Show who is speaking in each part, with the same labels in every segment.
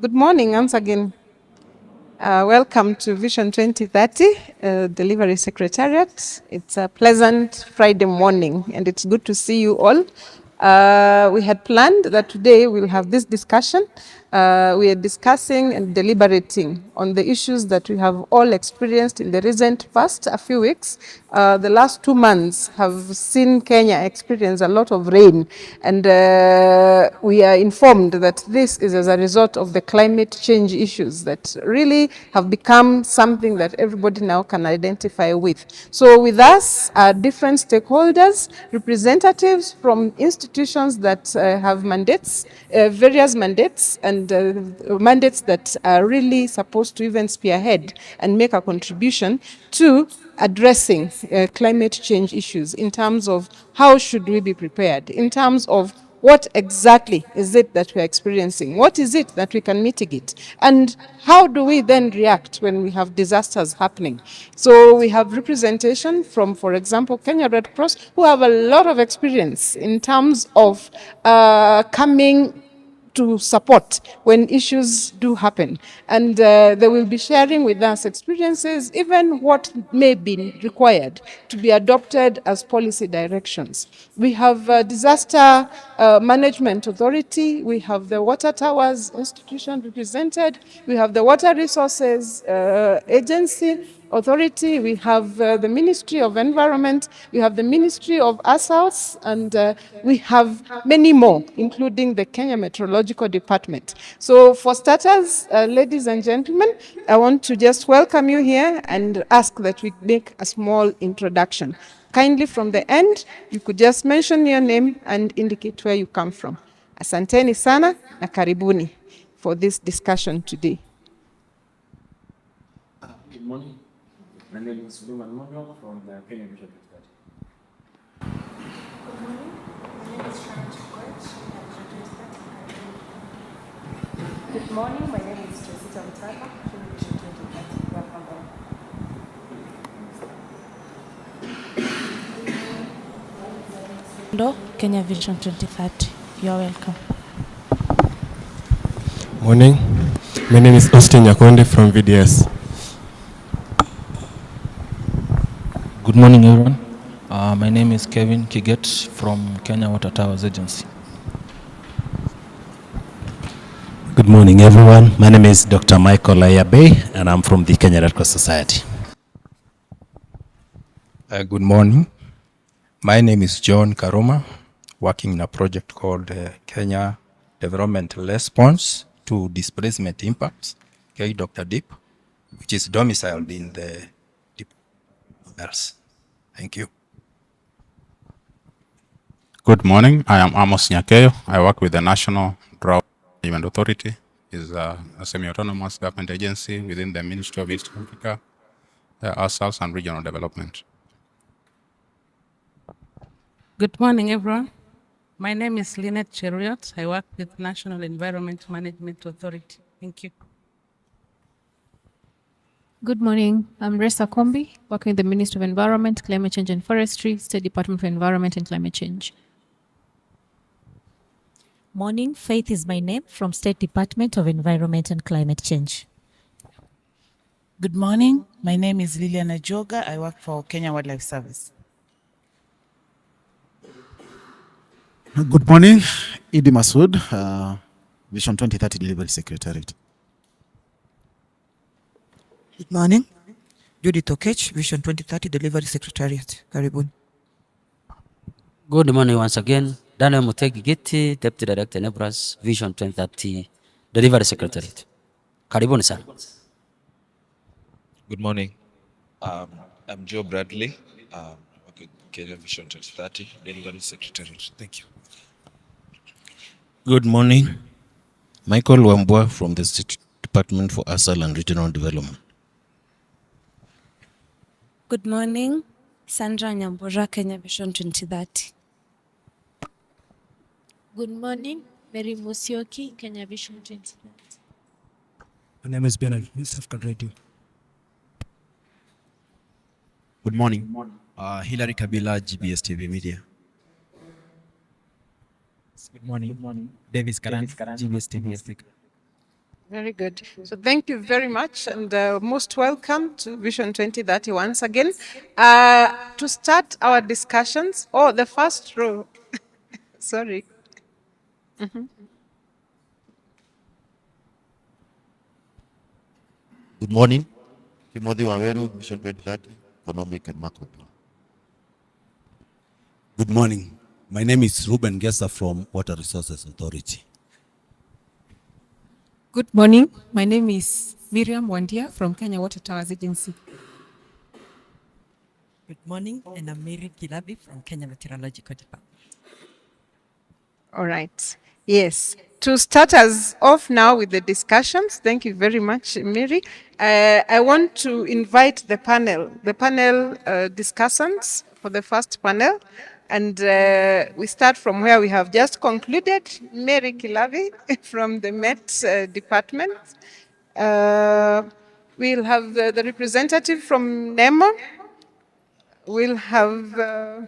Speaker 1: Good morning once again. Welcome to Vision 2030 Delivery Secretariat. It's a pleasant Friday morning and it's good to see you all. We had planned that today we'll have this discussion. We are discussing and deliberating on the issues that we have all experienced in the recent past, a few weeks. The last 2 months have seen Kenya experience a lot of rain, and we are informed that this is as a result of the climate change issues that really have become something that everybody now can identify with. So with us are different stakeholders, representatives from institutions that have mandates, various mandates, and mandates that are really supposed to even spearhead and make a contribution to addressing climate change issues in terms of how should we be prepared, in terms of what exactly is it that we're experiencing? What is it that we can mitigate? And how do we then react when we have disasters happening? So we have representation from, for example, Kenya Red Cross, who have a lot of experience in terms of coming to support when issues do happen. And they will be sharing with us experiences, even what may be required to be adopted as policy directions. We have Disaster Management Authority, we have the Water Towers Institution represented, we have the Water Resources Agency, Authority, we have the Ministry of Environment, we have the Ministry of Assaults, and we have many more, including the Kenya Meteorological Department. So for starters, ladies and gentlemen, I want to just welcome you here and ask that we make a small introduction. Kindly from the end, you could just mention your name and indicate where you come from. Asanteni sana na karibuni for this discussion today.
Speaker 2: Good morning. My name is Suleiman Mojo from the Kenya Vision 2030.
Speaker 3: Good morning. My name is Sharon Chikoch.
Speaker 4: Good morning. My name is Jessica Mtaka, Kenya Vision 2030. Welcome
Speaker 3: Hello, Kenya Vision 2030. You're welcome.
Speaker 5: Morning. My name is Austin Nyakonde from VDS.
Speaker 6: Good morning, everyone. My name is Kevin Kiget from Kenya Water Towers Agency.
Speaker 7: Good morning, everyone. My name is Dr. Michael Ayabe, and I'm from the Kenya Red Cross Society.
Speaker 8: Good morning. My name is John Karuma, working in a project called Kenya Developmental Response to Displacement Impacts, Dr. DIP, which is domiciled in the DIP. Thank you.
Speaker 9: Good morning. I am Amos Nyakeyo. I work with the National Drought Management Authority. It's a semi-autonomous government agency within the Ministry of East Africa, Assaults and Regional Development.
Speaker 10: Good morning, everyone. My name is Lynette Cheruiyot. I work with National Environment Management Authority. Thank you.
Speaker 11: Good morning. I'm Resa Kombi, working with the Ministry of Environment, Climate Change and Forestry, State Department for Environment and Climate Change.
Speaker 12: Morning. Faith is my name, from State Department of Environment and Climate Change.
Speaker 13: Good morning. My name is Liliana Joga. I work for Kenya Wildlife Service.
Speaker 14: Good morning. Idi Masood, Vision 2030 Delivery Secretariat.
Speaker 15: Good morning. Judith Okech, Vision 2030 Delivery Secretariat. Karibuni.
Speaker 16: Good morning once again. Daniel Mutegi Giti, Deputy Director Nebras, Vision 2030 Delivery Secretariat. Karibuni sana.
Speaker 17: Good morning. I'm Joe Bradley, working Kenya Vision 2030 Delivery Secretariat. Thank you.
Speaker 18: Good morning. Michael Wambua from the State Department for Asal and Regional Development.
Speaker 19: Good morning. Sandra Nyambura, Kenya Vision 2030.
Speaker 20: Good morning. Mary Musioki, Kenya Vision 2030.
Speaker 2: My name is Bernard, East African Radio.
Speaker 6: Good morning. Hilary Kabila, GBS TV Media.
Speaker 19: Good morning. Davis Karan, GBS TV Africa.
Speaker 1: Very good. So thank you very much, and most welcome to Vision 2030 once again. To start our discussions, the first row, sorry. Mhm.
Speaker 21: Good morning. Timothy Waweru, Vision 2030, Economic and Macro Plan.
Speaker 22: Good morning. My name is Ruben Gesa from Water Resources Authority.
Speaker 23: Good morning. My name is Miriam Wandia from Kenya Water Towers Agency.
Speaker 24: Good morning, and I'm Mary Kilabi from Kenya Meteorological Department.
Speaker 1: All right. Yes. To start us off now with the discussions, thank you very much, Mary. I want to invite the panel discussants for the first panel. And we start from where we have just concluded, Mary Kilavi from the Met Department. We'll have the representative from NEMA. We'll have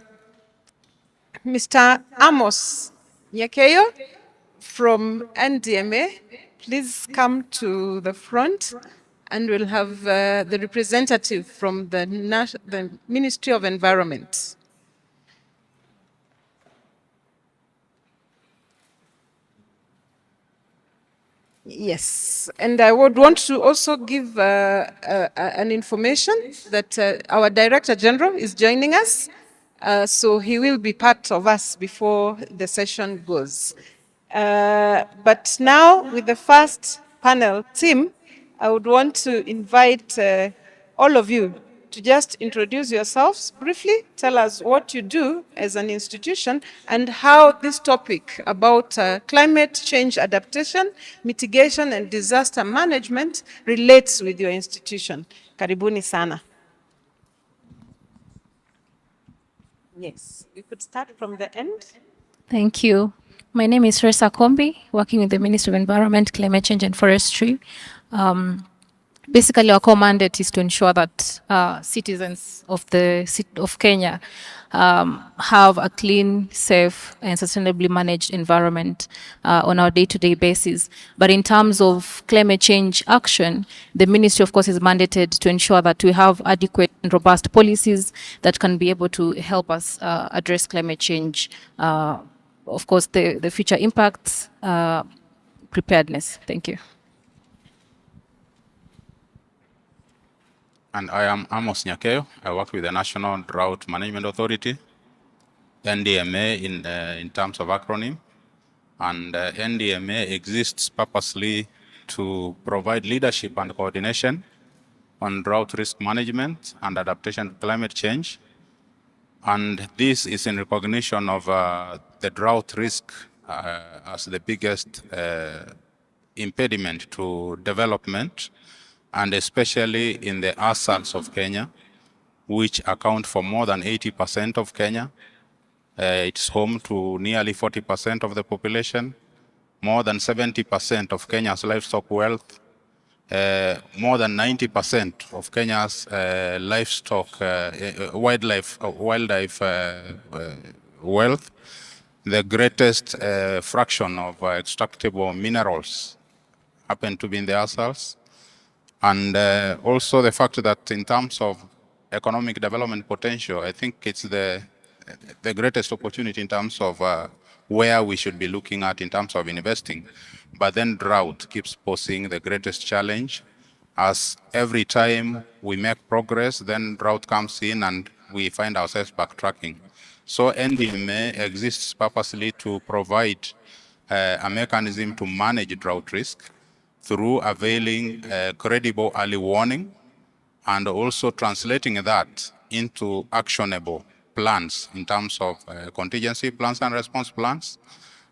Speaker 1: Mr. Amos Nyakeyo from NDMA. Please come to the front, and we'll have the representative from the Ministry of Environment. Yes, and I would want to also give an information that our Director General is joining us, so he will be part of us before the session goes. But now, with the first panel team, I would want to invite all of you to just introduce yourselves briefly, tell us what you do as an institution, and how this topic about climate change adaptation, mitigation, and disaster management relates with your institution. Karibuni sana. Yes, we could start from the end.
Speaker 11: Thank you. My name is Resa Kombi, working with the Ministry of Environment, Climate Change and Forestry. Basically, our core mandate is to ensure that citizens of Kenya have a clean, safe, and sustainably managed environment on our day-to-day basis. But in terms of climate change action, the ministry, of course, is mandated to ensure that we have adequate and robust policies that can be able to help us address climate change. Of course, the future impacts, preparedness. Thank you.
Speaker 9: And I am Amos Nyakeyo. I work with the National Drought Management Authority, NDMA in terms of acronym. And NDMA exists purposely to provide leadership and coordination on drought risk management and adaptation to climate change. And this is in recognition of the drought risk as the biggest impediment to development, and especially in the ASALs of Kenya, which account for more than 80% of Kenya. It's home to nearly 40% of the population, more than 70% of Kenya's livestock wealth, more than 90% of Kenya's wildlife wealth, the greatest fraction of extractable minerals happen to be in the ASALs. And also the fact that in terms of economic development potential, I think it's the greatest opportunity in terms of where we should be looking at in terms of investing. But then drought keeps posing the greatest challenge, as every time we make progress, then drought comes in and we find ourselves backtracking. So NDMA exists purposely to provide a mechanism to manage drought risk through availing credible early warning and also translating that into actionable plans in terms of contingency plans and response plans,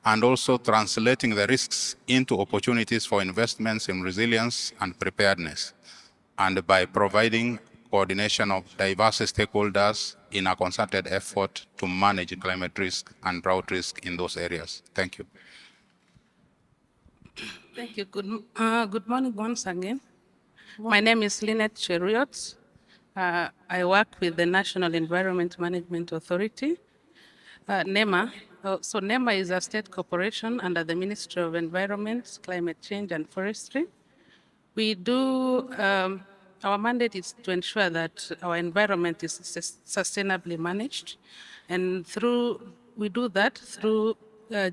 Speaker 9: and also translating the risks into opportunities for investments in resilience and preparedness, and by providing coordination of diverse stakeholders in a concerted effort to manage climate risk and drought risk in those areas. Thank you.
Speaker 10: Thank you. Good morning once again. My name is Lynette Cheruiyot. I work with the National Environment Management Authority, NEMA. So NEMA is a state corporation under the Ministry of Environment, Climate Change and Forestry. We do, our mandate is to ensure that our environment is sustainably managed. And we do that through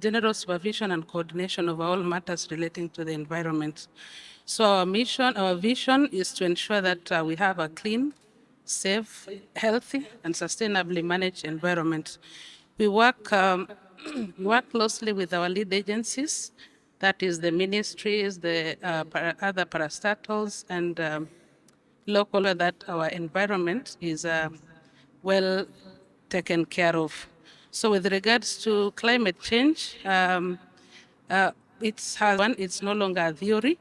Speaker 10: general supervision and coordination of all matters relating to the environment. So our vision is to ensure that we have a clean, safe, healthy, and sustainably managed environment. We work, we work closely with our lead agencies, that is the ministries, the other parastatals, and local, that our environment is well taken care of. So with regards to climate change, it's no longer a theory,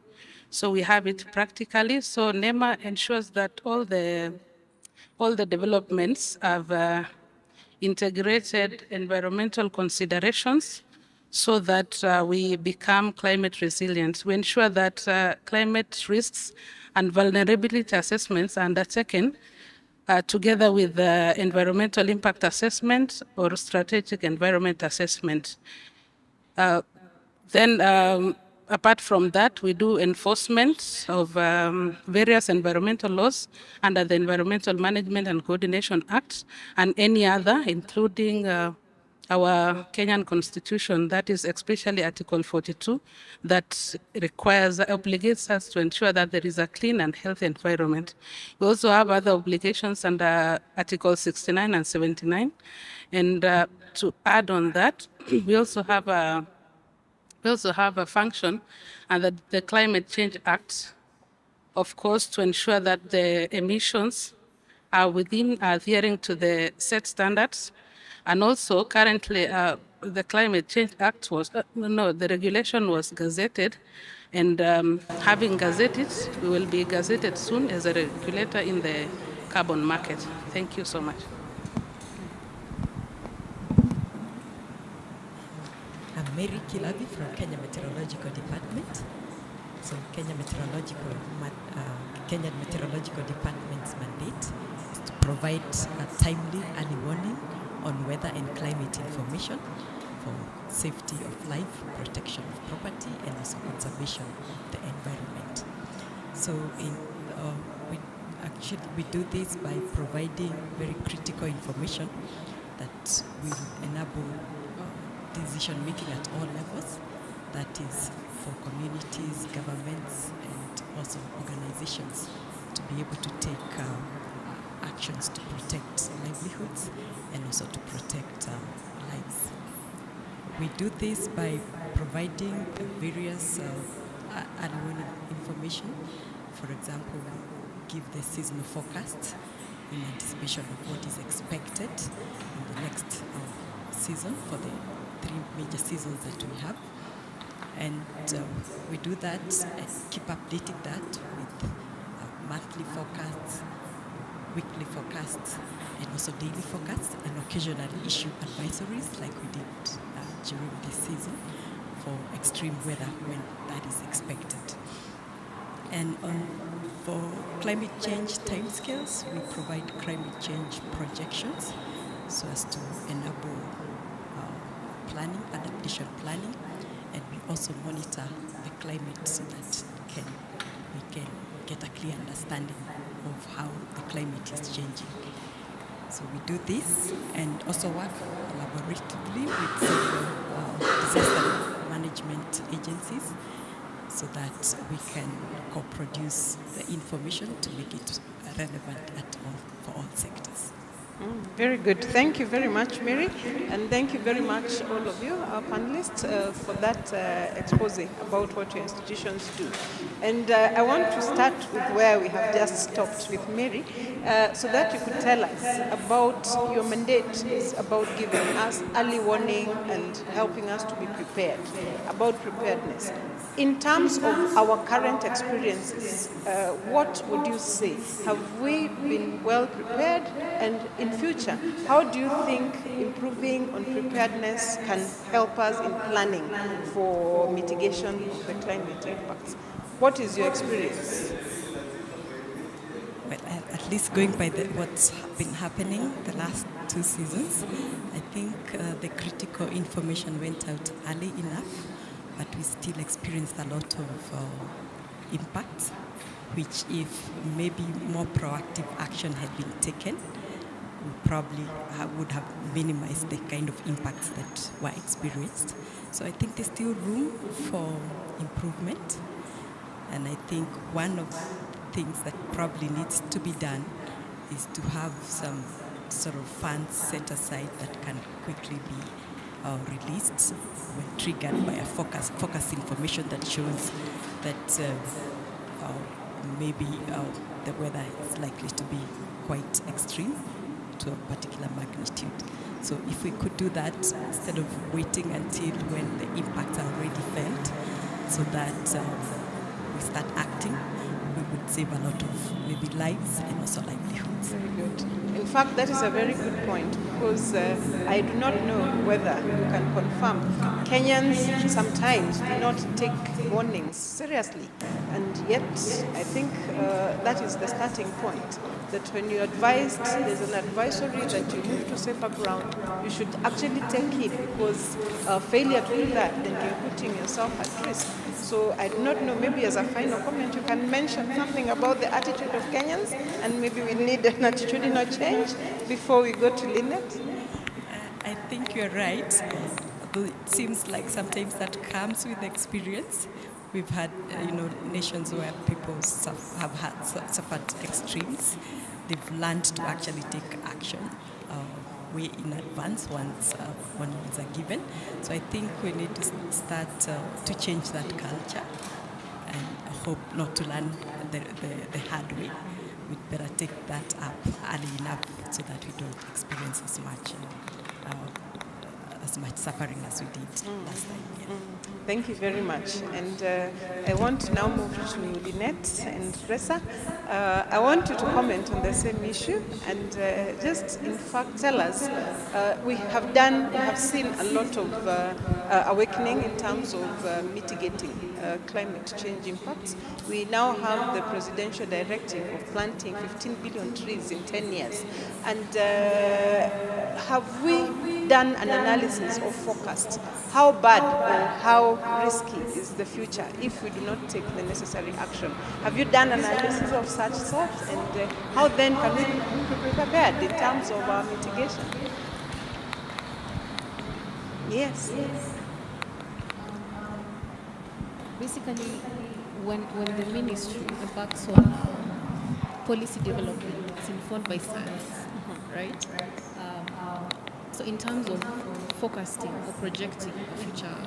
Speaker 10: so we have it practically. So NEMA ensures that all the developments have integrated environmental considerations so that we become climate resilient. We ensure that climate risks and vulnerability assessments are undertaken together with the environmental impact assessment or strategic environment assessment. Then, apart from that, we do enforcement of various environmental laws under the Environmental Management and Coordination Act and any other, including our Kenyan Constitution, that is especially Article 42, that obligates us to ensure that there is a clean and healthy environment. We also have other obligations under Article 69 and 79. And to add on that, we also have a function under the Climate Change Act, of course, to ensure that the emissions are adhering to the set standards. And also, currently, the Climate Change Act the regulation was gazetted. And having gazetted, we will be gazetted soon as a regulator in the carbon market. Thank you so much.
Speaker 24: I'm Mary Kilabi from Kenya Meteorological Department. So Kenya Meteorological Department's mandate is to provide a timely early warning on weather and climate information for safety of life, protection of property, and also conservation of the environment. So we do this by providing very critical information that will enable decision making at all levels, that is for communities, governments, and also organizations to be able to take actions to protect livelihoods and also to protect lives. We do this by providing various early warning information. For example, we give the seasonal forecast in anticipation of what is expected in the next season for the 3 major seasons that we have. And we do that and keep updating that with monthly forecasts, weekly forecasts, and also daily forecasts, and occasionally issue advisories like we did during this season for extreme weather when that is expected. And for climate change timescales, we provide climate change projections so as to enable planning, adaptation planning, and we also monitor the climate so that we can get a clear understanding of how the climate is changing. So we do this and also work collaboratively with several disaster management agencies so that we can co-produce the information to make it relevant for all sectors.
Speaker 1: Very good. Thank you very much, Mary. And thank you very much, all of you, our panelists, for that expose about what your institutions do. And I want to start with where we have just stopped with Mary, so that you could tell us about your mandate is about giving us early warning and helping us to be prepared, about preparedness. In terms of our current experiences, what would you say? Have we been well prepared? And in future, how do you think improving on preparedness can help us in planning for mitigation of the climate impacts? What is your experience?
Speaker 24: Well, at least going by what's been happening the last 2 seasons, I think the critical information went out early enough, but we still experienced a lot of impacts which if maybe more proactive action had been taken, we probably would have minimized the kind of impacts that were experienced. So I think there's still room for improvement. And I think one of the things that probably needs to be done is to have some sort of funds set aside that can quickly be released when triggered by a focus information that shows that maybe the weather is likely to be quite extreme to a particular magnitude. So if we could do that instead of waiting until when the impacts are already felt, so that we start acting, we would save a lot of maybe lives and also livelihoods.
Speaker 1: Very good. In fact, that is a very good point, because I do not know whether you can confirm Kenyans sometimes do not take warnings seriously, and yet I think that is the starting point, that when you're advised there's an advisory that you move to safer ground, you should actually take it, because failure to do that, then you're putting yourself at risk. So I do not know, maybe as a final comment you can mention something about the attitude of Kenyans, and maybe we need an attitudinal change before we go to Lynette.
Speaker 24: I think you're right. Although it seems like sometimes that comes with experience. We've had, nations where people have suffered extremes. They've learned to actually take action way in advance once warnings are given. So I think we need to start to change that culture, and I hope not to learn the hard way. We'd better take that up early enough so that we don't experience as much suffering as we did last time. Yeah.
Speaker 1: Thank you very much. And I want to now move to Lynette and Ressa. I want you to comment on the same issue and just, in fact, tell us, we have seen a lot of awakening in terms of mitigating climate change impacts. We now have the presidential directive of planting 15 billion trees in 10 years. And have we done an analysis or forecast how bad or how risky is the future if we do not take the necessary action? Have you done an analysis of such sort, and how then can we be prepared in terms of our mitigation? Yes.
Speaker 11: Basically, when the ministry embarks on policy development, it's informed by science, right? So in terms of forecasting or projecting future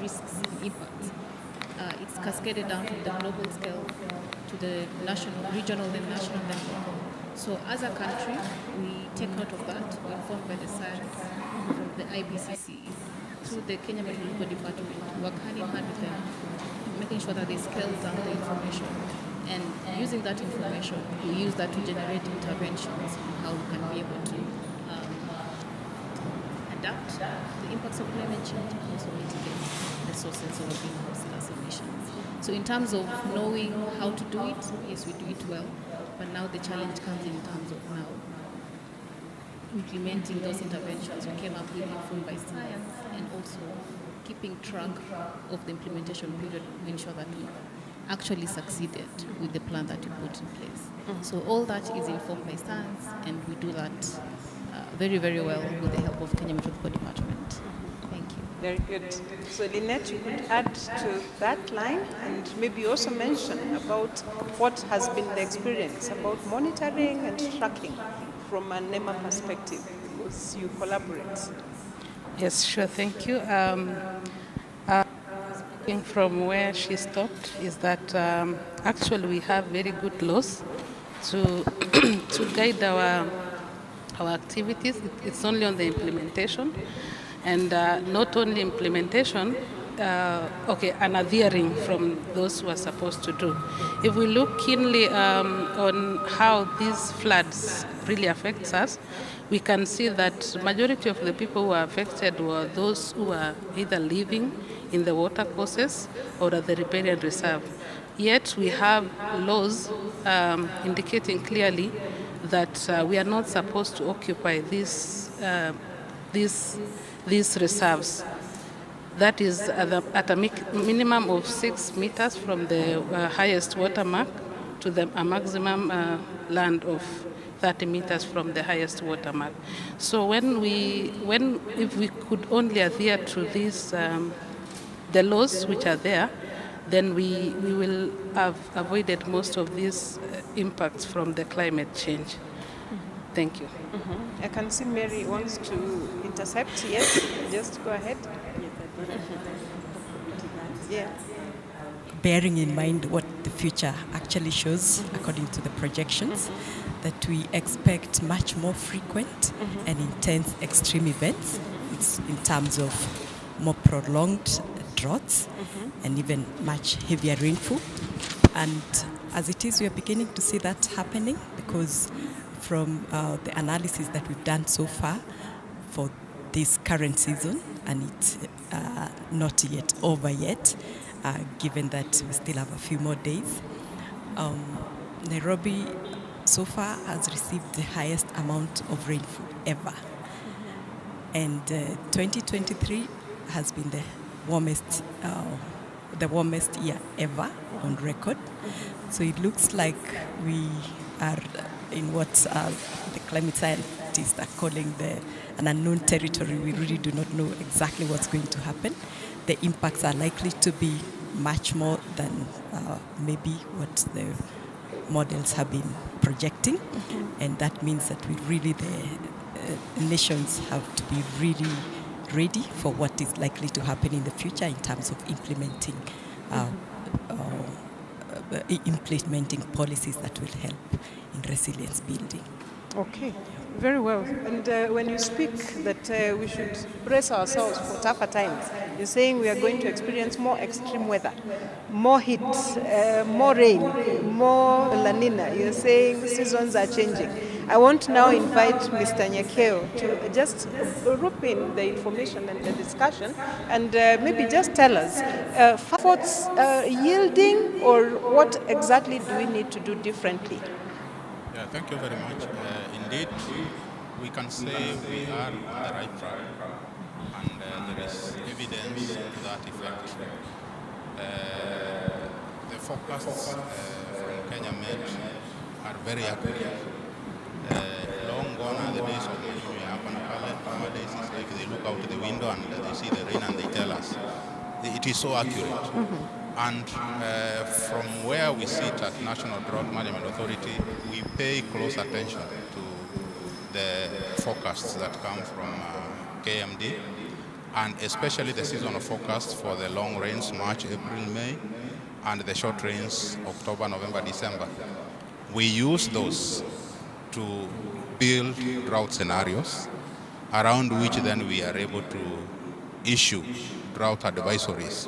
Speaker 11: risks and impacts, it's cascaded down to the global scale, to the national, regional, then national level. So as a country, we take note of that. We're informed by the science from the IBCC through the Kenya Meteorological Department. We work hand in hand with them, making sure that they scale down the information. And using that information, we use that to generate interventions on how we can be able to adapt the impacts of climate change and also mitigate the sources of greenhouse gas emissions. So in terms of knowing how to do it, yes, we do it well, but now the challenge comes in terms of now implementing those interventions we came up with informed by science, and also keeping track of the implementation period to ensure that we actually succeeded with the plan that we put in place. So all that is informed by science, and we do that very, very well with the help of Kenya Meteorological Department. Thank you.
Speaker 1: Very good. So Lynette, you could add to that line and maybe also mention about what has been the experience about monitoring and tracking from a NEMA perspective, because you collaborate.
Speaker 10: Yes, sure, thank you. From where she stopped is that actually we have very good laws to to guide our activities. It's only on the implementation, and not only implementation, and adhering from those who are supposed to do. If we look keenly on how these floods really affects us, we can see that majority of the people who are affected were those who are either living in the water courses or at the riparian reserve. Yet we have laws indicating clearly that we are not supposed to occupy these reserves. That is at a minimum of 6 meters from the highest water mark to a maximum land of 30 meters from the highest water mark. So if we could only adhere to these, the laws which are there, then we will have avoided most of these impacts from the climate change. Thank you.
Speaker 1: I can see Mary wants to intercept. Yes, just go ahead. Yeah.
Speaker 24: Bearing in mind what the future actually shows, according to the projections, that we expect much more frequent and intense extreme events. It's in terms of more prolonged droughts and even much heavier rainfall. And as it is, we are beginning to see that happening because from the analysis that we've done so far for this current season, and it's not yet over yet, given that we still have a few more days. Nairobi so far has received the highest amount of rainfall ever. And 2023 has been the warmest year ever on record. So it looks like we are in what the climate scientists are calling an unknown territory. We really do not know exactly what's going to happen. The impacts are likely to be much more than maybe what the models have been projecting. And that means that we really, the nations have to be really ready for what is likely to happen in the future in terms of implementing policies that will help in resilience building.
Speaker 1: Okay, very well. And when you speak that we should brace ourselves for tougher times, you're saying we are going to experience more extreme weather, more heat, more rain, more La Nina. You're saying seasons are changing. I want to now invite Mr. Nyakeo to just rope in the information and the discussion and maybe just tell us efforts yielding, or what exactly do we need to do differently?
Speaker 9: Yeah, thank you very much. Indeed, we can say we are on the right track, and there is evidence to that effect. The forecasts from Kenya Met are very accurate. Long gone are the days of Manyunyu hapa na pale. Nowadays it's like they look out the window and they see the rain and they tell us. It is so accurate. And from where we sit at National Drought Management Authority, we pay close attention to the forecasts that come from KMD, and especially the seasonal forecast for the long rains, March, April, May, and the short rains, October, November, December. We use those to build drought scenarios around which then we are able to issue drought advisories.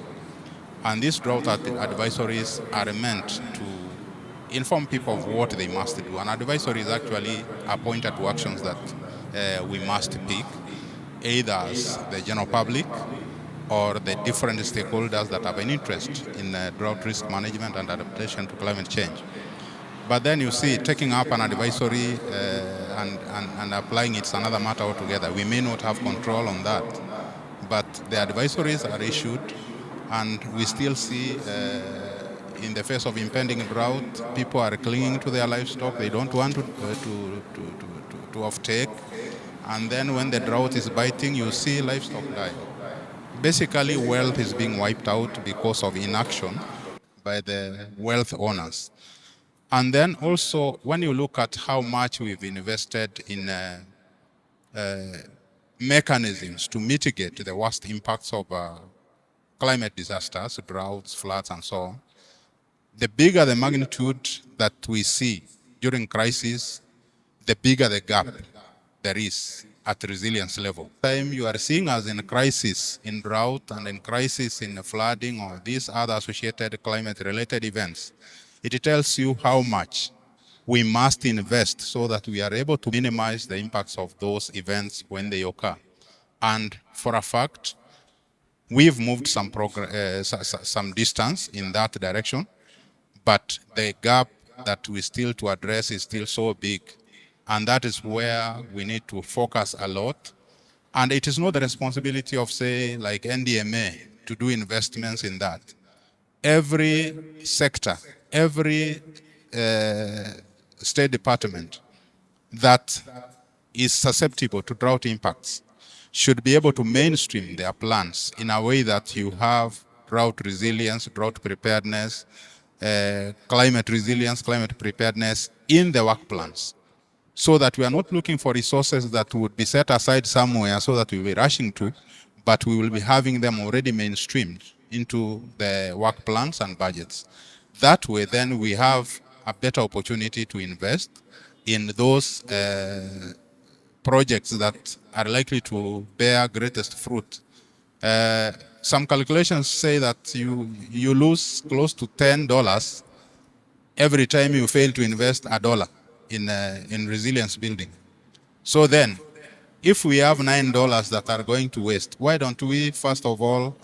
Speaker 9: And these drought advisories are meant to inform people of what they must do. An advisory is actually a pointer to actions that we must pick, either as the general public or the different stakeholders that have an interest in drought risk management and adaptation to climate change. But then you see, taking up an advisory and applying it's another matter altogether. We may not have control on that, but the advisories are issued, and we still see in the face of impending drought, people are clinging to their livestock. They don't want to offtake. And then when the drought is biting, you see livestock die. Basically, wealth is being wiped out because of inaction by the wealth owners. And then also, when you look at how much we've invested in mechanisms to mitigate the worst impacts of climate disasters, droughts, floods, and so on, the bigger the magnitude that we see during crisis, the bigger the gap there is at resilience level. Time you are seeing us in crisis in drought and in crisis in flooding or these other associated climate-related events, it tells you how much we must invest so that we are able to minimize the impacts of those events when they occur. And for a fact, we've moved some distance in that direction, but the gap that we still to address is still so big. And that is where we need to focus a lot. And it is not the responsibility of, say, like NDMA to do investments in that. Every sector, every State Department that is susceptible to drought impacts should be able to mainstream their plans in a way that you have drought resilience, drought preparedness, climate resilience, climate preparedness in the work plans, so that we are not looking for resources that would be set aside somewhere so that we will be rushing to, but we will be having them already mainstreamed into the work plans and budgets. That way, then we have a better opportunity to invest in those projects that are likely to bear greatest fruit. Some calculations say that you lose close to $10 every time you fail to invest a dollar in resilience building. So then, if we have $9 that are going to waste, why don't we first of all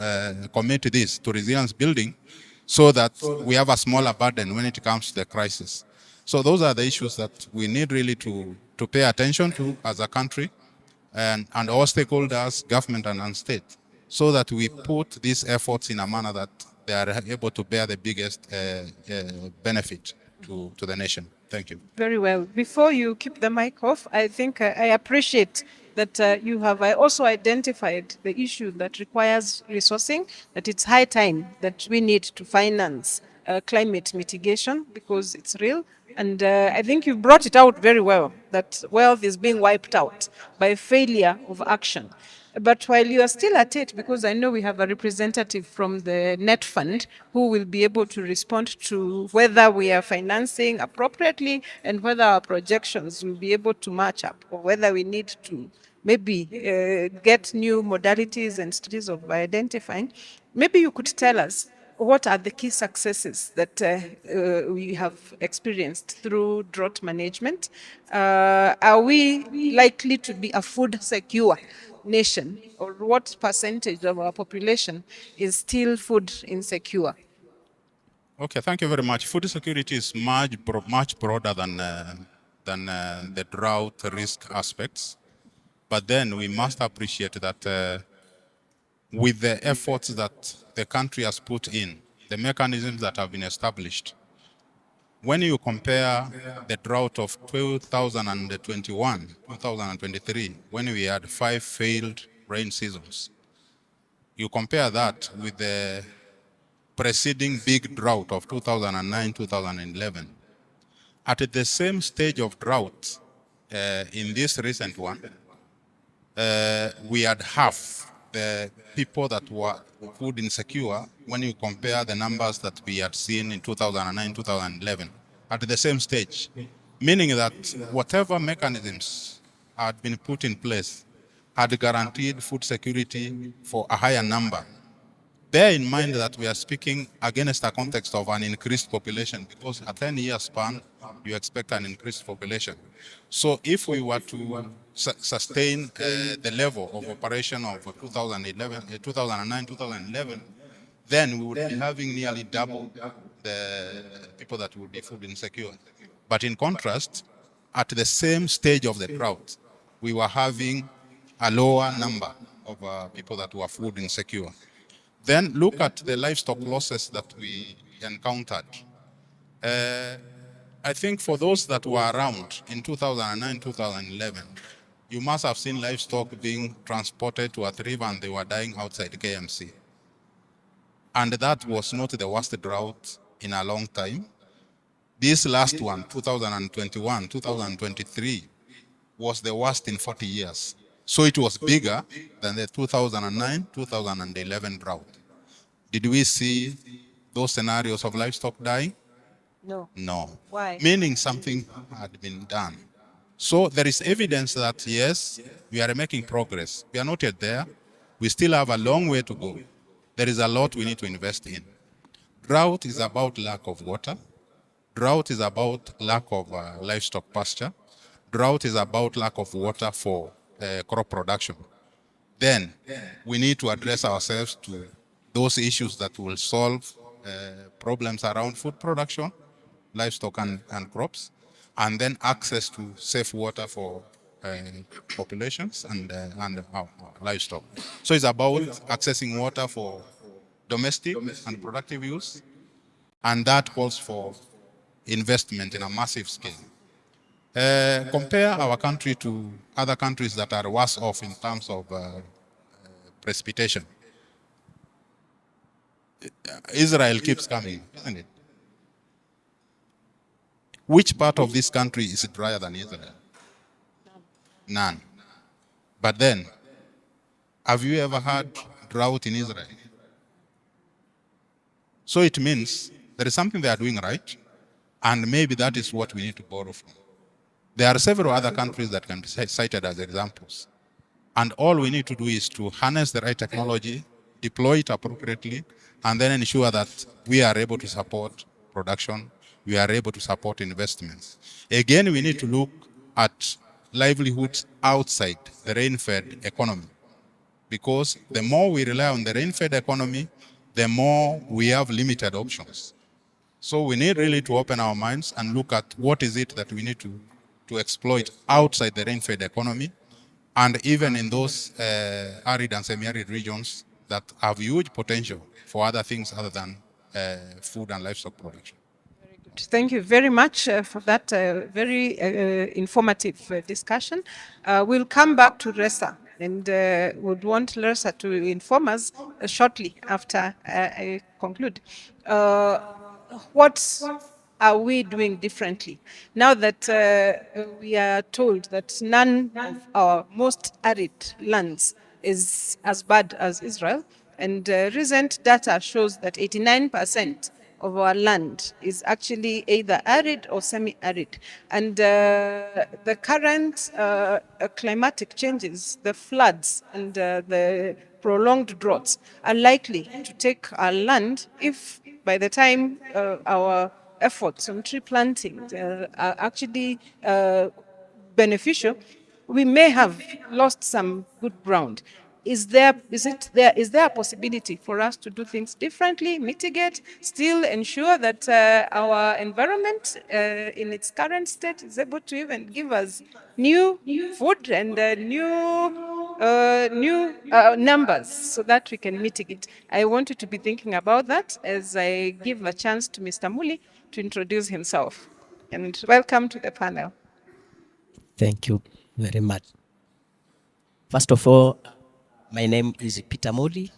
Speaker 9: commit this to resilience building so that we have a smaller burden when it comes to the crisis? So those are the issues that we need really to pay attention to as a country, and all stakeholders, government and state, so that we put these efforts in a manner that they are able to bear the biggest benefit to the nation. Thank you.
Speaker 1: Very well. Before you keep the mic off, I think I appreciate that you have also identified the issue that requires resourcing, that it's high time that we need to finance climate mitigation because it's real. And I think you brought it out very well, that wealth is being wiped out by failure of action. But while you are still at it, because I know we have a representative from the Net Fund who will be able to respond to whether we are financing appropriately and whether our projections will be able to match up, or whether we need to maybe get new modalities and studies of identifying. Maybe you could tell us what are the key successes that we have experienced through drought management? Are we likely to be a food secure nation, or what percentage of our population is still food insecure?
Speaker 9: Okay, thank you very much. Food security is much broader than the drought risk aspects. But then we must appreciate that with the efforts that the country has put in, the mechanisms that have been established, when you compare the drought of 2021, 2023, when we had 5 failed rain seasons, you compare that with the preceding big drought of 2009, 2011. At the same stage of drought, in this recent one, we had half the people that were food insecure when you compare the numbers that we had seen in 2009, 2011 at the same stage, meaning that whatever mechanisms had been put in place had guaranteed food security for a higher number. Bear in mind that we are speaking against a context of an increased population, because a 10-year span, you expect an increased population. So if we were to sustain the level of operation of 2009, 2011, then we would be having nearly double the people that would be food insecure. But in contrast, at the same stage of the drought, we were having a lower number of people that were food insecure. Then look at the livestock losses that we encountered. I think for those that were around in 2009, 2011, you must have seen livestock being transported to a river and they were dying outside KMC. And that was not the worst drought in a long time. This last one, 2021, 2023, was the worst in 40 years. So it was bigger than the 2009, 2011 drought. Did we see those scenarios of livestock dying?
Speaker 1: No.
Speaker 9: No.
Speaker 1: Why?
Speaker 9: Meaning something had been done. So there is evidence that, yes, we are making progress. We are not yet there. We still have a long way to go. There is a lot we need to invest in. Drought is about lack of water. Drought is about lack of livestock pasture. Drought is about lack of water for crop production. Then we need to address ourselves to those issues that will solve problems around food production, livestock and crops, and then access to safe water for populations and livestock. So it's about accessing water for domestic and productive use, and that calls for investment in a massive scale. Compare our country to other countries that are worse off in terms of precipitation. Israel keeps coming, isn't it? Which part of this country is drier than Israel? None. But then, have you ever had drought in Israel? So it means there is something they are doing right, and maybe that is what we need to borrow from. There are several other countries that can be cited as examples. And all we need to do is to harness the right technology, deploy it appropriately, and then ensure that we are able to support production, we are able to support investments. Again, we need to look at livelihoods outside the rain-fed economy, because the more we rely on the rain-fed economy, the more we have limited options. So we need really to open our minds and look at what is it that we need to exploit outside the rain-fed economy, and even in those arid and semi-arid regions that have huge potential for other things other than food and livestock production.
Speaker 1: Thank you very much for that very informative discussion. We'll come back to Resa and would want Resa to inform us shortly after I conclude. What are we doing differently now that we are told that none of our most arid lands is as bad as Israel, and recent data shows that 89% of our land is actually either arid or semi-arid. And the current climatic changes, the floods and the prolonged droughts are likely to take our land if by the time our efforts on tree planting are actually beneficial, we may have lost some good ground. Is there a possibility for us to do things differently, mitigate, still ensure that our environment in its current state is able to even give us new food and new numbers so that we can mitigate? I want you to be thinking about that as I give a chance to Mr. Muli to introduce himself. And welcome to the panel.
Speaker 3: Thank you very much. First of all, my name is Peter Modi.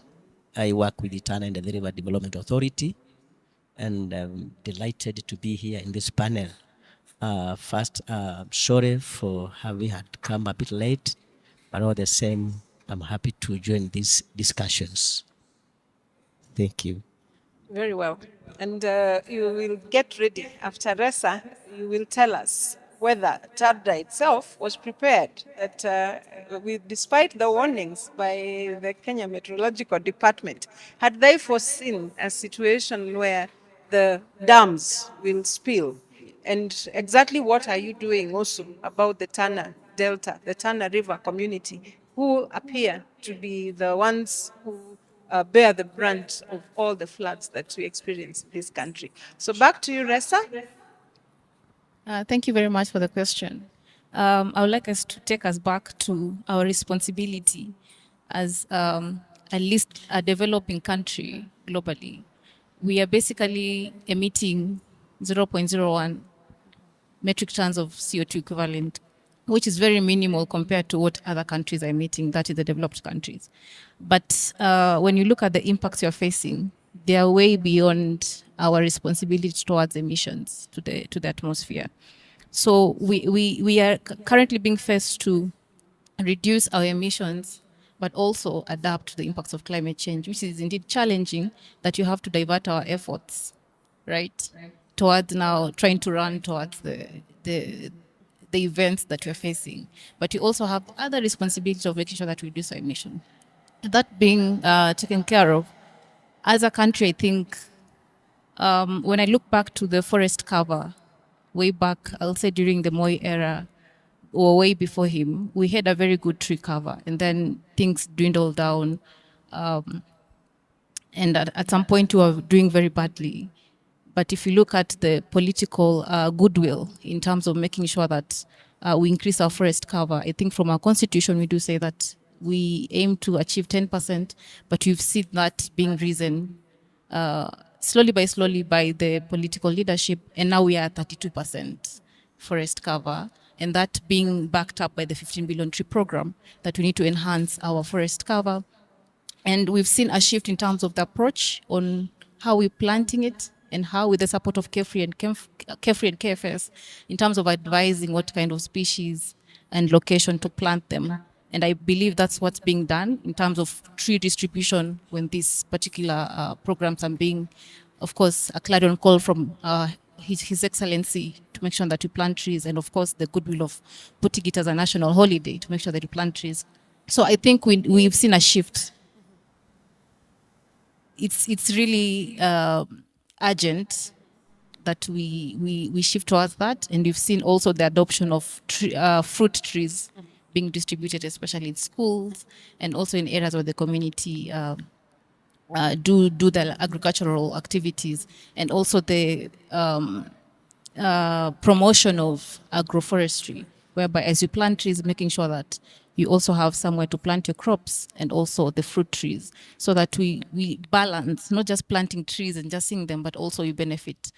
Speaker 3: I work with the Tana and the River Development Authority, and I'm delighted to be here in this panel. First, sorry for having had come a bit late, but all the same, I'm happy to join these discussions. Thank you.
Speaker 1: Very well. And you will get ready. After Resa, you will tell us whether Tadra itself was prepared, that despite the warnings by the Kenya Meteorological Department, had they foreseen a situation where the dams will spill? And exactly what are you doing also about the Tana Delta, the Tana River community, who appear to be the ones who bear the brunt of all the floods that we experience in this country? So back to you, Resa.
Speaker 11: Thank you very much for the question. I would like us to take us back to our responsibility as at least a developing country globally. We are basically emitting 0.01 metric tons of CO2 equivalent, which is very minimal compared to what other countries are emitting, that is the developed countries. But when you look at the impacts you're facing, they are way beyond our responsibility towards emissions to the atmosphere. So we are currently being faced to reduce our emissions, but also adapt to the impacts of climate change, which is indeed challenging, that you have to divert our efforts, right, towards now trying to run towards the events that we're facing. But you also have other responsibilities of making sure that we reduce our emission. That being taken care of, as a country, I think when I look back to the forest cover, way back, I'll say during the Moi era, or way before him, we had a very good tree cover, and then things dwindled down. And at some point, we were doing very badly. But if you look at the political goodwill in terms of making sure that we increase our forest cover, I think from our constitution, we do say that we aim to achieve 10%, but you've seen that being risen slowly by the political leadership, and now we are at 32% forest cover, and that being backed up by the 15 billion tree program, that we need to enhance our forest cover. And we've seen a shift in terms of the approach on how we're planting it, and how, with the support of Carefree and KFS, in terms of advising what kind of species and location to plant them. And I believe that's what's being done in terms of tree distribution when these particular programs are being, of course, a clarion call from His Excellency to make sure that we plant trees, and of course the goodwill of putting it as a national holiday to make sure that we plant trees. So I think we've seen a shift. It's really urgent that we shift towards that, and we've seen also the adoption of fruit trees being distributed, especially in schools and also in areas where the community do the agricultural activities, and also the promotion of agroforestry, whereby as you plant trees, making sure that you also have somewhere to plant your crops, and also the fruit trees, so that we balance, not just planting trees and just seeing them, but also you benefit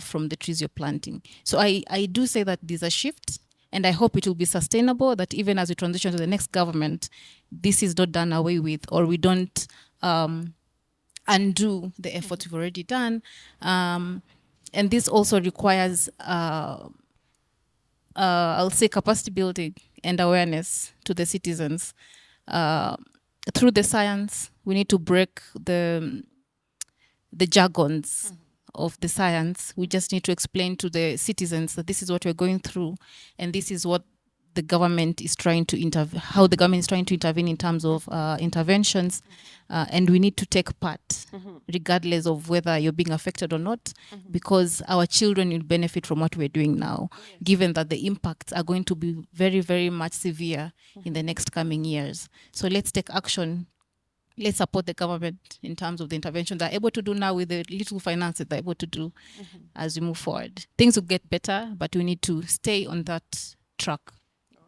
Speaker 11: from the trees you're planting. So I do say that there's a shift, and I hope it will be sustainable, that even as we transition to the next government, this is not done away with, or we don't undo the effort we've already done. And this also requires, I'll say, capacity building and awareness to the citizens. Through the science, we need to break the jargons of the science. We just need to explain to the citizens that this is what we're going through, and this is what the government is trying to how the government is trying to intervene in terms of interventions, and we need to take part, regardless of whether you're being affected or not, because our children will benefit from what we're doing now, given that the impacts are going to be very, very much severe in the next coming years. So let's take action. Let's support the government in terms of the intervention they're able to do now with the little finances they're able to do as we move forward. Things will get better, but we need to stay on that track.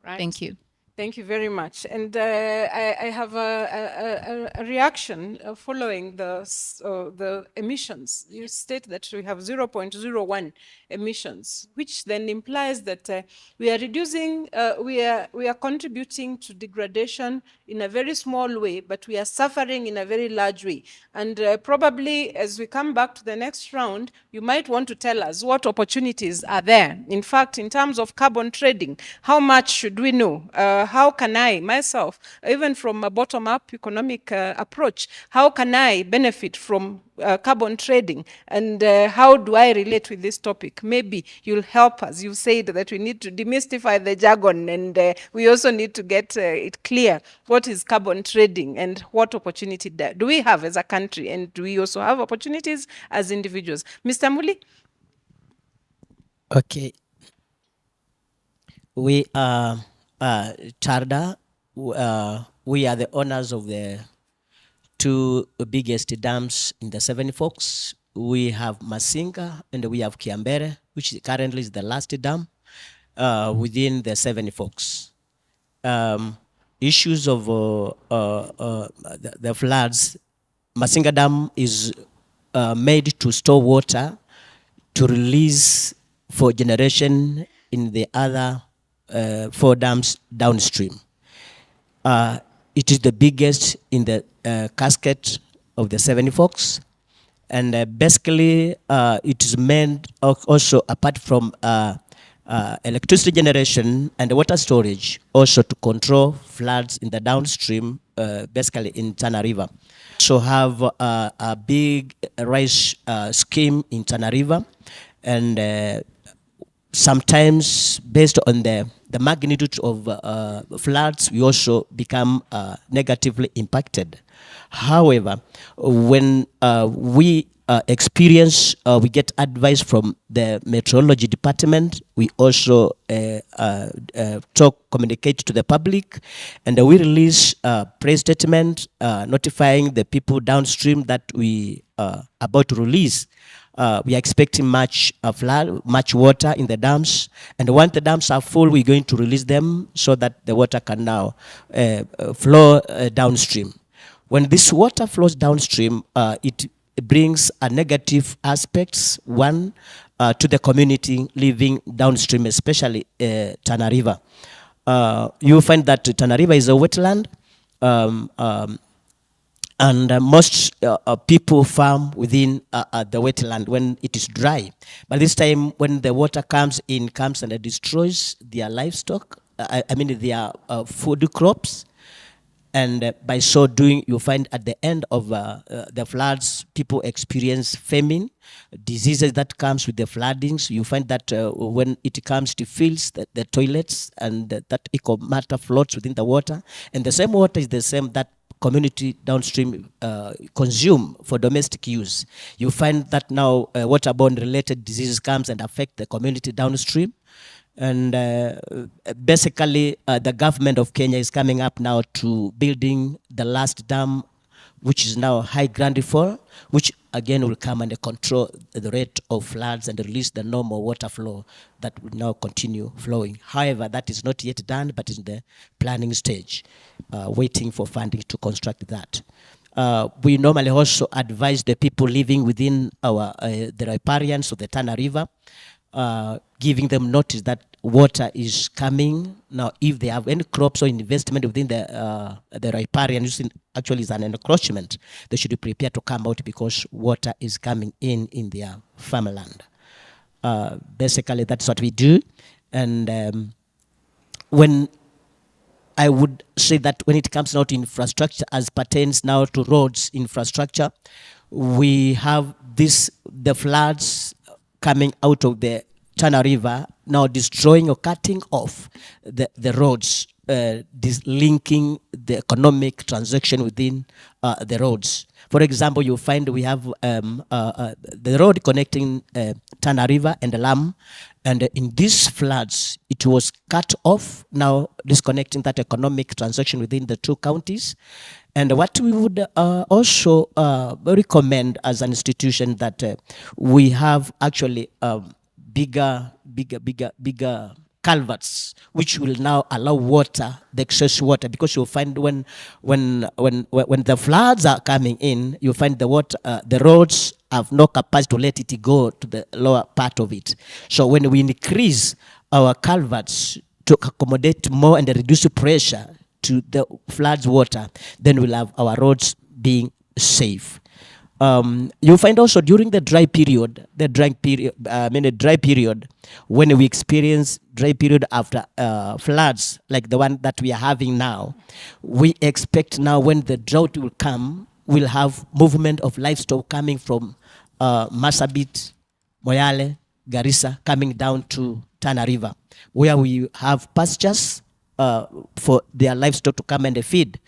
Speaker 11: Right. Thank you.
Speaker 1: Thank you very much. And I have a reaction following the emissions. You state that we have 0.01 emissions, which then implies that we are reducing, we are contributing to degradation in a very small way, but we are suffering in a very large way. And probably as we come back to the next round, you might want to tell us what opportunities are there. In fact, in terms of carbon trading, how much should we know? How can I, myself, even from a bottom-up economic approach, how can I benefit from carbon trading, and how do I relate with this topic? Maybe you'll help us. You said that we need to demystify the jargon, and we also need to get it clear. What is carbon trading, and what opportunity do we have as a country, and do we also have opportunities as individuals? Mr. Muli?
Speaker 3: Okay. We are Tarda. We are the owners of the two biggest dams in the Seven Forks. We have Masinga and we have Kiambere, which currently is the last dam within the Seven Forks. Issues of the floods, Masinga Dam is made to store water to release for generation in the other 4 dams downstream. It is the biggest in the cascade of the Seven Forks, and basically it is meant also, apart from electricity generation and water storage, also to control floods in the downstream, basically in Tana River. So have a big rice scheme in Tana River, and sometimes based on the magnitude of floods, we also become negatively impacted. However, when we experience, we get advice from the meteorology department, we also communicate to the public, and we release a press statement notifying the people downstream that we are about to release. We are expecting much flood, much water in the dams, and once the dams are full, we're going to release them so that the water can now flow downstream. When this water flows downstream, it brings a negative aspects, one, to the community living downstream, especially Tana River. You find that Tana River is a wetland, and most people farm within the wetland when it is dry. But this time when the water comes and it destroys their livestock, I mean their food crops, and by so doing, you find at the end of the floods, people experience famine, diseases that comes with the floodings. You find that when it comes to fields, the toilets and that eco matter floats within the water, and the same water is the same that community downstream consume for domestic use. You find that now waterborne related diseases comes and affect the community downstream. And basically, the government of Kenya is coming up now to building the last dam, which is now High Grande Fall, which again will come and control the rate of floods and release the normal water flow that will now continue flowing. However, that is not yet done, but is in the planning stage, waiting for funding to construct that. We normally also advise the people living within the riparians of the Tana River, giving them notice that water is coming. Now, if they have any crops or investment within the riparian, actually is an encroachment, they should be prepared to come out because water is coming in their farmland. Basically, that's what we do. And when I would say that when it comes now to infrastructure, as pertains now to roads infrastructure, we have the floods coming out of the Tana River, now destroying or cutting off the roads, linking the economic transaction within the roads. For example, you find we have the road connecting Tana River and Lamu, and in these floods, it was cut off, now disconnecting that economic transaction within the two counties. And what we would also recommend as an institution that we have actually bigger culverts, which will now allow water, the excess water, because you'll find when the floods are coming in, you find the water, the roads have no capacity to let it go to the lower part of it. So when we increase our culverts to accommodate more and reduce pressure to the floods water, then we'll have our roads being safe. You find also during the dry period, when we experience dry period after floods like the one that we are having now, we expect now when the drought will come, we'll have movement of livestock coming from Marsabit, Moyale, Garissa, coming down to Tana River, where we have pastures for their livestock to come and feed.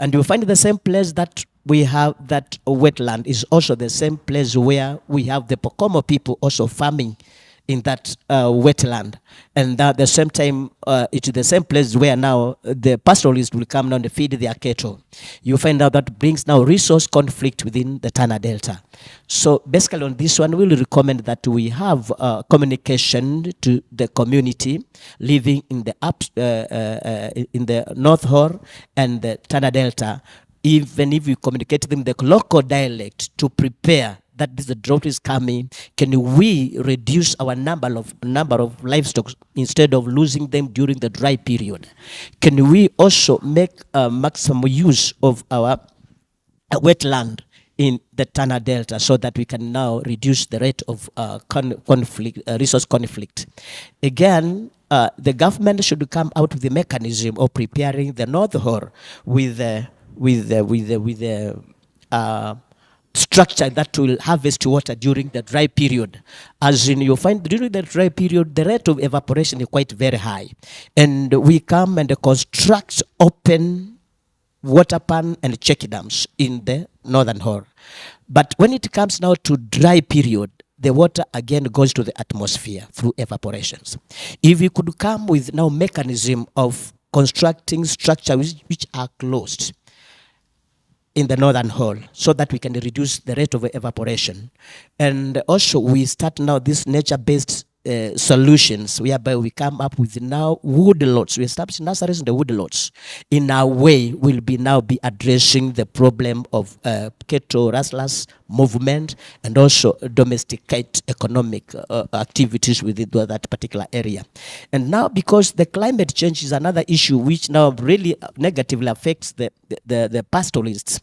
Speaker 3: And you'll find the same place that we have that wetland is also the same place where we have the Pokomo people also farming in that wetland. And at the same time, it's the same place where now the pastoralists will come down and feed their cattle. You find out that brings now resource conflict within the Tana Delta. So basically on this one, we'll recommend that we have communication to the community living in the North Horn and the Tana Delta, even if we communicate them the local dialect to prepare that the drought is coming, can we reduce our number of livestock instead of losing them during the dry period? Can we also make maximum use of our wetland in the Tana Delta so that we can now reduce the rate of resource conflict? Again, the government should come out with the mechanism of preparing the North Horn with the structure that will harvest water during the dry period. As in, you find during the dry period, the rate of evaporation is quite very high. And we come and construct open water pan and check dams in the Northern Horn. But when it comes now to dry period, the water again goes to the atmosphere through evaporations. If we could come with now mechanism of constructing structures which are closed in the Northern Horn so that we can reduce the rate of evaporation. And also we start now this nature-based solutions whereby we come up with now wood lots. We establish nurseries in the wood lots. In a way, we'll now be addressing the problem of cattle rustlers movement and also domesticate economic activities within that particular area. And now, because the climate change is another issue which now really negatively affects the pastoralists,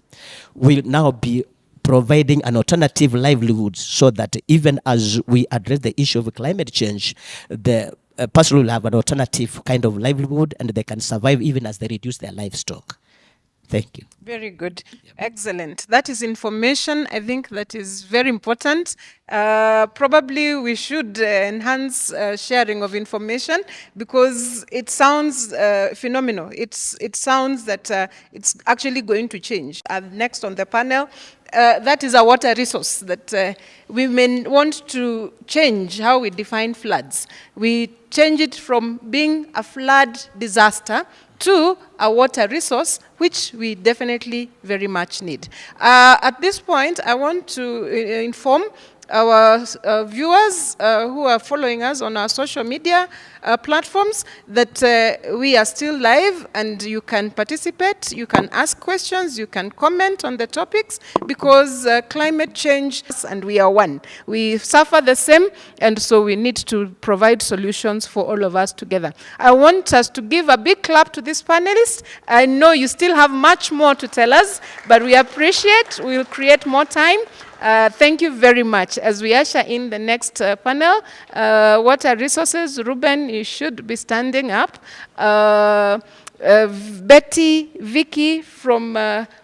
Speaker 3: will now be providing an alternative livelihood so that even as we address the issue of climate change, the pastor will have an alternative kind of livelihood and they can survive even as they reduce their livestock. Thank you.
Speaker 1: Very good. Excellent. That is information. I think that is very important. Probably we should enhance sharing of information because it sounds phenomenal. It sounds that it's actually going to change. Next on the panel, that is a water resource that we may want to change how we define floods. We change it from being a flood disaster to a water resource, which we definitely very much need. At this point, I want to inform our viewers who are following us on our social media platforms that we are still live and you can participate, you can ask questions, you can comment on the topics because climate change and we are one. We suffer the same and so we need to provide solutions for all of us together. I want us to give a big clap to these panelists. I know you still have much more to tell us, but we appreciate, we'll create more time. Thank you very much. As we usher in the next panel, water resources, Ruben, you should be standing up. Betty, Vicky from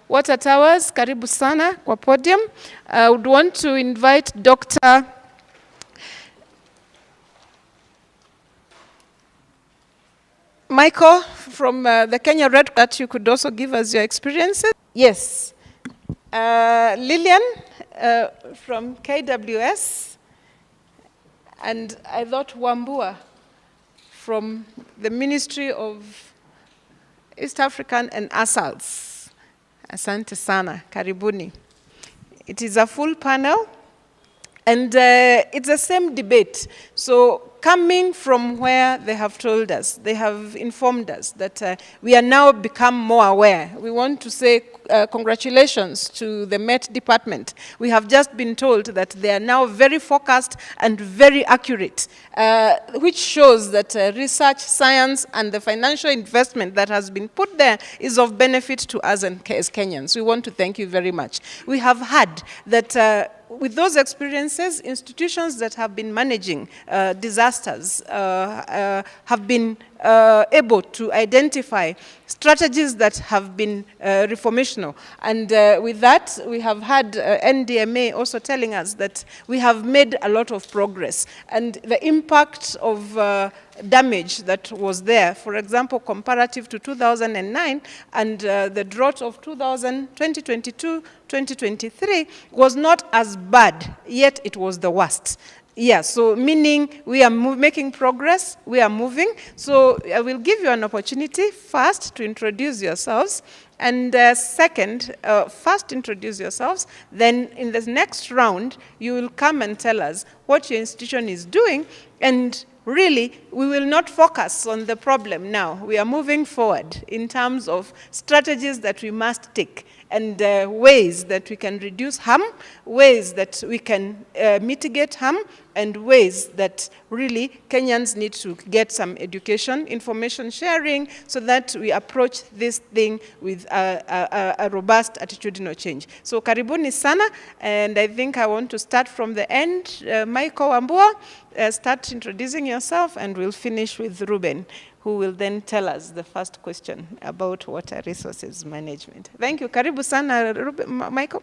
Speaker 1: Water Towers, karibu sana kwa podium. I would want to invite Dr. Michael from the Kenya Red Cross, that you could also give us your experiences. Yes. Lillian from KWS, and I thought Wambua from the Ministry of East African and ASALs. Asante sana, karibuni. It is a full panel, and it's the same debate. So coming from where they have told us, they have informed us that we are now become more aware. We want to say congratulations to the Met Department. We have just been told that they are now very focused and very accurate, which shows that research, science, and the financial investment that has been put there is of benefit to us as Kenyans. We want to thank you very much. We have heard that with those experiences, institutions that have been managing disasters have been able to identify strategies that have been reformational. And with that, we have had NDMA also telling us that we have made a lot of progress. And the impact of damage that was there, for example, comparative to 2009 and the drought of 2022, 2023 was not as bad, yet it was the worst. Yeah, so meaning we are making progress, we are moving. So I will give you an opportunity first to introduce yourselves. And second, first introduce yourselves. Then in the next round, you will come and tell us what your institution is doing. And really, we will not focus on the problem now. We are moving forward in terms of strategies that we must take and ways that we can reduce harm, ways that we can mitigate harm, and ways that really Kenyans need to get some education, information sharing, so that we approach this thing with a robust attitudinal change. So karibuni sana, and I think I want to start from the end. Michael Wambua, start introducing yourself, and we'll finish with Ruben, who will then tell us the first question about water resources management. Thank you. Karibu sana, Ruben, Michael.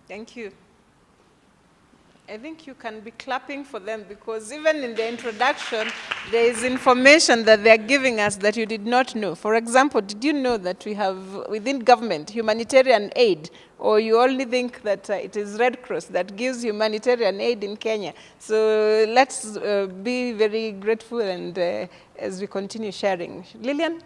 Speaker 1: Thank you. I think you can be clapping for them because even in the introduction, there is information that they're giving us that you did not know. For example, did you know that we have within government humanitarian aid, or you only think that it is Red Cross that gives humanitarian aid in Kenya? So let's be very grateful and as we continue sharing. Lillian?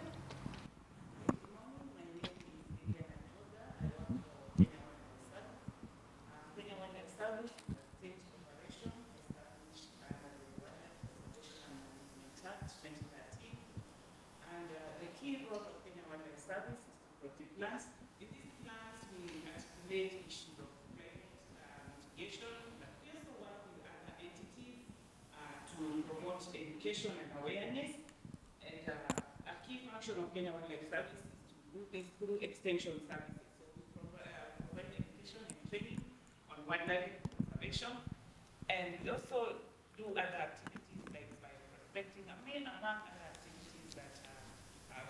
Speaker 4: And the key role of Kenya Wildlife Service is to protect plants. In these plants, we articulate issues of climate mitigation, but we also work with other entities to promote education and awareness. And a key function of Kenya Wildlife Service is to do this through extension services. So we provide education and training on wildlife conservation. And we also do other activities like bioprospecting, among other activities that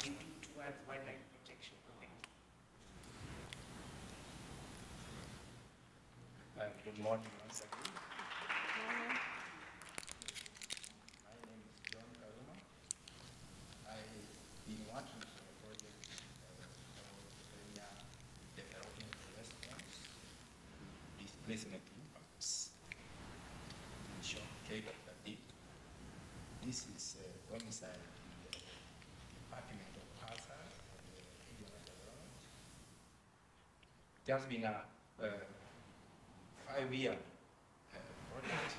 Speaker 4: we do towards wildlife protection.
Speaker 5: Good morning once again. My name is John Karuma. I've been working for a project called Kenya Development Response to Displacement Impacts. In short, KWD. This is domiciled in the Department of Hazard and Regional Development. It has been a 5-year project,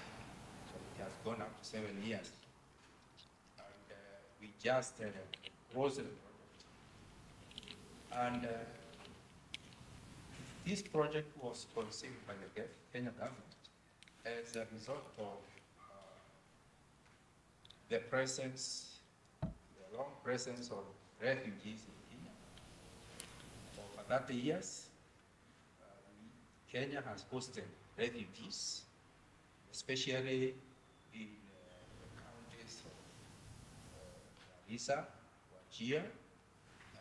Speaker 5: so it has gone up to 7 years. And we just closed the project. And this project was conceived by the Kenya government as a result of the long presence of refugees in Kenya. For 30 years, Kenya has hosted refugees, especially in the counties of Garissa, Wajir,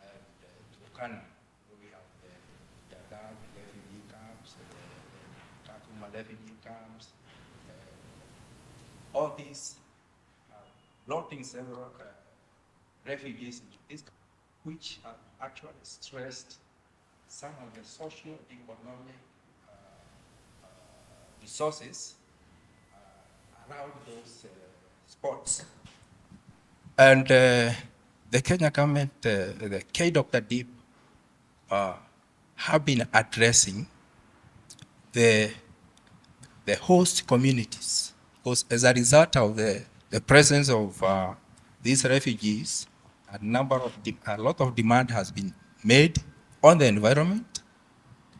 Speaker 5: and Turkana. We have the Dadaab refugee camps, the Kakuma refugee camps. All these are loading several refugees into this, which have actually stressed some of the socio-economic resources around those spots. And the Kenya government, the KWD, have been addressing the host communities, because as a result of the presence of these refugees, a lot of demand has been made on the environment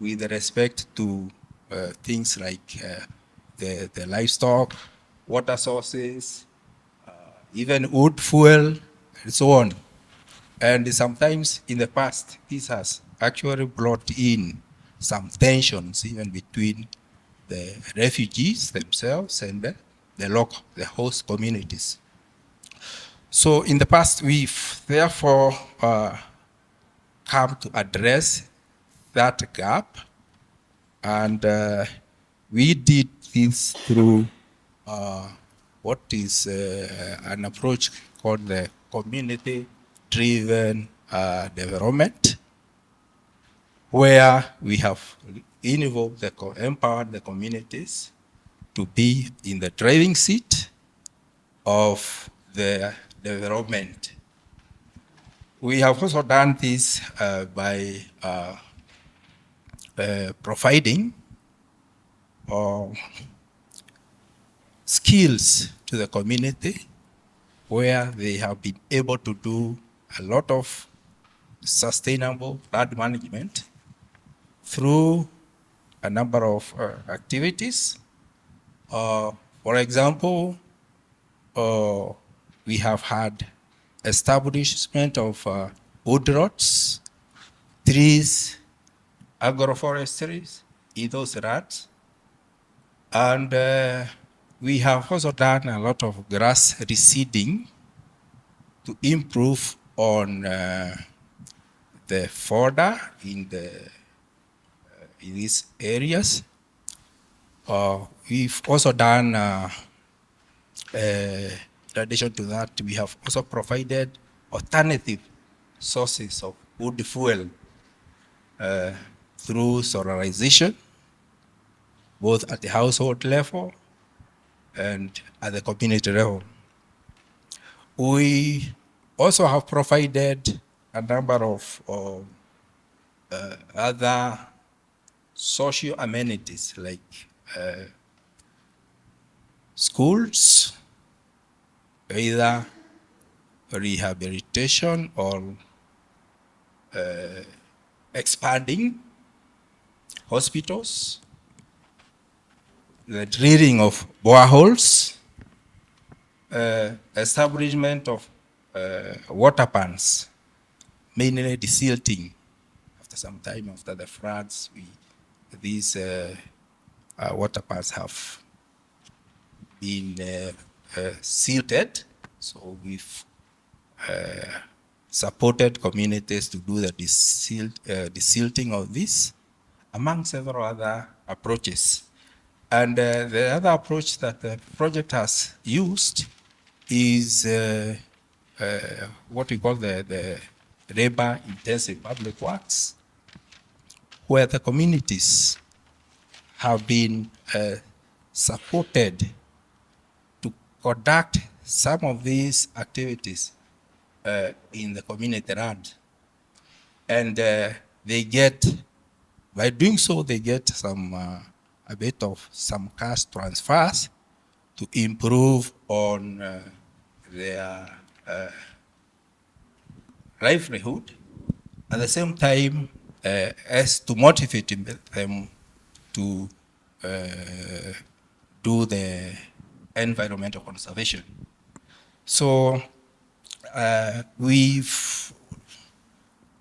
Speaker 5: with respect to things like the livestock, water sources, even wood, fuel, and so on. And sometimes in the past, this has actually brought in some tensions even between the refugees themselves and the host communities. So in the past, we've therefore come to address that gap. And we did this through what is an approach called the community-driven development, where we have empowered the communities to be in the driving seat of the development. We have also done this by providing skills to the community, where they have been able to do a lot of sustainable flood management through a number of activities. For example, we have had establishment of wood rods, trees, agroforestry in those rats. And we have also done a lot of grass reseeding to improve on the fodder in these areas. We've also done, in addition to that, we have also provided alternative sources of wood fuel through solarization, both at the household level and at the community level. We also have provided a number of other social amenities like schools, either rehabilitation or expanding hospitals, the drilling of boreholes, establishment of water pans, mainly desilting. After some time, after the floods, these water pans have been silted. So we've supported communities to do the desilting of this, among several other approaches. And the other approach that the project has used is what we call the labor-intensive public works, where the communities have been supported to conduct some of these activities in the community land. And they get, by doing so, they get some, a bit of some cash transfers to improve on their livelihood. At the same time, as to motivate them to do the environmental conservation. So we've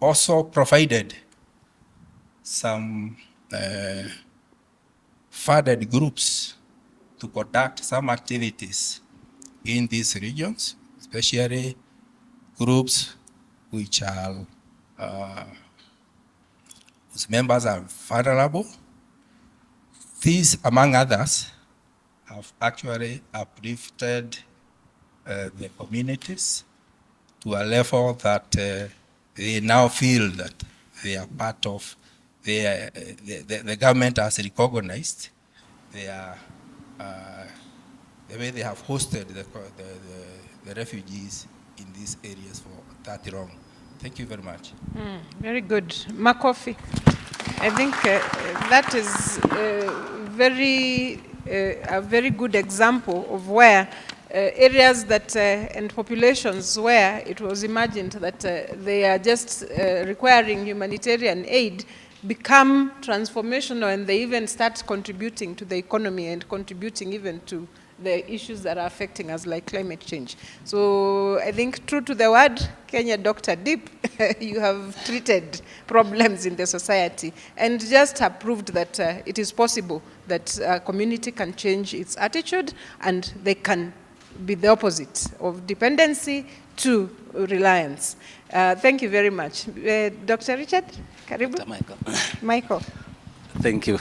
Speaker 5: also provided some funded groups to conduct some activities in these regions, especially groups which are whose members are vulnerable. These, among others, have actually uplifted the communities to a level that they now feel that they are part of, the government has recognized their, the way they have hosted the refugees in these areas for that long. Thank you very much.
Speaker 1: Very good. Makofi. I think that is a very good example of where areas that and populations where it was imagined that they are just requiring humanitarian aid become transformational, and they even start contributing to the economy and contributing even to the issues that are affecting us, like climate change. So I think, true to the word, Kenya Dr. Deep, you have treated problems in the society and just have proved that it is possible that a community can change its attitude and they can be the opposite of dependency to reliance. Thank you very much. Dr. Richard, karibu.
Speaker 7: Dr. Michael.
Speaker 1: Michael.
Speaker 7: Thank you.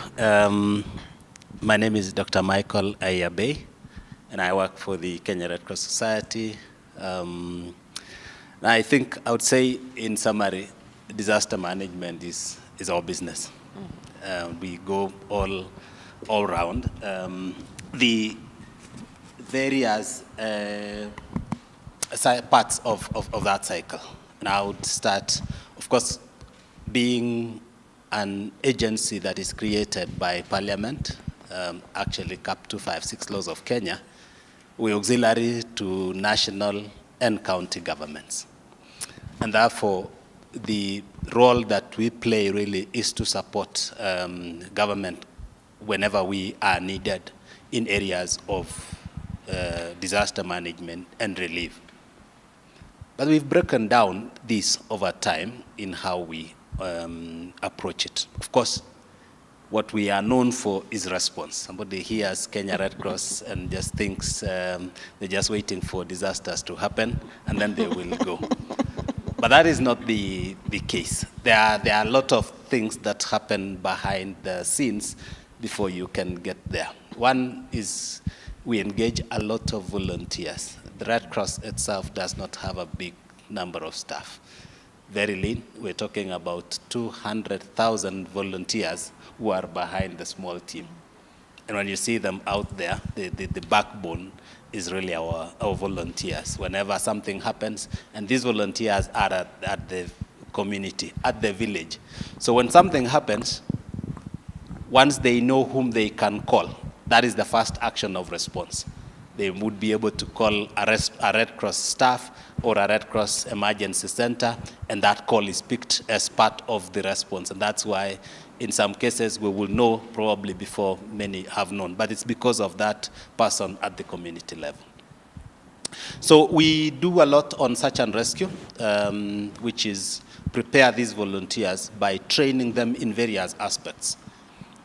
Speaker 7: My name is Dr. Michael Ayabe, and I work for the Kenya Red Cross Society. I think I would say, in summary, disaster management is our business. We go all round. The various parts of that cycle. And I would start, of course, being an agency that is created by Parliament, actually CAP 256 laws of Kenya. We're auxiliary to national and county governments. And therefore, the role that we play really is to support government whenever we are needed in areas of disaster management and relief. But we've broken down this over time in how we approach it. Of course, what we are known for is response. Somebody hears Kenya Red Cross and just thinks they're just waiting for disasters to happen and then they will go. But that is not the case. There are a lot of things that happen behind the scenes before you can get there. One is we engage a lot of volunteers. The Red Cross itself does not have a big number of staff. Very lean. We're talking about 200,000 volunteers who are behind the small team. And when you see them out there, the backbone is really our volunteers. Whenever something happens, and these volunteers are at the community, at the village. So when something happens, once they know whom they can call, that is the first action of response. They would be able to call a Red Cross staff or a Red Cross emergency center, and that call is picked as part of the response. And that's why in some cases we will know probably before many have known, but it's because of that person at the community level. So we do a lot on search and rescue, which is prepare these volunteers by training them in various aspects,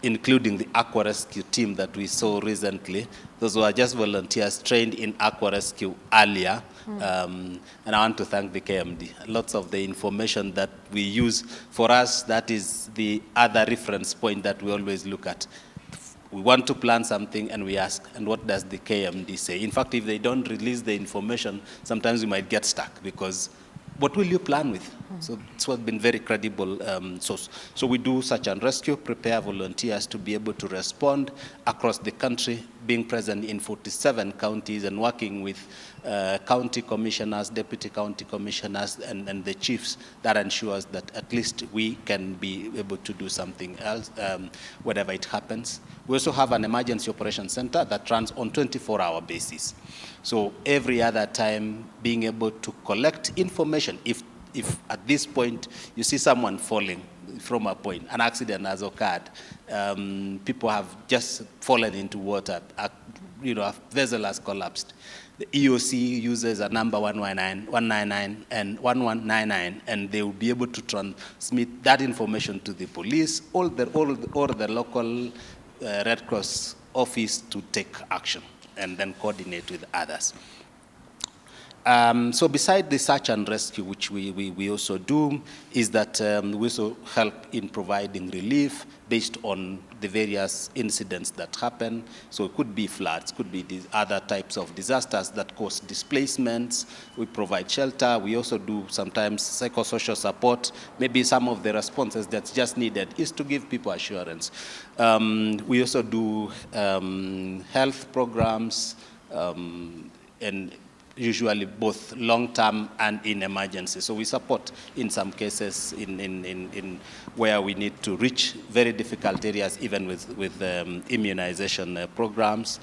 Speaker 7: including the aqua rescue team that we saw recently. Those were just volunteers trained in aqua rescue earlier. And I want to thank the KMD. Lots of the information that we use, for us, that is the other reference point that we always look at. We want to plan something and we ask, and what does the KMD say? In fact, if they don't release the information, sometimes we might get stuck because what will you plan with? So it's what's been very credible source. So we do search and rescue, prepare volunteers to be able to respond across the country, being present in 47 counties and working with county commissioners, deputy county commissioners, and the chiefs. That ensures that at least we can be able to do something else whenever it happens. We also have an emergency operations center that runs on 24-hour basis. So every other time, being able to collect information. If at this point you see someone falling from a point, an accident has occurred, people have just fallen into water, a vessel has collapsed. The EOC uses a number 199 and 1199, and they will be able to transmit that information to the police or the local Red Cross office to take action and then coordinate with others. So beside the search and rescue, which we also do, is that we also help in providing relief based on the various incidents that happen. So it could be floods, could be these other types of disasters that cause displacements. We provide shelter. We also do sometimes psychosocial support. Maybe some of the responses that's just needed is to give people assurance. We also do health programs and usually both long-term and in emergency. So we support in some cases in where we need to reach very difficult areas, even with immunization programs.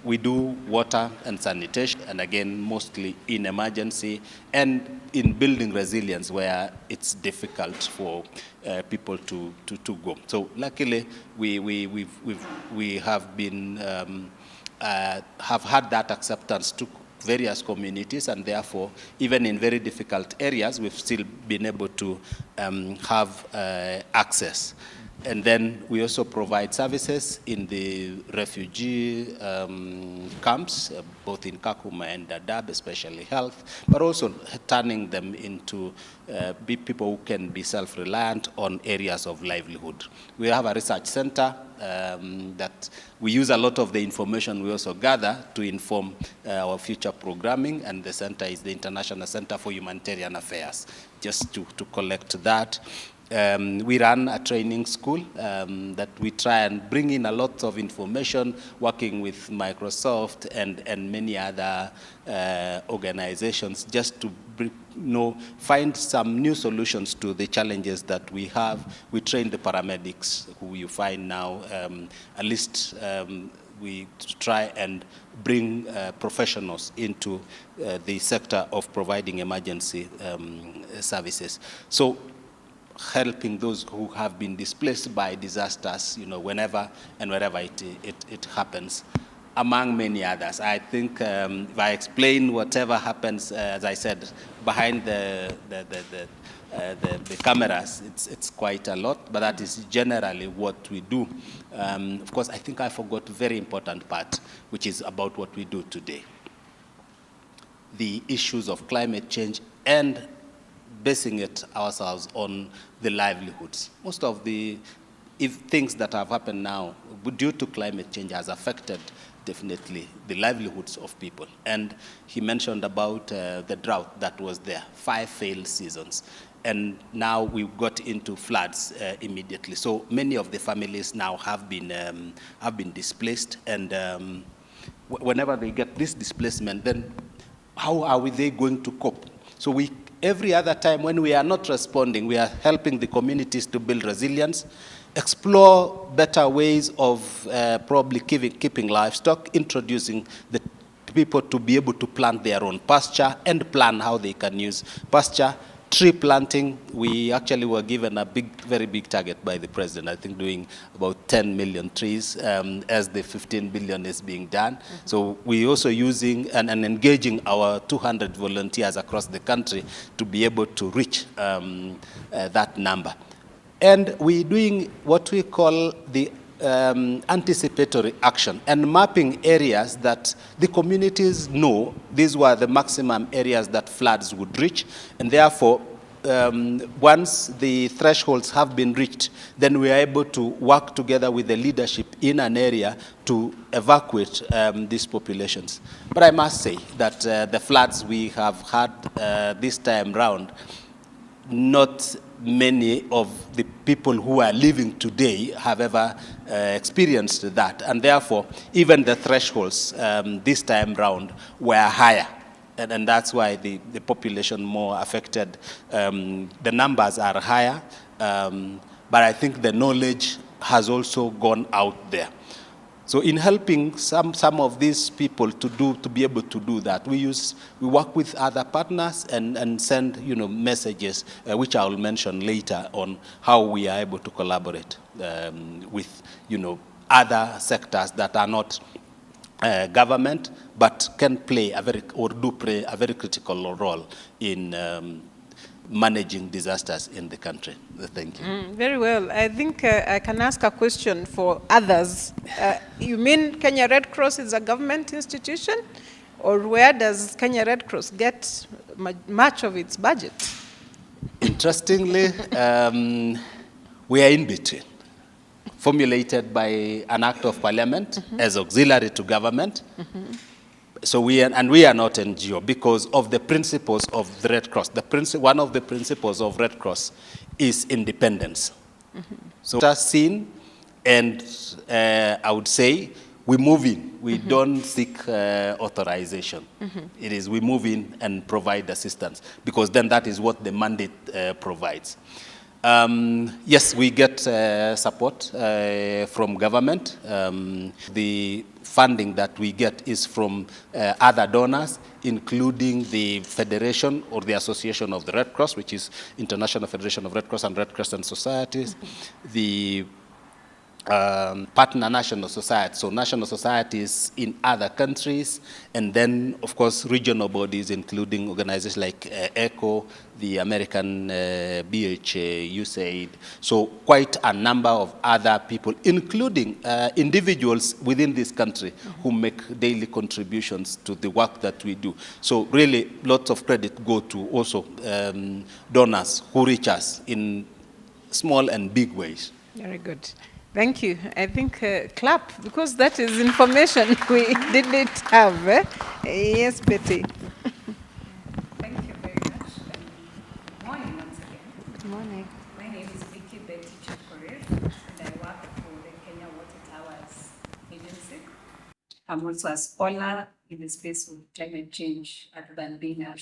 Speaker 7: We do water and sanitation, and again, mostly in emergency and in building resilience where it's difficult for people to go. So luckily, we have been have had that acceptance to various communities, and therefore, even in very difficult areas, we've still been able to have access. And then we also provide services in the refugee camps, both in Kakuma and Dadaab, especially health, but also turning them into people who can be self-reliant on areas of livelihood. We have a research center that we use a lot of the information we also gather to inform our future programming, and the center is the International Center for Humanitarian Affairs, just to collect that. We run a training school that we try and bring in a lot of information, working with Microsoft and many other organizations, just to find some new solutions to the challenges that we have. We train the paramedics, who you find now, at least we try and bring professionals into the sector of providing emergency services. So helping those who have been displaced by disasters, whenever and wherever it happens, among many others. I think if I explain whatever happens, as I said, behind the cameras, it's quite a lot, but that is generally what we do. Of course, I think I forgot a very important part, which is about what we do today. The issues of climate change and basing it ourselves on the livelihoods. Most of the if things that have happened now due to climate change has affected definitely the livelihoods of people. And he mentioned about the drought that was there, 5 failed seasons. And now we got into floods immediately. So many of the families now have been displaced, and whenever they get this displacement, then how are they going to cope? So every other time when we are not responding, we are helping the communities to build resilience, explore better ways of probably keeping livestock, introducing the people to be able to plant their own pasture and plan how they can use pasture. Tree planting, we actually were given a very big target by the president, I think doing about 10 million trees as the 15 billion is being done. So we're also using and engaging our 200 volunteers across the country to be able to reach that number. And we're doing what we call the anticipatory action and mapping areas that the communities know these were the maximum areas that floods would reach, and therefore once the thresholds have been reached, then we are able to work together with the leadership in an area to evacuate these populations. But I must say that the floods we have had this time round, not many of the people who are living today have ever experienced that. And therefore, even the thresholds this time round were higher. And that's why the population more affected, the numbers are higher. But I think the knowledge has also gone out there. So in helping some of these people to be able to do that, we work with other partners and send messages, which I will mention later on how we are able to collaborate with other sectors that are not government, but can play do play a very critical role in managing disasters in the country. Thank you.
Speaker 1: Very well. I think I can ask a question for others. You mean Kenya Red Cross is a government institution? Or where does Kenya Red Cross get much of its budget?
Speaker 7: Interestingly, we are in between. Formulated by an act of parliament as auxiliary to government. So we are not NGO because of the principles of the Red Cross. One of the principles of Red Cross is independence. So that's seen, and I would say we move in. We don't seek authorization. It is we move in and provide assistance because then that is what the mandate provides. Yes, we get support from government. The funding that we get is from other donors, including the Federation or the Association of the Red Cross, which is International Federation of Red Cross and Red Crescent Societies, the partner national societies, so national societies in other countries, and then, of course, regional bodies, including organizations like ECHO, the American BHA, USAID, so quite a number of other people, including individuals within this country who make daily contributions to the work that we do. So really, lots of credit go to also donors who reach us in small and big ways.
Speaker 1: Very good. Thank you. I think clap, because that is information we didn't have. Yes, Betty.
Speaker 8: Thank you very much. Good morning once again.
Speaker 1: Good morning.
Speaker 8: My name is Vicky Betty Chukorir, and I work for the Kenya Water Towers Agency. I'm also a scholar in the space of climate change other than being a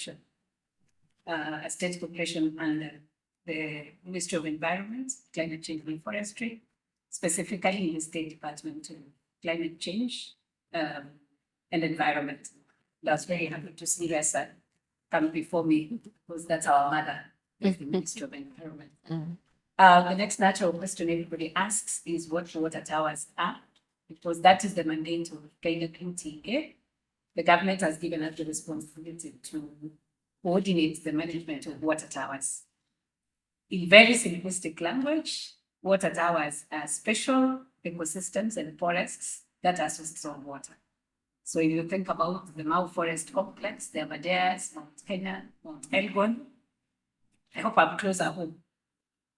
Speaker 8: state corporation under the Ministry of Environment, Climate Change and Forestry, specifically in the State Department of Climate Change and Environment. I was very happy to see Ressa come before me, because that's our mother, the Ministry of Environment. The next natural question everybody asks is what water towers are, because that is the mandate of Kenya QTA. The government has given us the responsibility to coordinate the management of water towers. In very simplistic language, water towers are special ecosystems and forests that are sources of water. So if you think about the Mau Forest Complex, the Aberdares, Mount Kenya, Mount Elgon, I hope I'm closer home.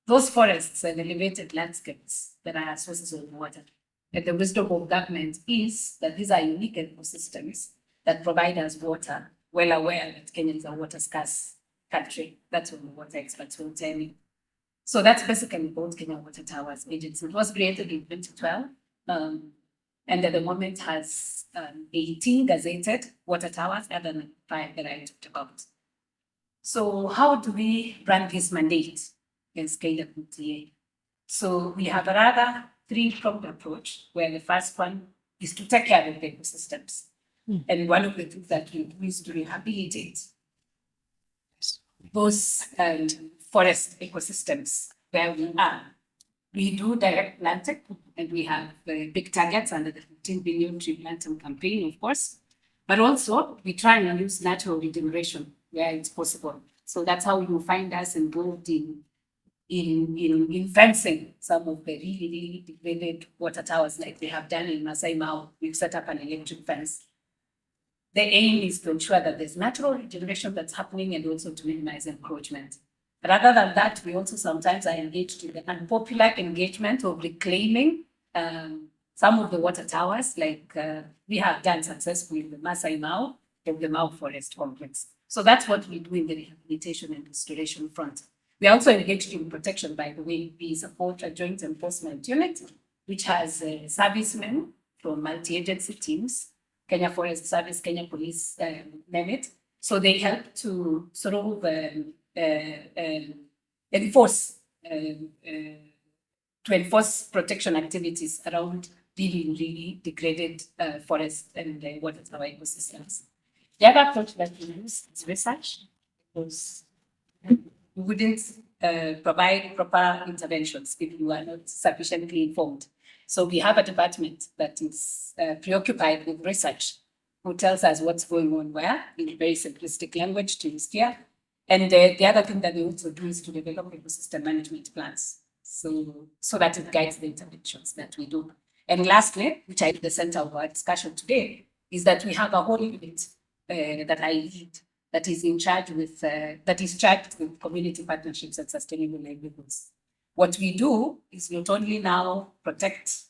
Speaker 8: those forests and elevated landscapes that are sources of water. And the wisdom of government is that these are unique ecosystems that provide us water, well aware that Kenya is a water scarce country. That's what the water experts will tell you. So that's basically both Kenya Water Towers Agency. It was created in 2012, and at the moment has 18 gazetted water towers, other than 5 that I talked about. So how do we run this mandate as KWTA? So we have a rather three-pronged approach, where the first one is to take care of the ecosystems. And one of the things that we do is to rehabilitate those forest ecosystems where we are. We do direct planting, and we have big targets under the 15 billion tree planting campaign, of course. But also, we try and use natural regeneration where it's possible. So that's how you find us involved in fencing some of the really degraded water towers, like we have done in Masai Mara. We've set up an electric fence. The aim is to ensure that there's natural regeneration that's happening and also to minimize encroachment. But other than that, we also sometimes are engaged in the unpopular engagement of reclaiming some of the water towers, like we have done successfully in the Masai Mara and the Mau Forest Complex. So that's what we do in the rehabilitation and restoration front. We are also engaged in protection, by the way. We support a joint enforcement unit, which has servicemen from multi-agency teams, Kenya Forest Service, Kenya Police, name it. So they help to sort of enforce protection activities around really degraded forest and water tower ecosystems. The other approach that we use is research, because we wouldn't provide proper interventions if you are not sufficiently informed. So we have a department that is preoccupied with research, who tells us what's going on where, in very simplistic language to use here. And the other thing that we also do is to develop ecosystem management plans, so that it guides the interventions that we do. And lastly, which is the center of our discussion today, is that we have a whole unit that I lead, that is charged with community partnerships and sustainable livelihoods. What we do is not only now protect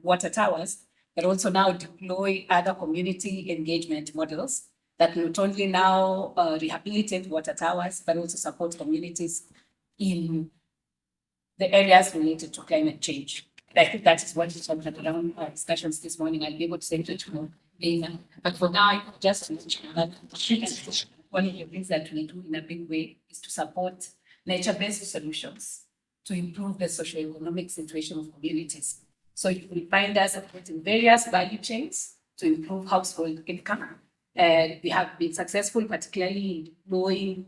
Speaker 8: water towers, but also now deploy other community engagement models that not only now rehabilitate water towers, but also support communities in the areas related to climate change. And I think that is what is around our discussions this morning. I'll be able to say much more later. But for now, I just mention that one of the things that we do in a big way is to support nature-based solutions to improve the socioeconomic situation of communities. So you will find us supporting various value chains to improve household income. We have been successful, particularly in deploying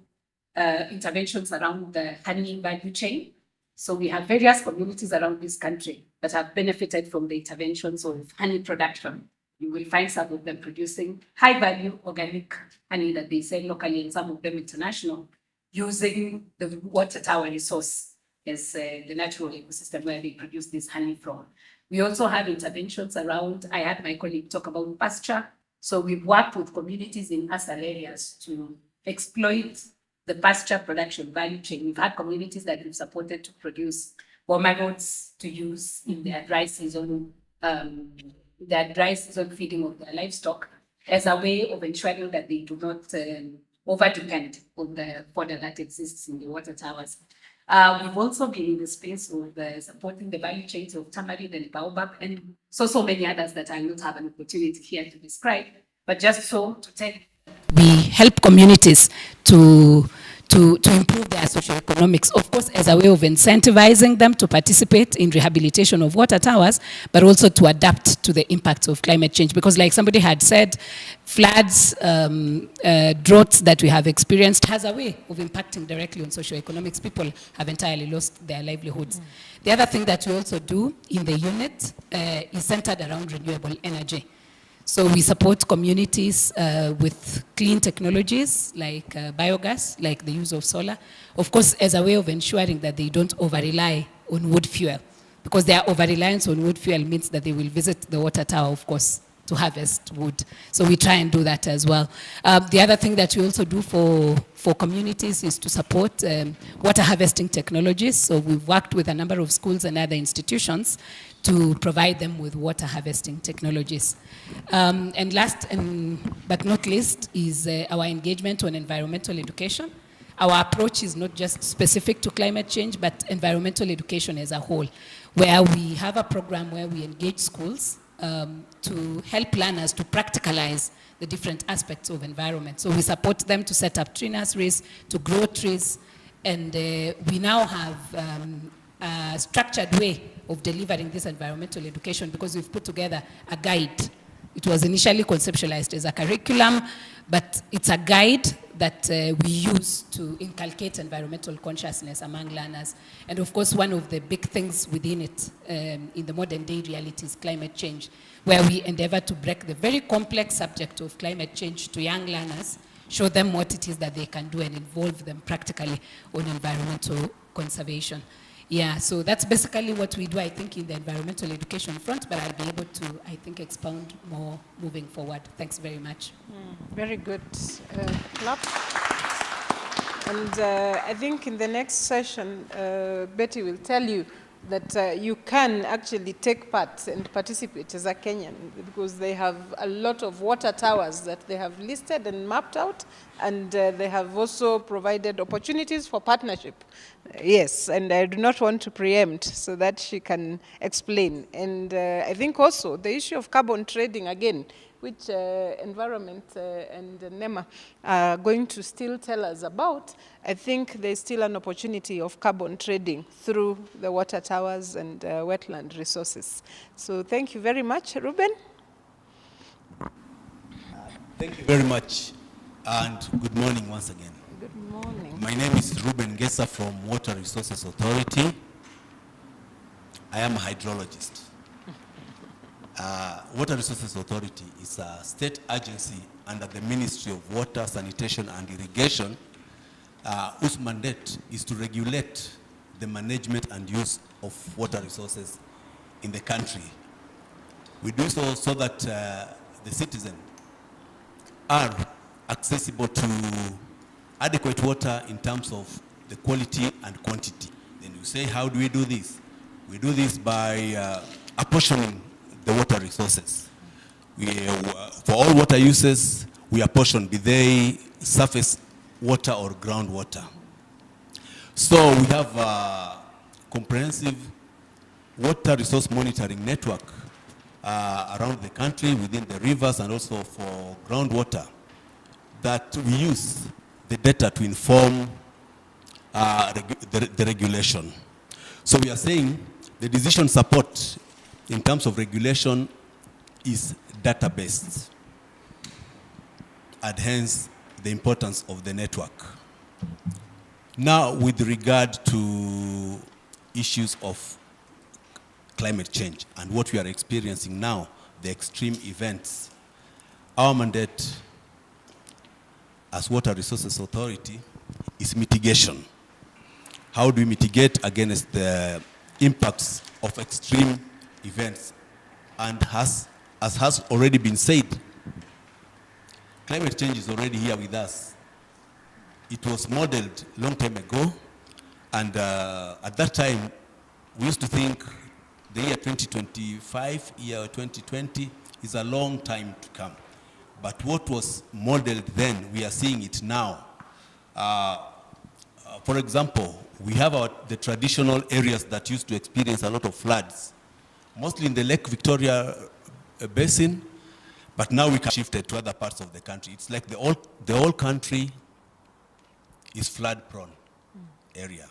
Speaker 8: interventions around the honey value chain. So we have various communities around this country that have benefited from the interventions of honey production. You will find some of them producing high-value organic honey that they sell locally, and some of them international, using the water tower resource as the natural ecosystem where they produce this honey from. We also have interventions around, I had my colleague talk about pasture. So we've worked with communities in asal areas to exploit the pasture production value chain. We've had communities that we've supported to produce boma roads to use in their dry season, feeding of their livestock, as a way of ensuring that they do not over-depend on the fodder that exists in the water towers. We've also been in the space of supporting the value chains of tamarind and baobab, and so many others that I will not have an opportunity here to describe, but just so to tell you, we help communities to improve their socioeconomics, of course, as a way of incentivizing them to participate in rehabilitation of water towers, but also to adapt to the impacts of climate change. Because like somebody had said, floods, droughts that we have experienced has a way of impacting directly on socioeconomics. People have entirely lost their livelihoods. The other thing that we also do in the unit is centered around renewable energy. So we support communities with clean technologies like biogas, like the use of solar, of course, as a way of ensuring that they don't over-rely on wood fuel, because their over-reliance on wood fuel means that they will visit the water tower, of course,
Speaker 12: to harvest wood. So we try and do that as well. The other thing that we also do for communities is to support water harvesting technologies. So we've worked with a number of schools and other institutions to provide them with water harvesting technologies. And last but not least is our engagement on environmental education. Our approach is not just specific to climate change, but environmental education as a whole, where we have a program where we engage schools to help learners to practicalize the different aspects of environment. So we support them to set up tree nurseries, to grow trees, and we now have a structured way of delivering this environmental education because we've put together a guide. It was initially conceptualized as a curriculum, but it's a guide that we use to inculcate environmental consciousness among learners. And of course, one of the big things within it in the modern day reality is climate change, where we endeavor to break the very complex subject of climate change to young learners, show them what it is that they can do and involve them practically on environmental conservation. Yeah, so that's basically what we do, I think, in the environmental education front, but I'll be able to, I think, expound more moving forward. Thanks very much.
Speaker 1: Very good. Clap. And I think in the next session, Betty will tell you that you can actually take part and participate as a Kenyan because they have a lot of water towers that they have listed and mapped out, and they have also provided opportunities for partnership. Yes, and I do not want to preempt so that she can explain. And I think also the issue of carbon trading again, which Environment and NEMA are going to still tell us about, I think there's still an opportunity of carbon trading through the water towers and wetland resources. So thank you very much, Ruben.
Speaker 22: Thank you very much, and good morning once again.
Speaker 1: Good morning.
Speaker 22: My name is Ruben Gesa from Water Resources Authority. I am a hydrologist. Water Resources Authority is a state agency under the Ministry of Water, Sanitation and Irrigation, whose mandate is to regulate the management and use of water resources in the country. We do so that the citizen are accessible to adequate water in terms of the quality and quantity. Then you say, how do we do this? We do this by apportioning the water resources. For all water uses, we apportion, be they surface water or groundwater. So we have a comprehensive water resource monitoring network around the country, within the rivers, and also for groundwater, that we use the data to inform the regulation. So we are saying the decision support in terms of regulation is data-based, and hence the importance of the network. Now, with regard to issues of climate change and what we are experiencing now, the extreme events, our mandate as Water Resources Authority is mitigation. How do we mitigate against the impacts of extreme events? And as has already been said, climate change is already here with us. It was modeled a long time ago, and at that time, we used to think the year 2025, year 2020 is a long time to come. But what was modeled then, we are seeing it now. For example, we have the traditional areas that used to experience a lot of floods, mostly in the Lake Victoria basin, but now we can shift it to other parts of the country. It's like the whole country is flood prone area.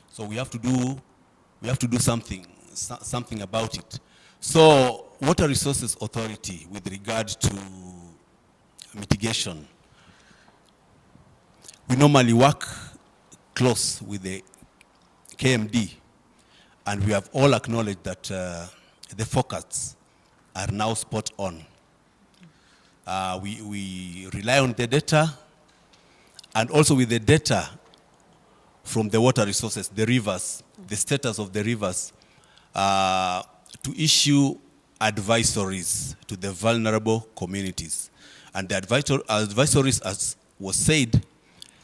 Speaker 22: So we have to do something about it. So Water Resources Authority, with regard to mitigation, we normally work close with the KMD, and we have all acknowledged that the focus are now spot on. We rely on the data, and also with the data from the water resources, the rivers, the status of the rivers, to issue advisories to the vulnerable communities. And the advisories, as was said,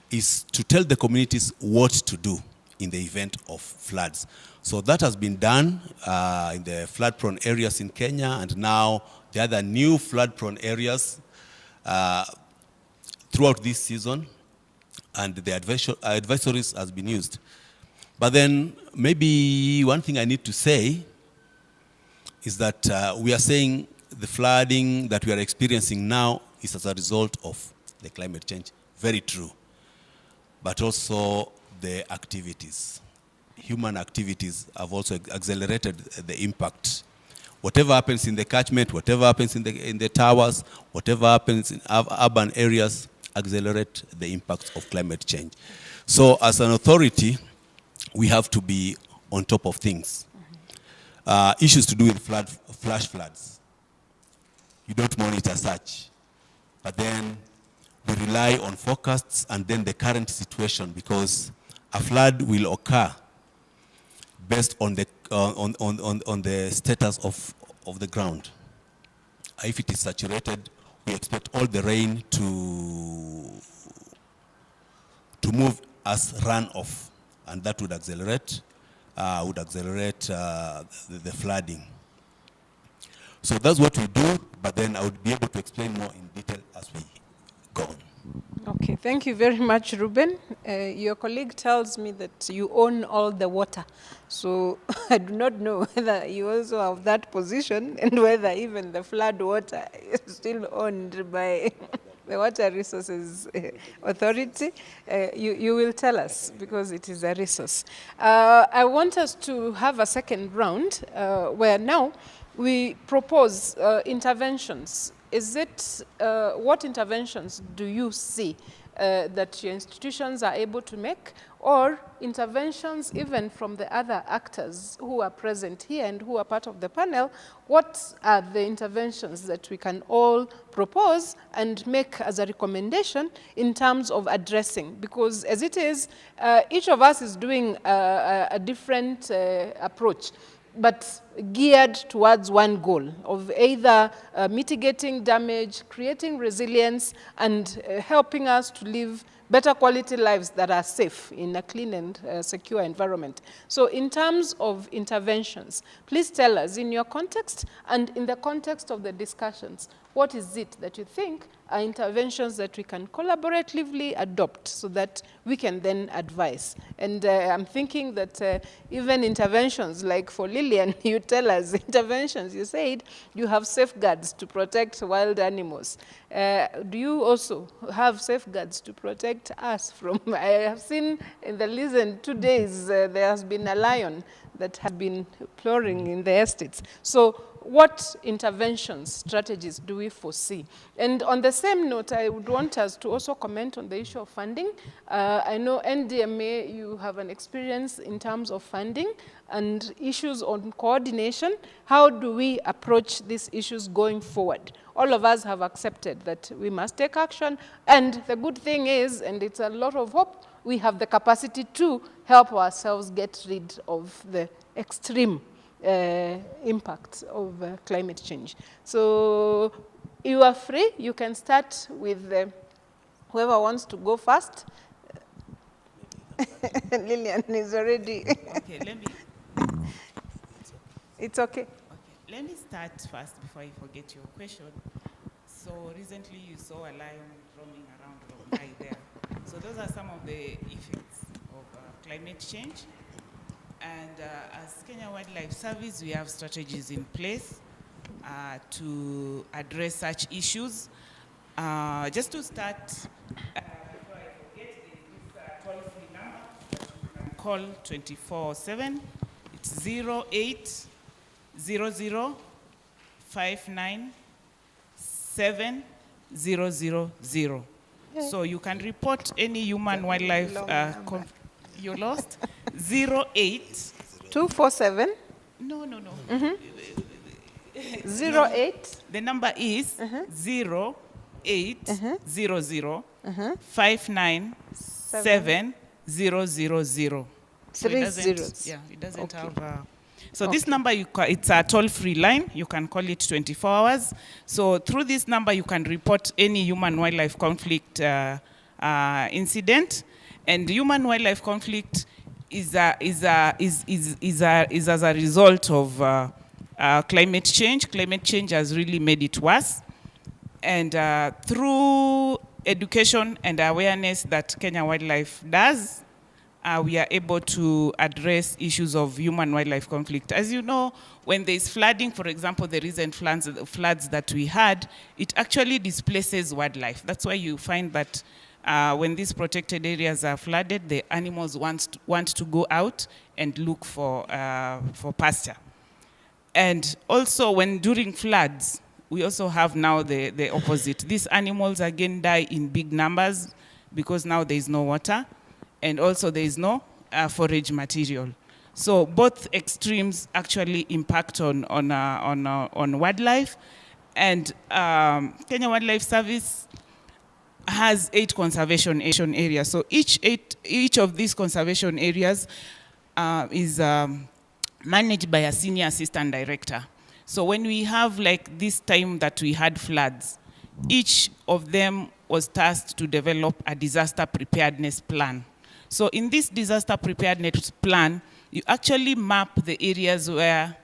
Speaker 22: is to tell the communities what to do in the event of floods. So that has been done in the flood-prone areas in Kenya, and now the other new flood-prone areas throughout this season, and the advisories has been used. But then maybe one thing I need to say is that we are saying the flooding that we are experiencing now is as a result of the climate change. Very true. But also the activities. Human activities have also accelerated the impact. Whatever happens in the catchment, whatever happens in the towers, whatever happens in urban areas, accelerate the impact of climate change. So as an authority, we have to be on top of things. Issues to do with flash floods. You don't monitor such. But then we rely on forecasts and then the current situation, because a flood will occur based on the status of the ground. If it is saturated, we expect all the rain to move as runoff, and that would accelerate the flooding. So that's what we do, but then I would be able to explain more in detail as we go on.
Speaker 1: Okay, thank you very much, Ruben. Your colleague tells me that you own all the water. So I do not know whether you also have that position and whether even the flood water is still owned by the Water Resources Authority. You will tell us, because it is a resource. I want us to have a second round where now we propose interventions. Is it, what interventions do you see that your institutions are able to make, or interventions even from the other actors who are present here and who are part of the panel? What are the interventions that we can all propose and make as a recommendation in terms of addressing? Because as it is, each of us is doing a different approach, but geared towards one goal of either mitigating damage, creating resilience, and helping us to live better quality lives that are safe in a clean and secure environment. So in terms of interventions, please tell us in your context and in the context of the discussions, what is it that you think are interventions that we can collaboratively adopt so that we can then advise? And I'm thinking that even interventions, like for Lillian, you tell us interventions, you said you have safeguards to protect wild animals. Do you also have safeguards to protect us from, I have seen in the recent 2 days, there has been a lion that has been ploughing in the estates. So what interventions, strategies do we foresee? And on the same note, I would want us to also comment on the issue of funding. I know NDMA, you have an experience in terms of funding and issues on coordination. How do we approach these issues going forward? All of us have accepted that we must take action, and the good thing is, and it's a lot of hope, we have the capacity to help ourselves get rid of the extreme impact of climate change. So you are free. You can start with whoever wants to go first. Lillian is already.
Speaker 4: Okay, let me.
Speaker 1: It's okay.
Speaker 4: Okay, let me start first before I forget your question. So recently you saw a lion roaming around right there. So those are some of the effects of climate change. And as Kenya Wildlife Service, we have strategies in place to address such issues. Just to start, before I forget, there is this toll-free number that you can call 24/7. It's 0800 59 7000. So you can report any human wildlife you lost. 08
Speaker 1: 247.
Speaker 4: No.
Speaker 1: 08.
Speaker 4: The number is 0800 59 7000. So
Speaker 1: 3
Speaker 4: it doesn't,
Speaker 1: zeros.
Speaker 4: yeah, it doesn't
Speaker 1: Okay.
Speaker 4: have So this number, it's a toll-free line. You can call it 24 hours. So through this number, you can report any human-wildlife conflict incident. And human-wildlife conflict is as a result of climate change. Climate change has really made it worse. And through education and awareness that Kenya Wildlife does, we are able to address issues of human-wildlife conflict. As you know, when there's flooding, for example, the recent floods that we had, it actually displaces wildlife. That's why you find that when these protected areas are flooded, the animals want to go out and look for pasture. And also, when during floods, we also have now the opposite. These animals again die in big numbers because now there is no water, and also there is no forage material. So both extremes actually impact on wildlife. And Kenya Wildlife Service has 8 conservation areas. So each of these conservation areas is managed by a senior assistant director. So when we have like this time that we had floods, each of them was tasked to develop a disaster preparedness plan. So in this disaster preparedness plan, you actually map the areas where,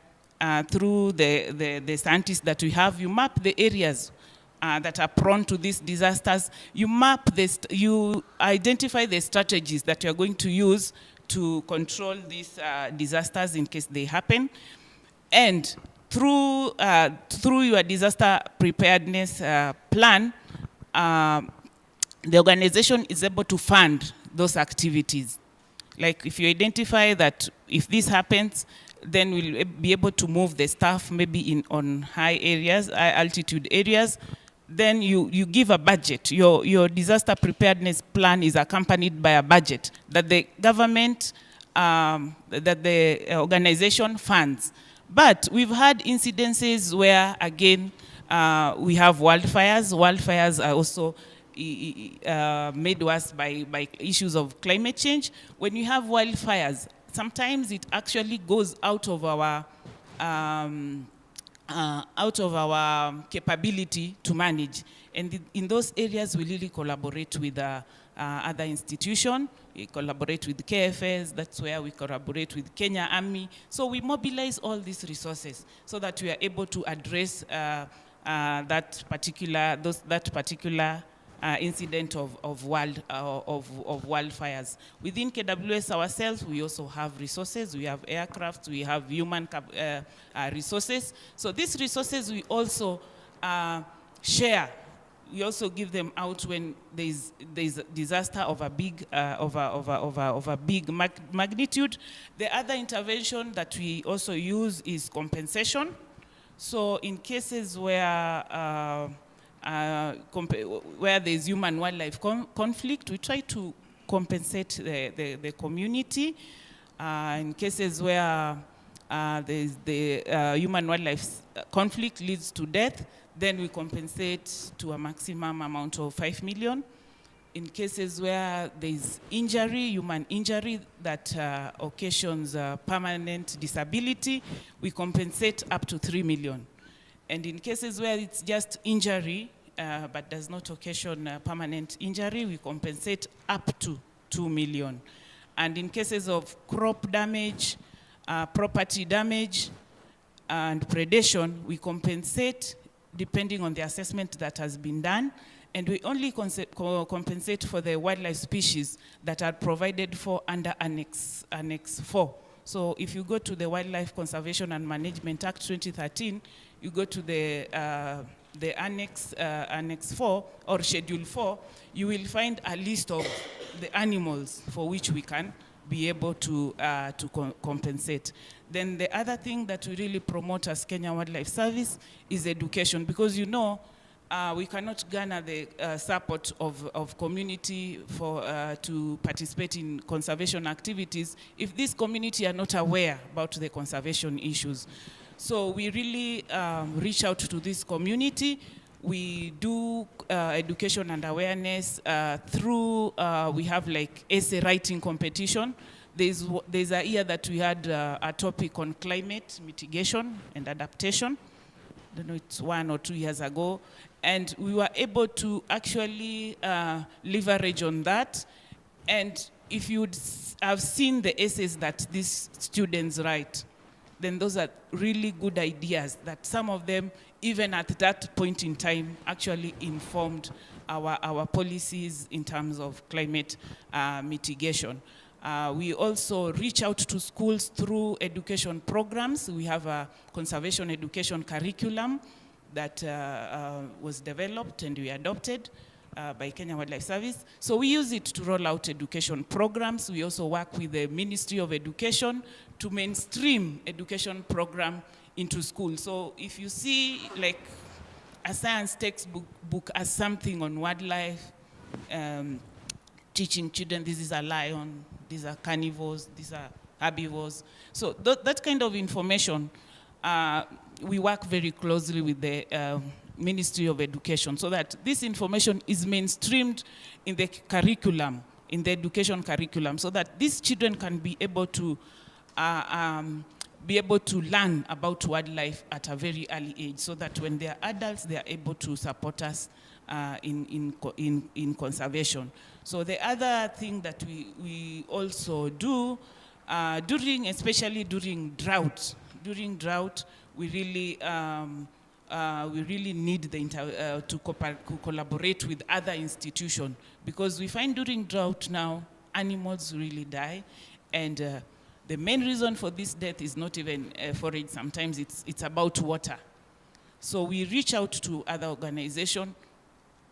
Speaker 4: through the scientists that we have, you map the areas that are prone to these disasters. You map this, you identify the strategies that you're going to use to control these disasters in case they happen. And through your disaster preparedness plan, the organization is able to fund those activities. Like if you identify that if this happens, then we'll be able to move the staff maybe on high areas, high altitude areas. Then you give a budget. Your disaster preparedness plan is accompanied by a budget that the government, that the organization funds. But we've had incidences where, again, we have wildfires. Wildfires are also made worse by issues of climate change. When you have wildfires, sometimes it actually goes out of our capability to manage. And in those areas, we really collaborate with other institutions. We collaborate with KFS. That's where we collaborate with Kenya Army. So we mobilize all these resources so that we are able to address that particular incident of wildfires. Within KWS ourselves, we also have resources. We have aircraft, we have human resources. So these resources we also share. We also give them out when there's a disaster of a big magnitude. The other intervention that we also use is compensation. So in cases where there's human-wildlife conflict, we try to compensate the community. In cases where the human-wildlife conflict leads to death, then we compensate to a maximum amount of 5 million. In cases where there's injury, human injury that occasions permanent disability, we compensate up to 3 million. And in cases where it's just injury, but does not occasion permanent injury, we compensate up to 2 million. And in cases of crop damage, property damage, and predation, we compensate depending on the assessment that has been done. And we only compensate for the wildlife species that are provided for under Annex 4. So if you go to the Wildlife Conservation and Management Act 2013, you go to the Annex 4 or Schedule 4, you will find a list of the animals for which we can be able to compensate. Then the other thing that we really promote as Kenya Wildlife Service is education, because you know we cannot garner the support of community to participate in conservation activities if this community are not aware about the conservation issues. So we really reach out to this community. We do education and awareness through, we have like essay writing competition there's a year that we had a topic on climate mitigation and adaptation. I don't know, it's 1 or 2 years ago. And we were able to actually leverage on that. And if you would have seen the essays that these students write, then those are really good ideas that some of them, even at that point in time, actually informed our policies in terms of climate mitigation. We also reach out to schools through education programs. We have a conservation education curriculum that was developed and we adopted by Kenya Wildlife Service. So we use it to roll out education programs. We also work with the Ministry of Education to mainstream education program into schools. So if you see like a science textbook as something on wildlife, teaching children this is a lion, these are carnivores, these are herbivores. So that kind of information, we work very closely with the Ministry of Education so that this information is mainstreamed in the curriculum, in the education curriculum, so that these children can be able to learn about wildlife at a very early age, so that when they are adults, they are able to support us in conservation. So the other thing that we also do, especially during drought, we really need to collaborate with other institutions, because we find during drought now, animals really die, and the main reason for this death is not even forage. Sometimes it's about water. So we reach out to other organizations,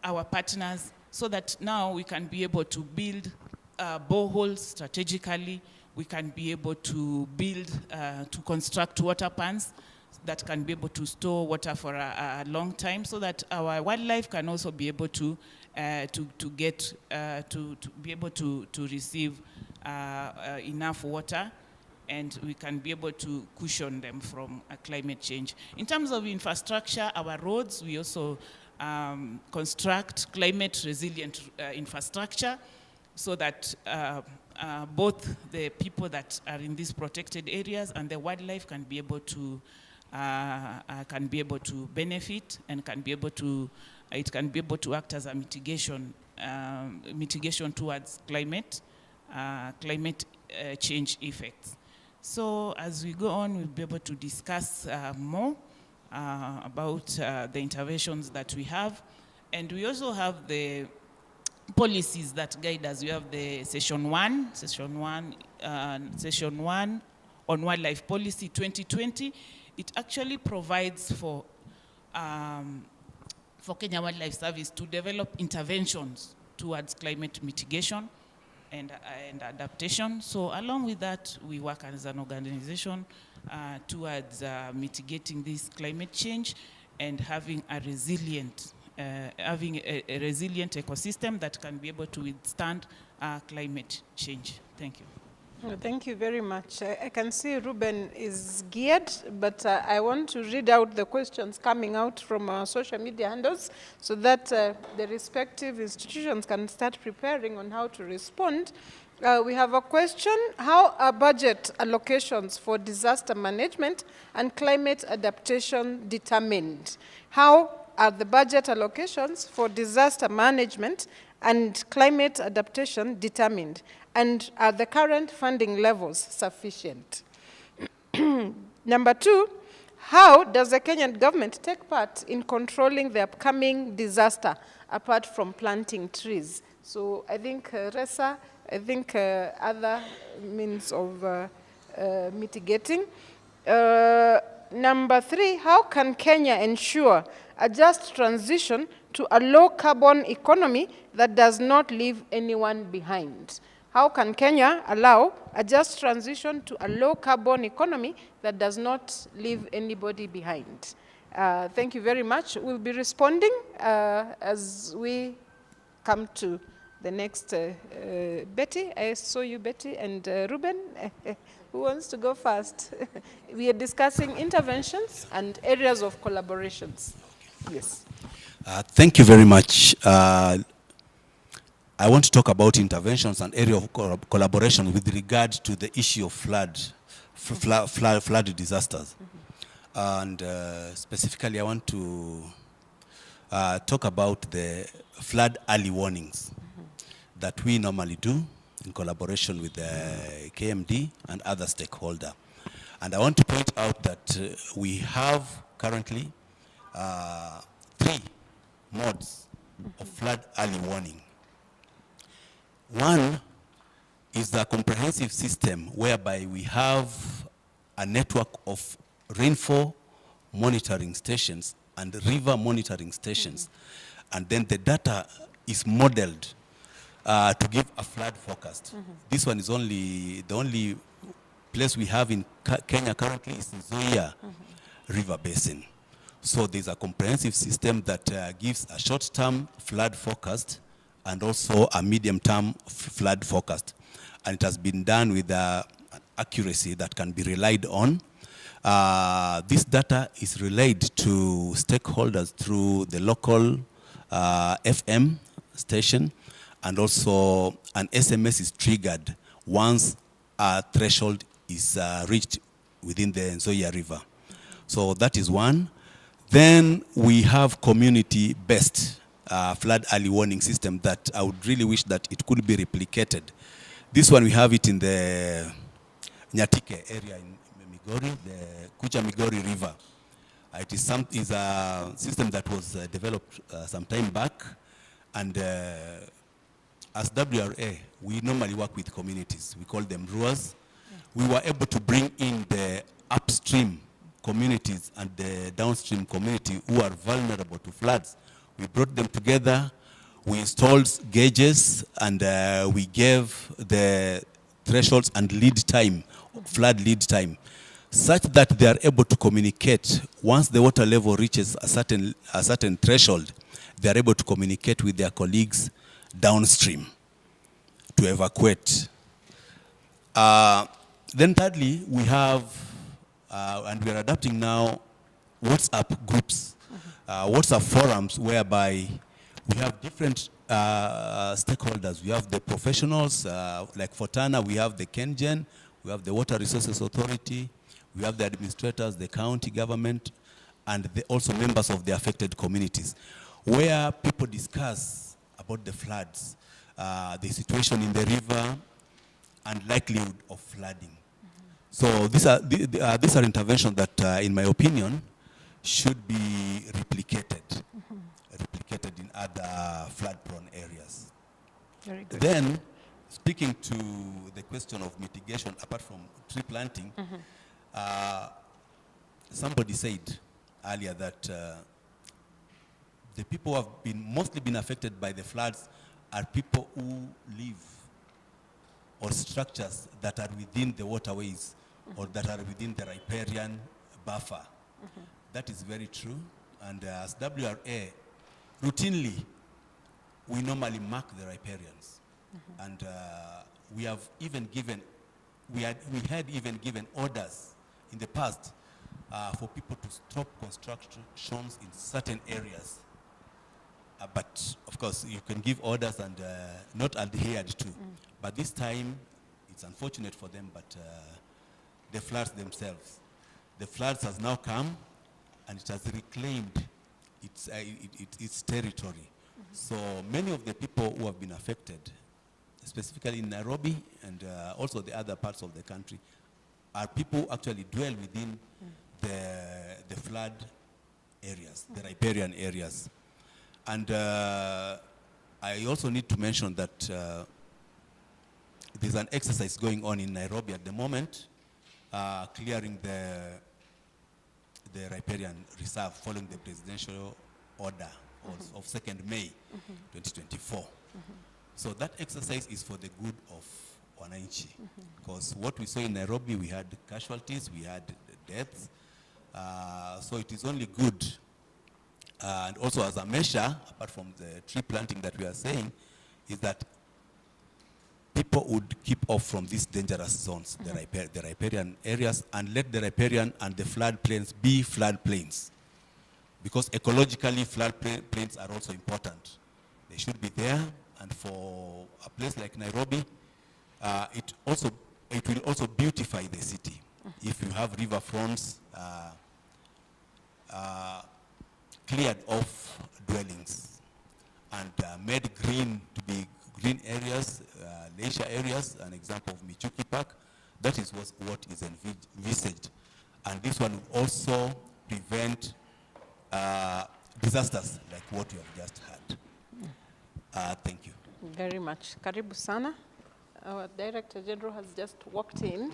Speaker 4: our partners, so that now we can be able to build boreholes strategically. We can be able to build, to construct water pans that can be able to store water for a long time, so that our wildlife can also be able to be able to receive enough water, and we can be able to cushion them from climate change. In terms of infrastructure, our roads, we also construct climate resilient infrastructure, so that both the people that are in these protected areas and the wildlife can be able to benefit, and it can be able to act as a mitigation towards climate change effects. So as we go on, we'll be able to discuss more about the interventions that we have. And we also have the policies that guide us. We have the session one on wildlife policy 2020. It actually provides for Kenya Wildlife Service to develop interventions towards climate mitigation and adaptation. So along with that, we work as an organization towards mitigating this climate change and having a resilient ecosystem that can be able to withstand climate change. Thank you.
Speaker 1: Thank you very much. I can see Ruben is geared, but I want to read out the questions coming out from our social media handles so that the respective institutions can start preparing on how to respond. We have a question: how are budget allocations for disaster management and climate adaptation determined? How are the budget allocations for disaster management and climate adaptation determined? And are the current funding levels sufficient? Number two, how does the Kenyan government take part in controlling the upcoming disaster apart from planting trees? So I think Resa, other means of mitigating. Number three, how can Kenya ensure a just transition to a low carbon economy that does not leave anyone behind? How can Kenya allow a just transition to a low carbon economy that does not leave anybody behind? Thank you very much. We'll be responding as we come to the next. Betty, I saw you, Betty, and Ruben. Who wants to go first? We are discussing interventions and areas of collaborations. Yes.
Speaker 22: Thank you very much. I want to talk about interventions and area of collaboration with regard to the issue of flood disasters. And specifically, I want to talk about the flood early warnings that we normally do in collaboration with the KMD and other stakeholders. And I want to point out that we have currently 3 modes of flood early warning. One is the comprehensive system whereby we have a network of rainfall monitoring stations and river monitoring stations. And then the data is modeled to give a flood forecast. This one is the only place we have in Kenya currently is the Nzoia River Basin. So there's a comprehensive system that gives a short-term flood forecast and also a medium-term flood forecast. And it has been done with accuracy that can be relied on. This data is relayed to stakeholders through the local FM station, and also an SMS is triggered once a threshold is reached within the Nzoia River. So that is one. Then we have community-based flood early warning system that I would really wish that it could be replicated. This one we have it in the Nyatike area in Migori, the Kucha Migori River. It is a system that was developed some time back, and as WRA, we normally work with communities. We call them Ruwaza. We were able to bring in the upstream communities and the downstream community who are vulnerable to floods. We brought them together, we installed gauges, and we gave the thresholds and lead time, flood lead time, such that they are able to communicate. Once the water level reaches a certain threshold, they are able to communicate with their colleagues downstream to evacuate. Then thirdly, we have, and we are adapting now, WhatsApp groups, WhatsApp forums, whereby we have different stakeholders. We have the professionals, like for Tana, we have the KenGen, we have the Water Resources Authority, we have the administrators, the county government, and also members of the affected communities, where people discuss about the floods, the situation in the river, and likelihood of flooding. So these are interventions that, in my opinion, should be replicated in other flood-prone areas.
Speaker 1: Very good.
Speaker 22: Then, speaking to the question of mitigation, apart from tree planting, somebody said earlier that the people who have mostly been affected by the floods are people who live or structures that are within the waterways or that are within the riparian buffer. That is very true. And as WRA, routinely, we normally mark the riparians. And we have even given, we had even given orders in the past for people to stop constructions in certain areas. But of course, you can give orders and not adhered to. But this time, it's unfortunate for them, but the floods themselves. The floods has now come, and it has reclaimed its territory. So many of the people who have been affected, specifically in Nairobi and also the other parts of the country, are people who actually dwell within the flood areas, the riparian areas. And I also need to mention that there's an exercise going on in Nairobi at the moment, clearing the riparian reserve following the presidential order of 2nd May 2024. So that exercise is for the good of Wananchi, because what we saw in Nairobi, we had casualties, we had deaths, so it is only good. And also as a measure, apart from the tree planting that we are saying, is that people would keep off from these dangerous zones, the riparian areas, and let the riparian and the floodplains be floodplains. Because ecologically, floodplains are also important. They should be there, and for a place like Nairobi, it will also beautify the city. If you have river fronts cleared off dwellings and made green to be green areas, leisure areas, an example of Michuki Park, that is what is envisaged. And this one will also prevent disasters like what you have just had. Thank you.
Speaker 1: Very much. Karibu sana. Our Director General has just walked in.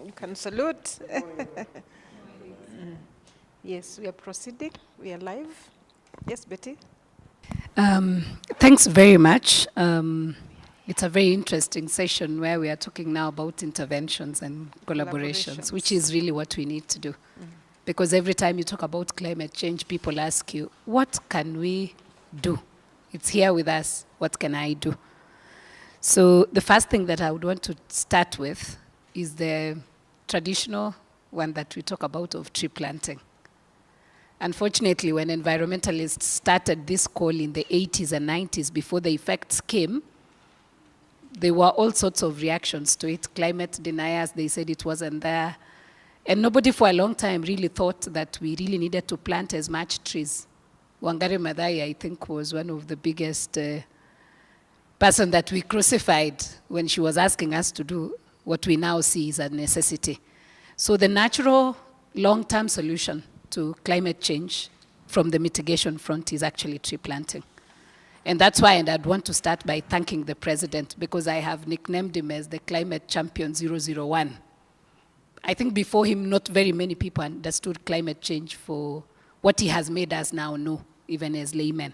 Speaker 1: You can salute. Yes, we are proceeding. We are live. Yes, Betty?
Speaker 12: Thanks very much. It's a very interesting session where we are talking now about interventions and collaborations, which is really what we need to do. Because every time you talk about climate change, people ask you, what can we do? It's here with us. What can I do? So the first thing that I would want to start with is the traditional one that we talk about of tree planting. Unfortunately, when environmentalists started this call in the 80s and 90s, before the effects came, there were all sorts of reactions to it. Climate deniers, they said it wasn't there. And nobody for a long time really thought that we really needed to plant as much trees. Wangari Maathai, I think, was one of the biggest person that we crucified when she was asking us to do what we now see is a necessity. So the natural long-term solution to climate change from the mitigation front is actually tree planting. And that's why, and I'd want to start by thanking the president, because I have nicknamed him as the climate champion 001. I think before him, not very many people understood climate change for what he has made us now know, even as laymen.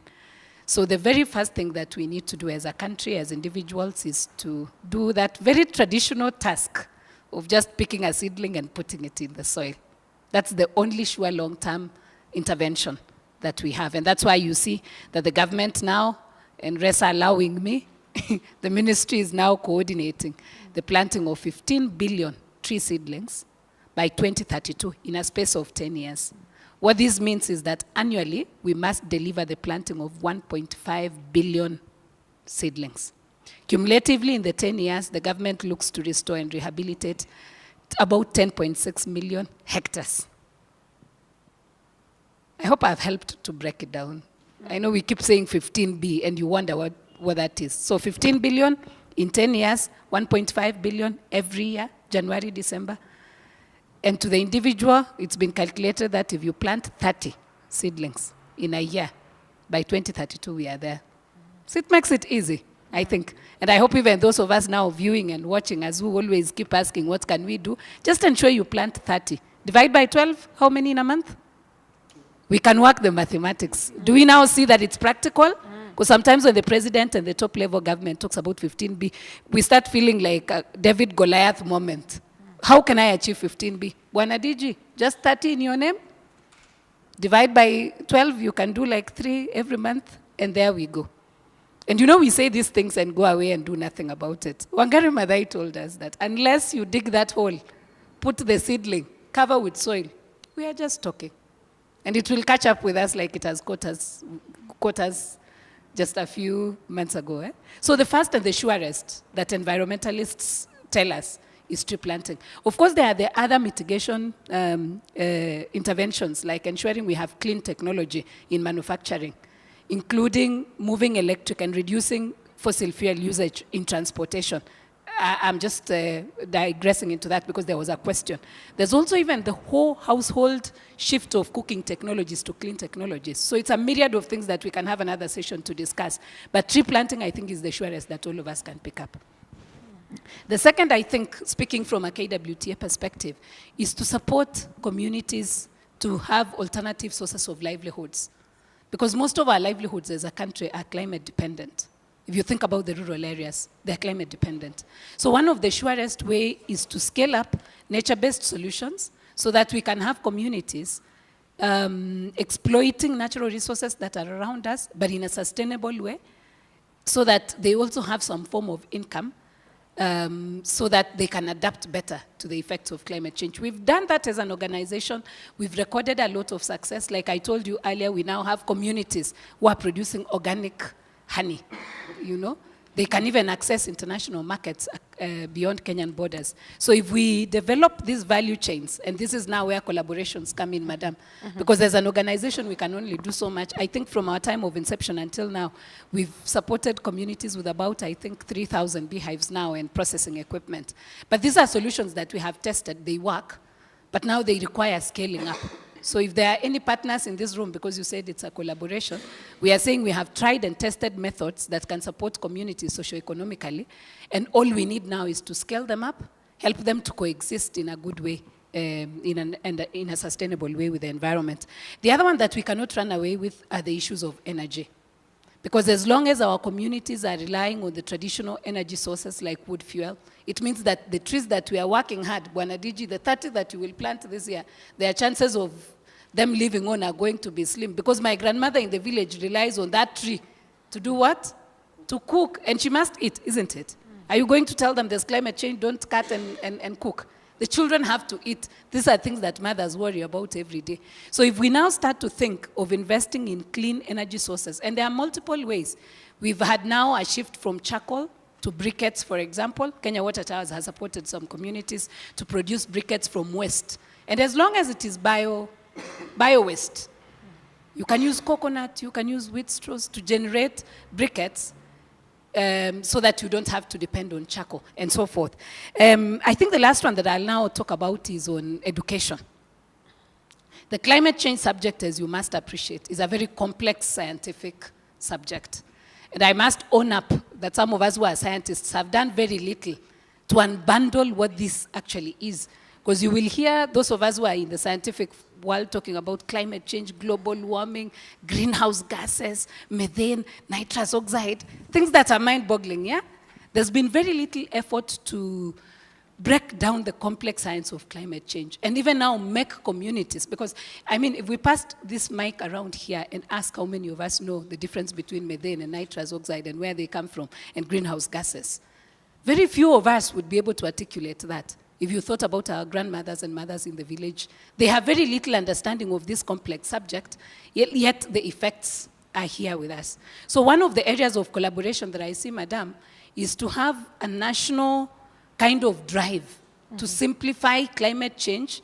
Speaker 12: So the very first thing that we need to do as a country, as individuals, is to do that very traditional task of just picking a seedling and putting it in the soil. That's the only sure long-term intervention that we have. And that's why you see that the government now, and Resa allowing me, the ministry is now coordinating the planting of 15 billion tree seedlings by 2032 in a space of 10 years. What this means is that annually, we must deliver the planting of 1.5 billion seedlings. Cumulatively, in the 10 years, the government looks to restore and rehabilitate about 10.6 million hectares. I hope I've helped to break it down. I know we keep saying 15B, and you wonder what that is. So 15 billion in 10 years, 1.5 billion every year, January, December. And to the individual, it's been calculated that if you plant 30 seedlings in a year, by 2032 we are there. So it makes it easy, I think. And I hope even those of us now viewing and watching, as we always keep asking, what can we do? Just ensure you plant 30. Divide by 12, how many in a month? We can work the mathematics. Do we now see that it's practical? Because sometimes when the president and the top level government talks about 15B, we start feeling like a David Goliath moment. How can I achieve 15B? Bwana DG, just 30 in your name. Divide by 12, you can do like 3 every month, and there we go. And you know, we say these things and go away and do nothing about it. Wangari Maathai told us that unless you dig that hole, put the seedling, cover with soil, we are just talking. And it will catch up with us like it has caught us just a few months ago. So the first and the surest that environmentalists tell us is tree planting. Of course, there are the other mitigation interventions, like ensuring we have clean technology in manufacturing, including moving electric and reducing fossil fuel usage in transportation. I'm just digressing into that because there was a question. There's also even the whole household shift of cooking technologies to clean technologies. So it's a myriad of things that we can have another session to discuss. But tree planting, I think, is the surest that all of us can pick up. The second, I think, speaking from a KWTA perspective, is to support communities to have alternative sources of livelihoods. Because most of our livelihoods as a country are climate dependent. If you think about the rural areas, they're climate dependent. So one of the surest way is to scale up nature-based solutions so that we can have communities exploiting natural resources that are around us, but in a sustainable way, so that they also have some form of income, so that they can adapt better to the effects of climate change. We've done that as an organization. We've recorded a lot of success. Like I told you earlier, we now have communities who are producing organic honey, you know. They can even access international markets beyond Kenyan borders. So if we develop these value chains, and this is now where collaborations come in, madam, because as an organization, we can only do so much. I think from our time of inception until now, we've supported communities with about, I think, 3,000 beehives now and processing equipment. But these are solutions that we have tested. They work, but now they require scaling up. So if there are any partners in this room, because you said it's a collaboration, we are saying we have tried and tested methods that can support communities socioeconomically, and all we need now is to scale them up, help them to coexist in a good way, in a sustainable way with the environment. The other one that we cannot run away with are the issues of energy. Because as long as our communities are relying on the traditional energy sources like wood fuel, it means that the trees that we are working hard, Bwana Digi, the 30 that you will plant this year, their chances of them living on are going to be slim. Because my grandmother in the village relies on that tree to do what? To cook, and she must eat, isn't it? Are you going to tell them there's climate change, don't cut and cook? The children have to eat. These are things that mothers worry about every day. So if we now start to think of investing in clean energy sources, and there are multiple ways. We've had now a shift from charcoal to briquettes, for example. Kenya Water Towers has supported some communities to produce briquettes from waste. And as long as it is bio-waste, you can use coconut, you can use wheat straws to generate briquettes, so that you don't have to depend on charcoal and so forth. I think the last one that I'll now talk about is on education. The climate change subject, as you must appreciate, is a very complex scientific subject. And I must own up that some of us who are scientists have done very little to unbundle what this actually is. Because you will hear those of us who are in the scientific world talking about climate change, global warming, greenhouse gases, methane, nitrous oxide, things that are mind-boggling, yeah? There's been very little effort to break down the complex science of climate change, and even now make communities, because, I mean, if we passed this mic around here and ask how many of us know the difference between methane and nitrous oxide and where they come from, and greenhouse gases, very few of us would be able to articulate that. If you thought about our grandmothers and mothers in the village, they have very little understanding of this complex subject, yet the effects are here with us. So one of the areas of collaboration that I see, madam, is to have a national kind of drive to simplify climate change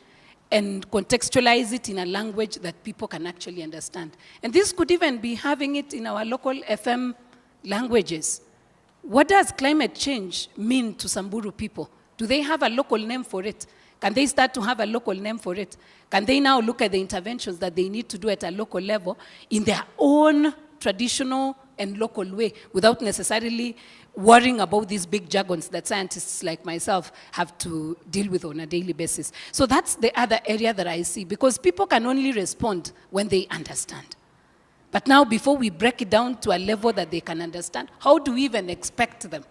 Speaker 12: and contextualize it in a language that people can actually understand. And this could even be having it in our local FM languages. What does climate change mean to Samburu people? Do they have a local name for it? Can they start to have a local name for it? Can they now look at the interventions that they need to do at a local level in their own traditional and local way without necessarily worrying about these big jargons that scientists like myself have to deal with on a daily basis? So that's the other area that I see, because people can only respond when they understand. But now, before we break it down to a level that they can understand, how do we even expect them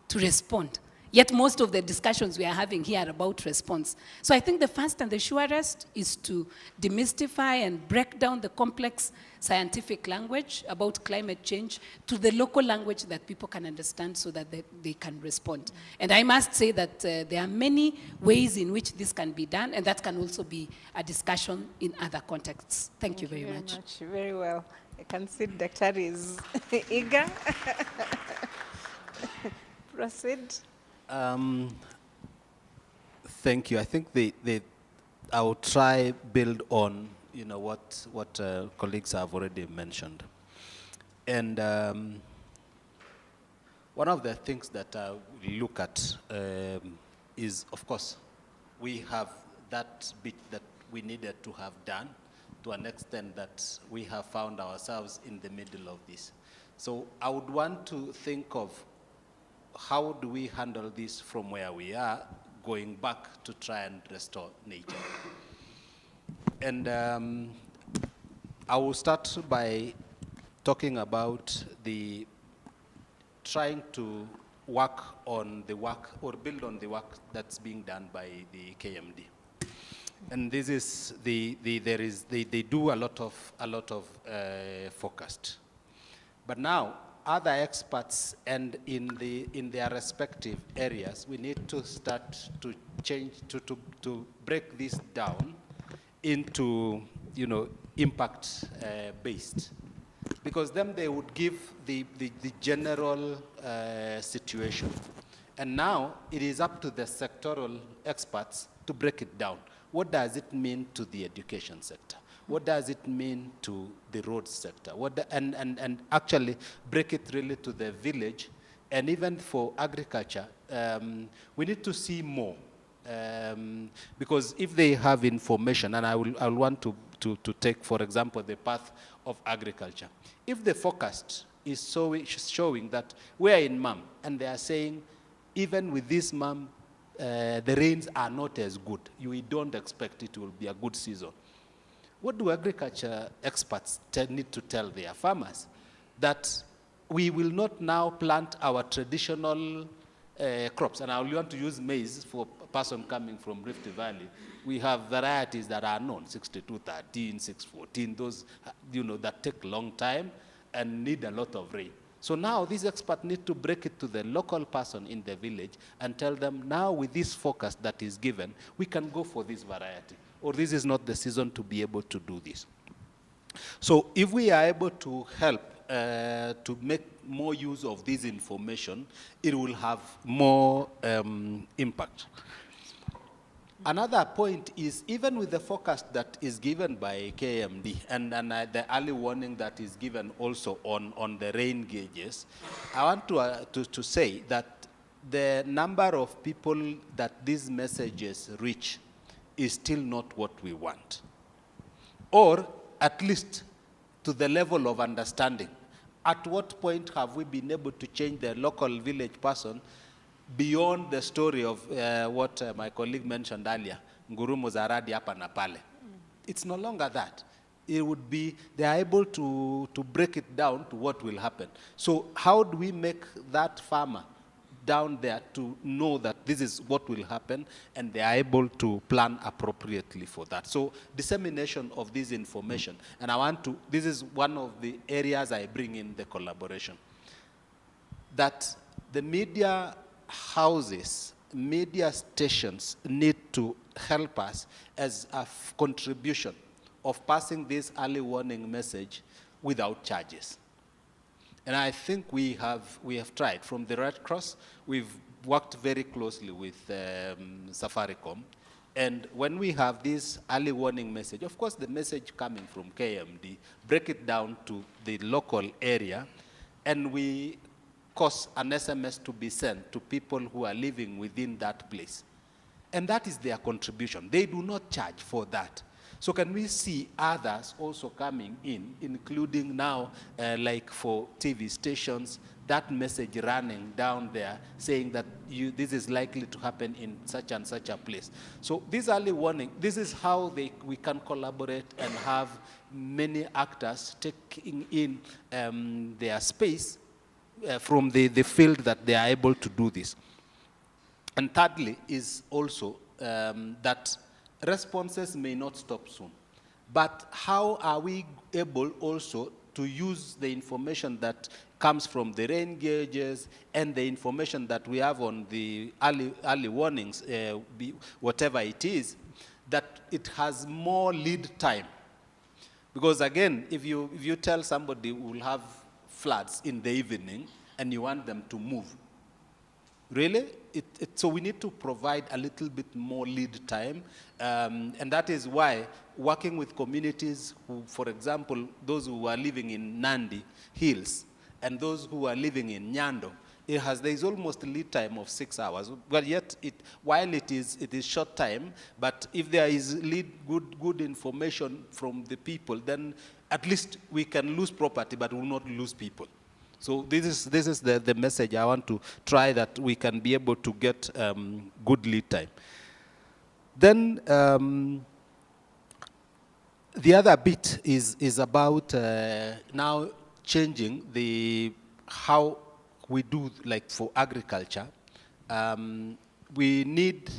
Speaker 12: to respond? Yet most of the discussions we are having here are about response. So I think the first and the surest is to demystify and break down the complex scientific language about climate change to the local language that people can understand so that they can respond. And I must say that there are many ways in which this can be done, and that can also be a discussion in other contexts. Thank you very much.
Speaker 1: Very well. I can see Dr. is eager. Proceed.
Speaker 7: Thank you. I think I will try build on what colleagues have already mentioned, and one of the things that we look at is, of course, we have that bit that we needed to have done to an extent that we have found ourselves in the middle of this. So I would want to think of how do we handle this from where we are, going back to try and restore nature. And I will start by talking about trying to work on the work, or build on the work that's being done by the KMD. And this is they do a lot of forecast. But now, other experts and in their respective areas, we need to start to change, to break this down into impact based. because then they would give the general situation. And now it is up to the sectoral experts to break it down. What does it mean to the education sector? What does it mean to the road sector? And actually break it really to the village. And even for agriculture, we need to see more. Because if they have information, and I'll want to take, for example, the path of agriculture. If the forecast is showing that we are in MAM, and they are saying, even with this MAM, the rains are not as good. We don't expect it will be a good season. What do agriculture experts need to tell their farmers? That we will not now plant our traditional crops. And I will want to use maize for a person coming from Rift Valley. We have varieties that are known, 6213, 614, those that take a long time and need a lot of rain. So now these experts need to break it to the local person in the village and tell them, now with this forecast that is given, we can go for this variety, or this is not the season to be able to do this. So if we are able to help to make more use of this information, it will have more impact. Another point is, even with the forecast that is given by KMD and the early warning that is given also on the rain gauges, I want to say that the number of people that these messages reach is still not what we want. Or at least to the level of understanding. At what point have we been able to change the local village person beyond the story of what my colleague mentioned earlier, Ngurumo Zaradi hapa na pale? It's no longer that. It would be, they are able to break it down to what will happen. So how do we make that farmer down there to know that this is what will happen, and they are able to plan appropriately for that? So dissemination of this information, and this is one of the areas I bring in the collaboration, that the media houses, media stations need to help us as a contribution of passing this early warning message without charges. And I think we have tried. From the Red Cross, we've worked very closely with Safaricom. And when we have this early warning message, of course the message coming from KMD, break it down to the local area, and we cause an SMS to be sent to people who are living within that place. And that is their contribution. They do not charge for that. So can we see others also coming in, including now, like for TV stations, that message running down there saying that this is likely to happen in such and such a place. So this early warning, this is how we can collaborate and have many actors taking in their space from the field that they are able to do this. And thirdly is also that responses may not stop soon. But how are we able also to use the information that comes from the rain gauges and the information that we have on the early warnings, whatever it is, that it has more lead time? Because again, if you tell somebody we'll have floods in the evening and you want them to move, really? So we need to provide a little bit more lead time, and that is why working with communities who, for example, those who are living in Nandi Hills and those who are living in Nyando, there is almost a lead time of 6 hours. But yet, while it is short time, but if there is good information from the people, then at least we can lose property, but we will not lose people. So this is the message I want to try, that we can be able to get good lead time. Then the other bit is about now changing how we do, like for agriculture. We need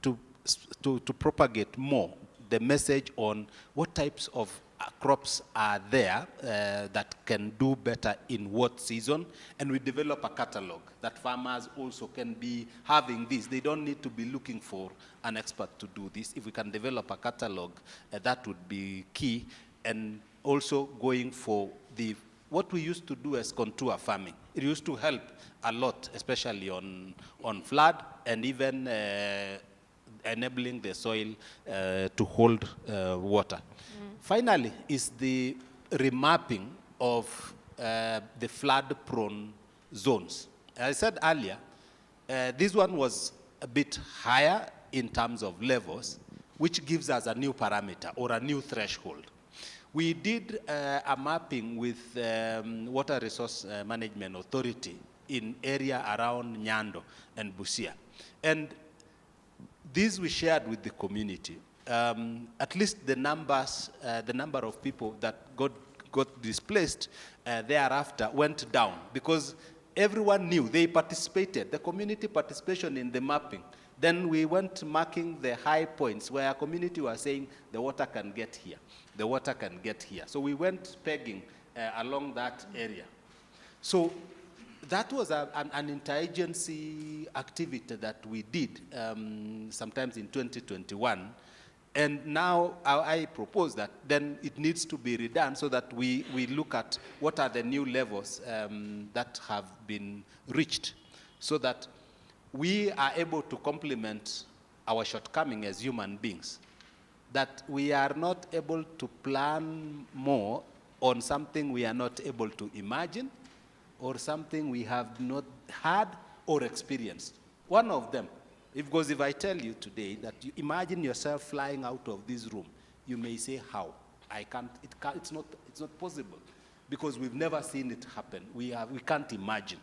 Speaker 7: to propagate more the message on what types of crops are there that can do better in what season, and we develop a catalog that farmers also can be having this. They don't need to be looking for an expert to do this. If we can develop a catalog, that would be key. And also going for what we used to do as contour farming. It used to help a lot, especially on flood and even enabling the soil to hold water. Finally, is the remapping of the flood-prone zones. As I said earlier, this one was a bit higher in terms of levels, which gives us a new parameter or a new threshold. We did a mapping with Water Resource Management Authority in area around Nyando and Busia. And these we shared with the community. At least the number of people that got displaced thereafter went down because everyone knew, they participated, the community participation in the mapping. Then we went marking the high points where a community was saying the water can get here, the water can get here. So we went pegging along that area. So that was an interagency activity that we did sometimes in 2021. And now I propose that then it needs to be redone so that we look at what are the new levels that have been reached so that we are able to complement our shortcoming as human beings. That we are not able to plan more on something we are not able to imagine or something we have not had or experienced. One of them, because if I tell you today that you imagine yourself flying out of this room, you may say, how? It's not possible because we've never seen it happen. We can't imagine.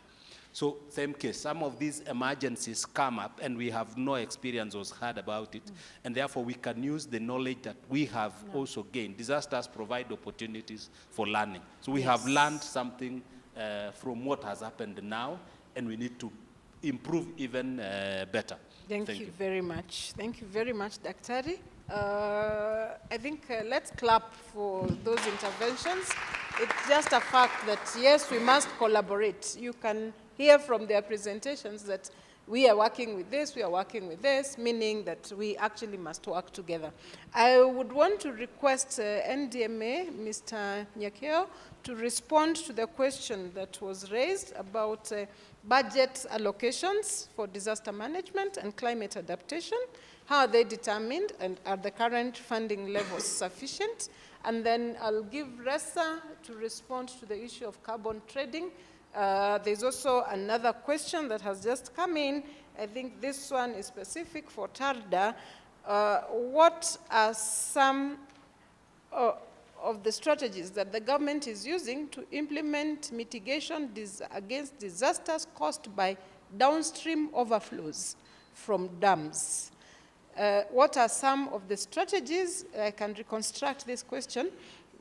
Speaker 7: So same case, some of these emergencies come up and we have no experience or heard about it, and therefore we can use the knowledge that we have also gained. Disasters provide opportunities for learning. So we have learned something from what has happened now, and we need to improve even better.
Speaker 1: Thank you very much. Thank you very much, Daktari. I think let's clap for those interventions. It's just a fact that, yes, we must collaborate. You can hear from their presentations that we are working with this, we are working with this, meaning that we actually must work together. I would want to request NDMA, Mr. Nyakeo, to respond to the question that was raised about budget allocations for disaster management and climate adaptation. How are they determined, and are the current funding levels sufficient? And then I'll give Ressa to respond to the issue of carbon trading. There's also another question that has just come in. I think this one is specific for TARDA. What are some of the strategies that the government is using to implement mitigation against disasters caused by downstream overflows from dams? What are some of the strategies, I can reconstruct this question,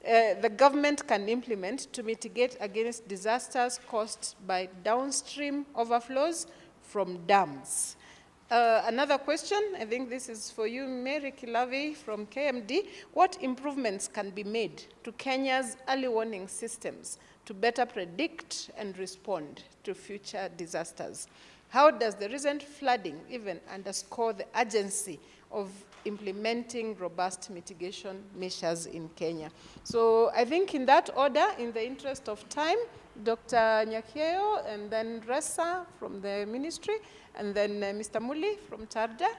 Speaker 1: the government can implement to mitigate against disasters caused by downstream overflows from dams? Another question, I think this is for you, Mary Kilavi from KMD. What improvements can be made to Kenya's early warning systems to better predict and respond to future disasters? How does the recent flooding even underscore the urgency of implementing robust mitigation measures in Kenya? So I think in that order, in the interest of time, Dr. Nyakeo, and then Ressa from the ministry, and then Mr. Muli from TARDA,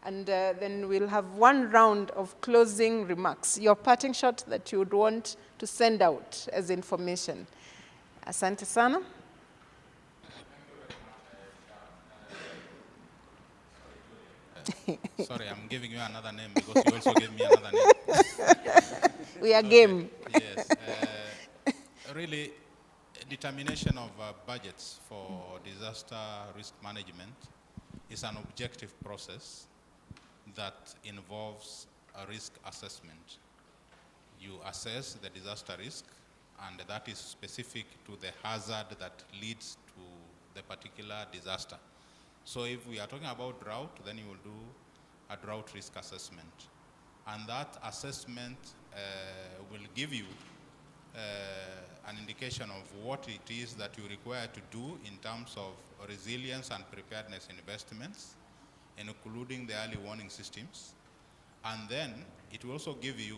Speaker 1: and then we'll have one round of closing remarks. Your parting shot that you would want to send out as information. Asante sana.
Speaker 9: Sorry, I'm giving you another name because you also gave me another name.
Speaker 1: We are game.
Speaker 9: Yes. Really, determination of budgets for disaster risk management is an objective process that involves a risk assessment. You assess the disaster risk, and that is specific to the hazard that leads to the particular disaster. So if we are talking about drought, then you will do a drought risk assessment. And that assessment will give you an indication of what it is that you require to do in terms of resilience and preparedness investments, including the early warning systems. And then it will also give you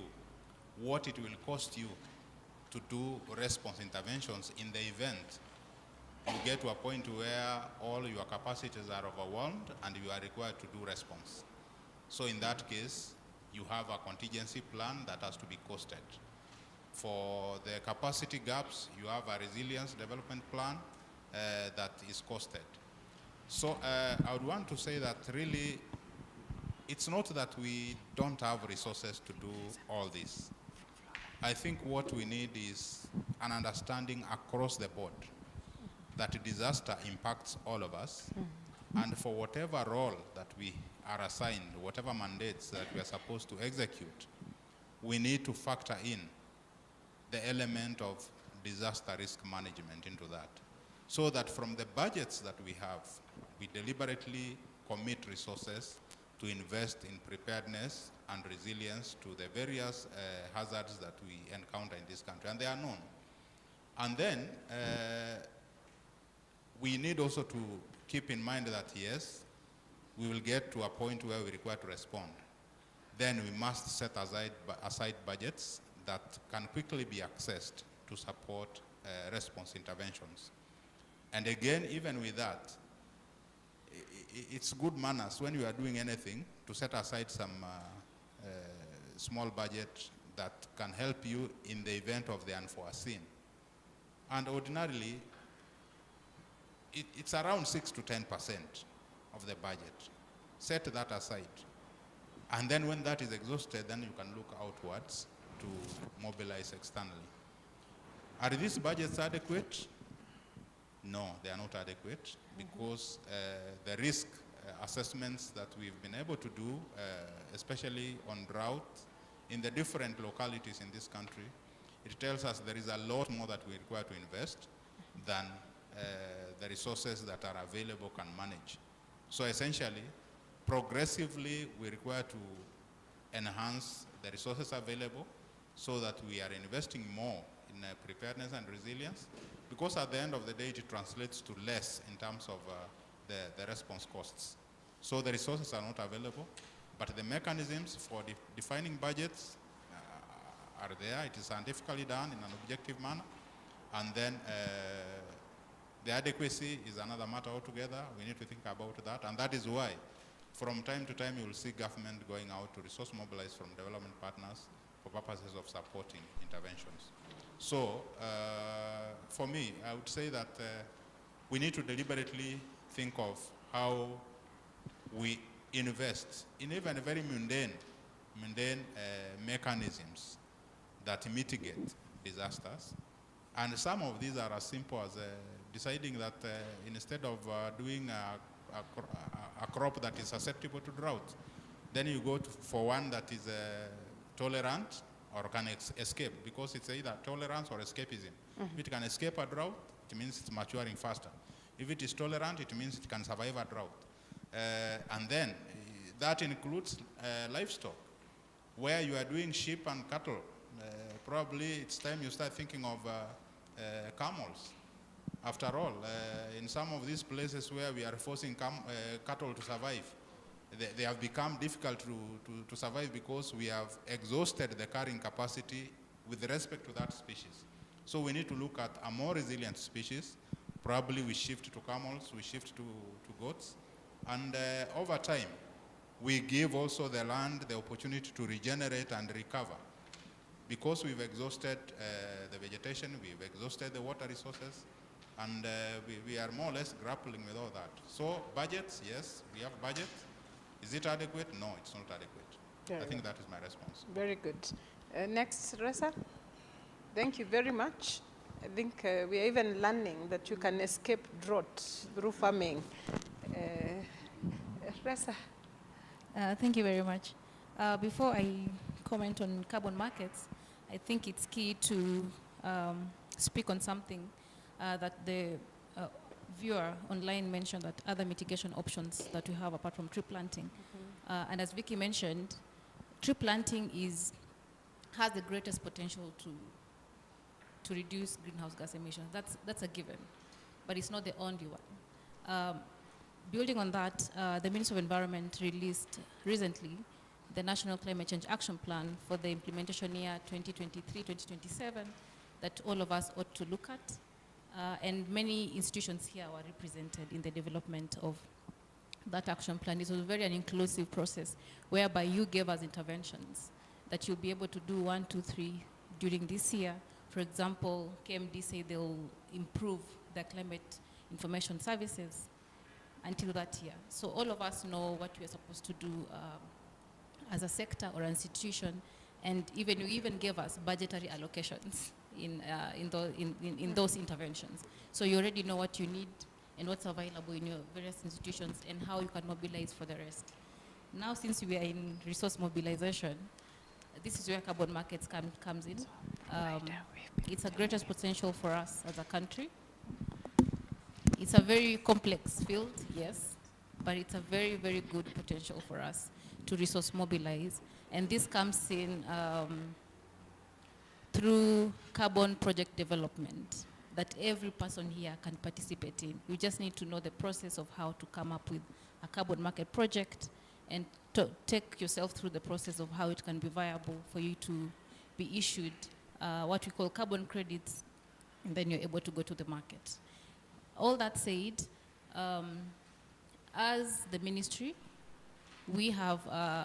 Speaker 9: what it will cost you to do response interventions in the event you get to a point where all your capacities are overwhelmed and you are required to do response. So in that case, you have a contingency plan that has to be costed. For the capacity gaps, you have a resilience development plan that is costed. So I would want to say that really, it's not that we don't have resources to do all this. I think what we need is an understanding across the board that disaster impacts all of us, and for whatever role that we are assigned, whatever mandates that we are supposed to execute, we need to factor in the element of disaster risk management into that, so that from the budgets that we have, we deliberately commit resources to invest in preparedness and resilience to the various hazards that we encounter in this country, and they are known. And then we need also to keep in mind that yes, we will get to a point where we require to respond. Then we must set aside budgets that can quickly be accessed to support response interventions. And again, even with that, it's good manners when you are doing anything to set aside some small budget that can help you in the event of the unforeseen. And ordinarily, it's around 6 to 10% of the budget. Set that aside. And then when that is exhausted, then you can look outwards to mobilize externally. Are these budgets adequate? No, they are not adequate because the risk assessments that we've been able to do, especially on drought in the different localities in this country, it tells us there is a lot more that we require to invest than the resources that are available can manage. So essentially, progressively, we require to enhance the resources available so that we are investing more in preparedness and resilience, because at the end of the day, it translates to less in terms of the response costs. So the resources are not available, but the mechanisms for defining budgets are there. It is scientifically done in an objective manner, and then the adequacy is another matter altogether. We need to think about that, and that is why from time to time you will see government going out to resource mobilize from development partners for purposes of supporting interventions. So for me, I would say that we need to deliberately think of how we invest in even very mundane mechanisms that mitigate disasters. And some of these are as simple as deciding that instead of doing a crop that is susceptible to drought, then you go for one that is tolerant or can escape, because it's either tolerance or escapism. If it can escape a drought, it means it's maturing faster. If it is tolerant, it means it can survive a drought. And then that includes livestock, where you are doing sheep and cattle. Probably it's time you start thinking of camels. After all, in some of these places where we are forcing cattle to survive, they have become difficult to survive because we have exhausted the carrying capacity with respect to that species. So we need to look at a more resilient species. Probably we shift to camels, we shift to goats. And over time, we give also the land the opportunity to regenerate and recover. Because we've exhausted the vegetation, we've exhausted the water resources, and we are more or less grappling with all that. So budgets, yes, we have budget. Is it adequate? No, it's not adequate. I think that is my response.
Speaker 1: Very good. Next, Reza. Thank you very much. I think we are even learning that you can escape drought through farming. Reza.
Speaker 11: Thank you very much. Before I comment on carbon markets, I think it's key to speak on something that the viewer online mentioned, that other mitigation options that we have apart from tree planting. And as Vicky mentioned, tree planting has the greatest potential to reduce greenhouse gas emissions. That's a given, but it's not the only one. Building on that, the Ministry of Environment released recently the National Climate Change Action Plan for the implementation year 2023-2027, that all of us ought to look at. And many institutions here were represented in the development of that action plan. It was very an inclusive process whereby you gave us interventions that you'll be able to do 1, 2, 3 during this year. For example, KMD say they'll improve their climate information services until that year. So all of us know what we're supposed to do as a sector or institution, and you even gave us budgetary allocations in those interventions. So you already know what you need and what's available in your various institutions and how you can mobilize for the rest. Now, since we are in resource mobilization, this is where carbon markets comes in. It's a greatest potential for us as a country. It's a very complex field, yes, but it's a very, very good potential for us to resource mobilize. And this comes in through carbon project development that every person here can participate in. You just need to know the process of how to come up with a carbon market project and to take yourself through the process of how it can be viable for you to be issued what we call carbon credits, and then you're able to go to the market. All that said, as the ministry, we have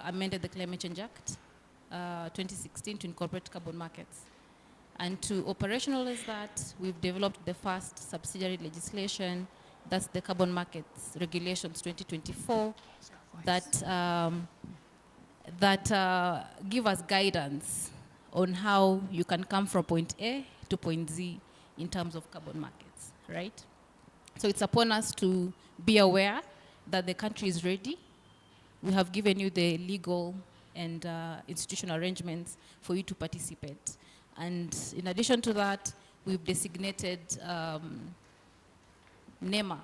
Speaker 11: amended the Climate Change Act 2016 to incorporate carbon markets. And to operationalize that, we've developed the first subsidiary legislation, that's the Carbon Markets Regulations 2024, that give us guidance on how you can come from point A to point Z in terms of carbon markets, right? So it's upon us to be aware that the country is ready. We have given you the legal and institutional arrangements for you to participate. And in addition to that, we've designated NEMA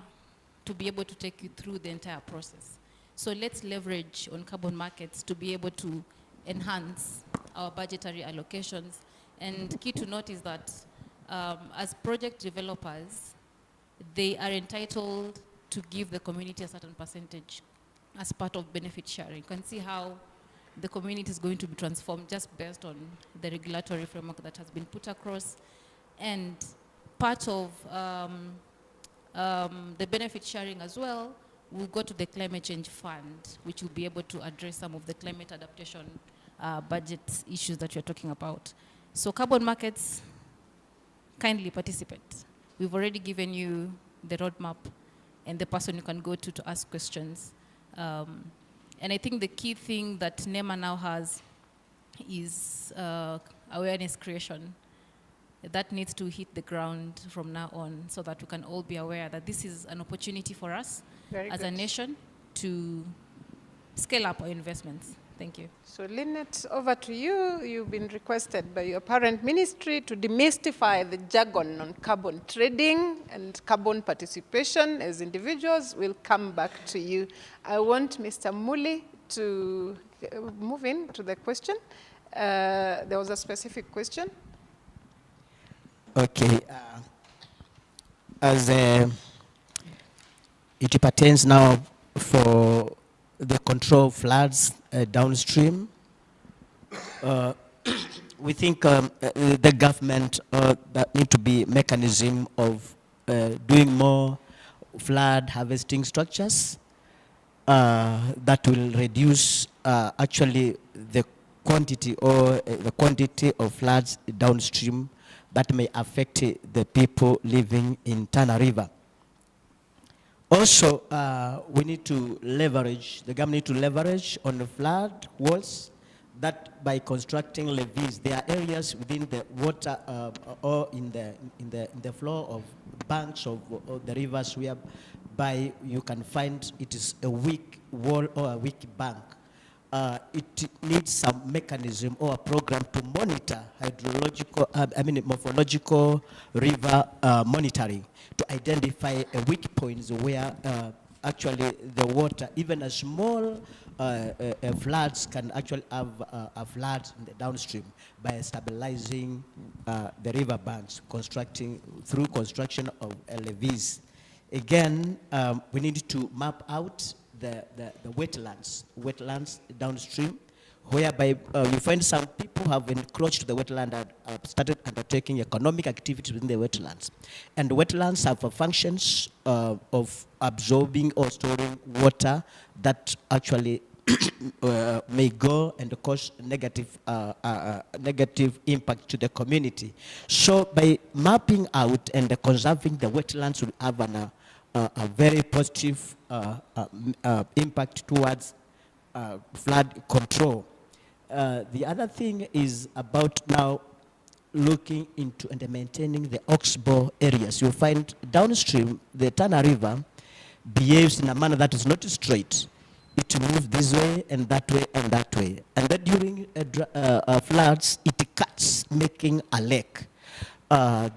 Speaker 11: to be able to take you through the entire process. So let's leverage on carbon markets to be able to enhance our budgetary allocations. And key to note is that as project developers, they are entitled to give the community a certain percentage as part of benefit sharing. You can see how the community is going to be transformed just based on the regulatory framework that has been put across. And part of the benefit sharing as well will go to the climate change fund, which will be able to address some of the climate adaptation budget issues that you're talking about. So carbon markets, kindly participate. We've already given you the roadmap and the person you can go to ask questions. And I think the key thing that NEMA now has is awareness creation. That needs to hit the ground from now on so that we can all be aware that this is an opportunity for us as a nation to scale up our investments. Thank you.
Speaker 1: So Lynette, over to you. You've been requested by your parent ministry to demystify the jargon on carbon trading and carbon participation as individuals. We'll come back to you. I want Mr. Muli to move in to the question. There was a specific question.
Speaker 3: Okay. As it pertains now for the control of floods downstream, we think the government that need to be mechanism of doing more flood harvesting structures that will reduce actually the quantity of floods downstream that may affect the people living in Tana River. Also, we need to leverage, the government need to leverage on the flood walls that by constructing levees, there are areas within the water or in the floor of banks of the rivers whereby you can find it is a weak wall or a weak bank. It needs some mechanism or a program to monitor morphological river monitoring to identify weak points where actually the water, even a small floods can actually have a flood in the downstream by stabilizing the river banks, through construction of levees. Again, we need to map out the wetlands downstream whereby you find some people have encroached the wetland and started undertaking economic activities within the wetlands. And wetlands have functions of absorbing or storing water that actually may go and cause negative impact to the community. So by mapping out and conserving the wetlands will have a very positive impact towards flood control. The other thing is about now looking into and maintaining the oxbow areas. You'll find downstream, the Tana River behaves in a manner that is not straight. It moves this way and that way and that way. And then during floods, it cuts, making a lake.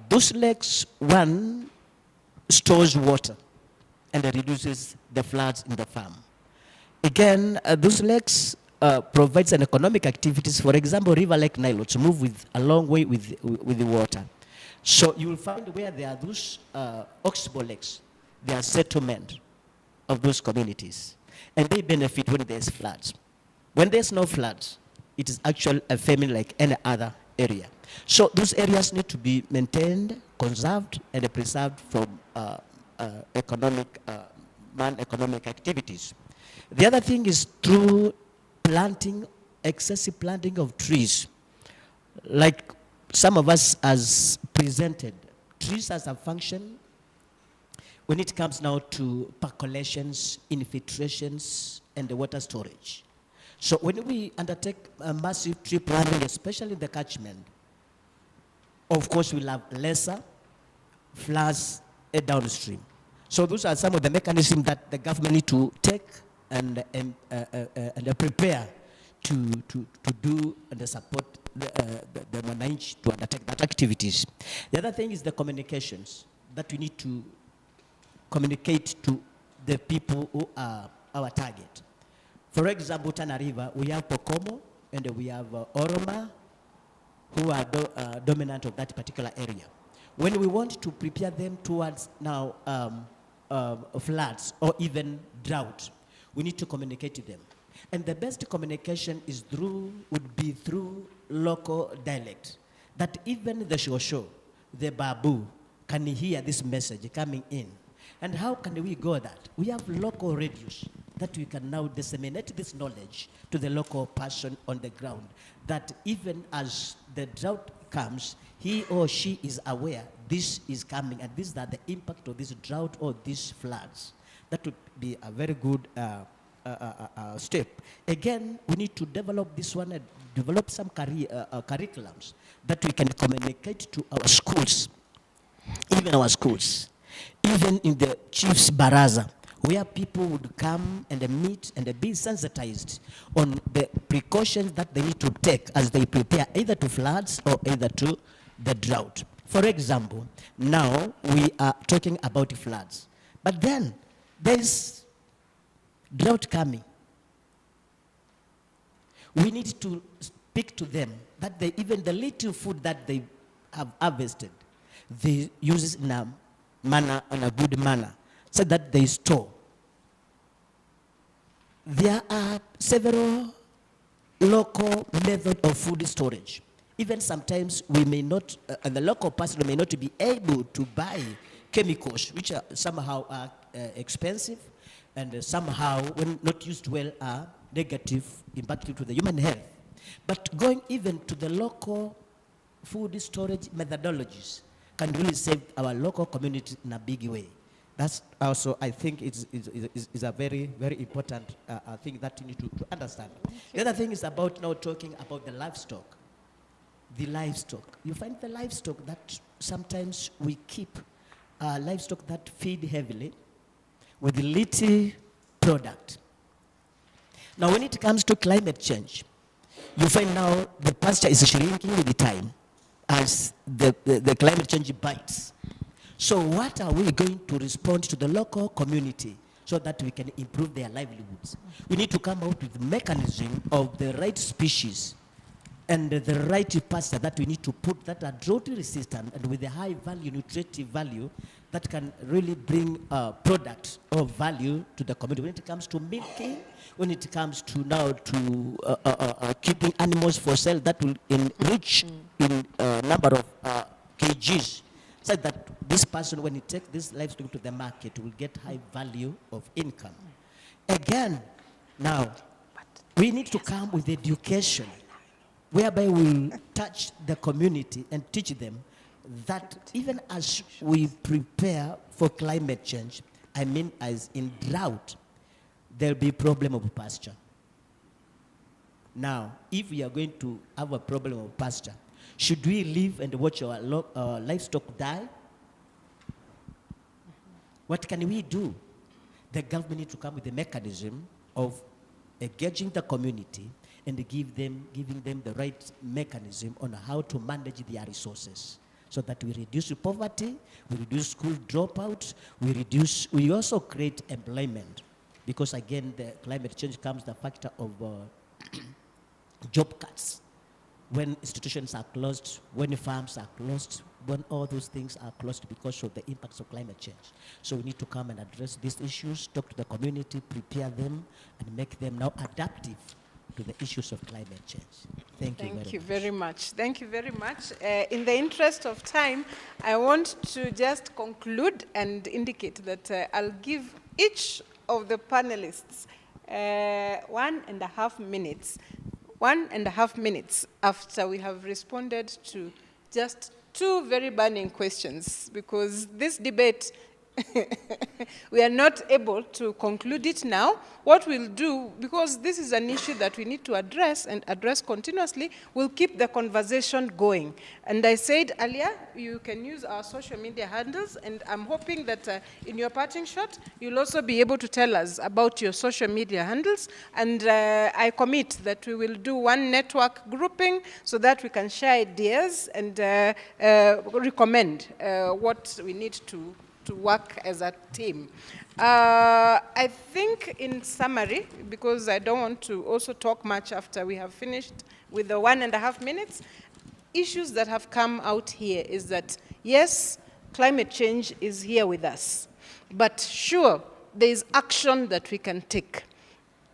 Speaker 3: Those lakes, one, stores water and reduces the floods in the farm. Again, those lakes provides an economic activities. For example, River Lake Nilotes move with a long way with the water. So you will find where there are those oxbow lakes, there are settlement of those communities. And they benefit when there's floods. When there's no floods, it is actually a famine like any other area. So those areas need to be maintained, conserved, and preserved from economic activities. The other thing is through planting, excessive planting of trees. Like some of us has presented, trees as a function when it comes now to percolations, infiltrations, and the water storage. So when we undertake a massive tree planting, especially in the catchment, of course we'll have lesser floods downstream. So those are some of the mechanisms that the government need to take and prepare to do and support the manage to undertake that activities. The other thing is the communications that we need to communicate to the people who are our target. For example, Tana River, we have Pokomo and we have Oroma, who are dominant of that particular area. When we want to prepare them towards now floods or even drought, we need to communicate to them. And the best communication would be through local dialect, that even the Shosho, the Babu, can hear this message coming in. And how can we go that? We have local radios that we can now disseminate this knowledge to the local person on the ground, that even as the drought comes, he or she is aware this is coming and these are the impact of this drought or these floods. That would be a very good step. Again, we need to develop this one and develop some curriculums that we can communicate to our schools, even in the chief's baraza, where people would come and meet and be sensitized on the precautions that they need to take as they prepare either to floods or either to the drought. For example, now we are talking about floods, but then there's drought coming. We need to speak to them that even the little food that they have harvested, they use it in a good manner, so that they store. There are several local methods of food storage. Even sometimes we may not, and the local person may not be able to buy chemicals, which are somehow expensive, and somehow, when not used well, are negative impact to the human health. But going even to the local food storage methodologies can really save our local community in a big way. That's also, I think, is a very, very important thing that you need to understand. The other thing is about now talking about the livestock. The livestock. You find the livestock that sometimes we keep livestock that feed heavily with little product. Now, when it comes to climate change, you find now the pasture is shrinking with the time as the climate change bites. So what are we going to respond to the local community so that we can improve their livelihoods? We need to come out with mechanism of the right species and the right pasture that we need to put that are drought resistant and with a high value, nutritive value, that can really bring product of value to the community. When it comes to milking, when it comes to now to keeping animals for sale, that will enrich in number of kgs, so that this person, when he takes this livestock to the market, will get high value of income. Again, now, we need to come with education, whereby we'll touch the community and teach them that even as we prepare for climate change, I mean as in drought, there'll be problem of pasture. Now, if we are going to have a problem of pasture, should we live and watch our livestock die? What can we do? The government needs to come with a mechanism of engaging the community and giving them the right mechanism on how to manage their resources, so that we reduce poverty, we reduce school dropouts, we also create employment. Because again, the climate change comes the factor of job cuts. When institutions are closed, when farms are closed, when all those things are closed because of the impacts of climate change. So we need to come and address these issues, talk to the community, prepare them, and make them now adaptive to the issues of climate change. Thank you very much.
Speaker 1: Thank you very much. In the interest of time, I want to just conclude and indicate that I'll give each of the panelists 1.5 minutes. 1.5 minutes after we have responded to just 2 very burning questions, because this debate, we are not able to conclude it now. What we'll do, because this is an issue that we need to address and address continuously, we'll keep the conversation going. And I said earlier, you can use our social media handles, and I'm hoping that in your parting shot, you'll also be able to tell us about your social media handles. And I commit that we will do one network grouping so that we can share ideas and recommend what we need to work as a team. I think in summary, because I don't want to also talk much after we have finished with the 1.5 minutes, issues that have come out here is that, yes, climate change is here with us, but sure, there is action that we can take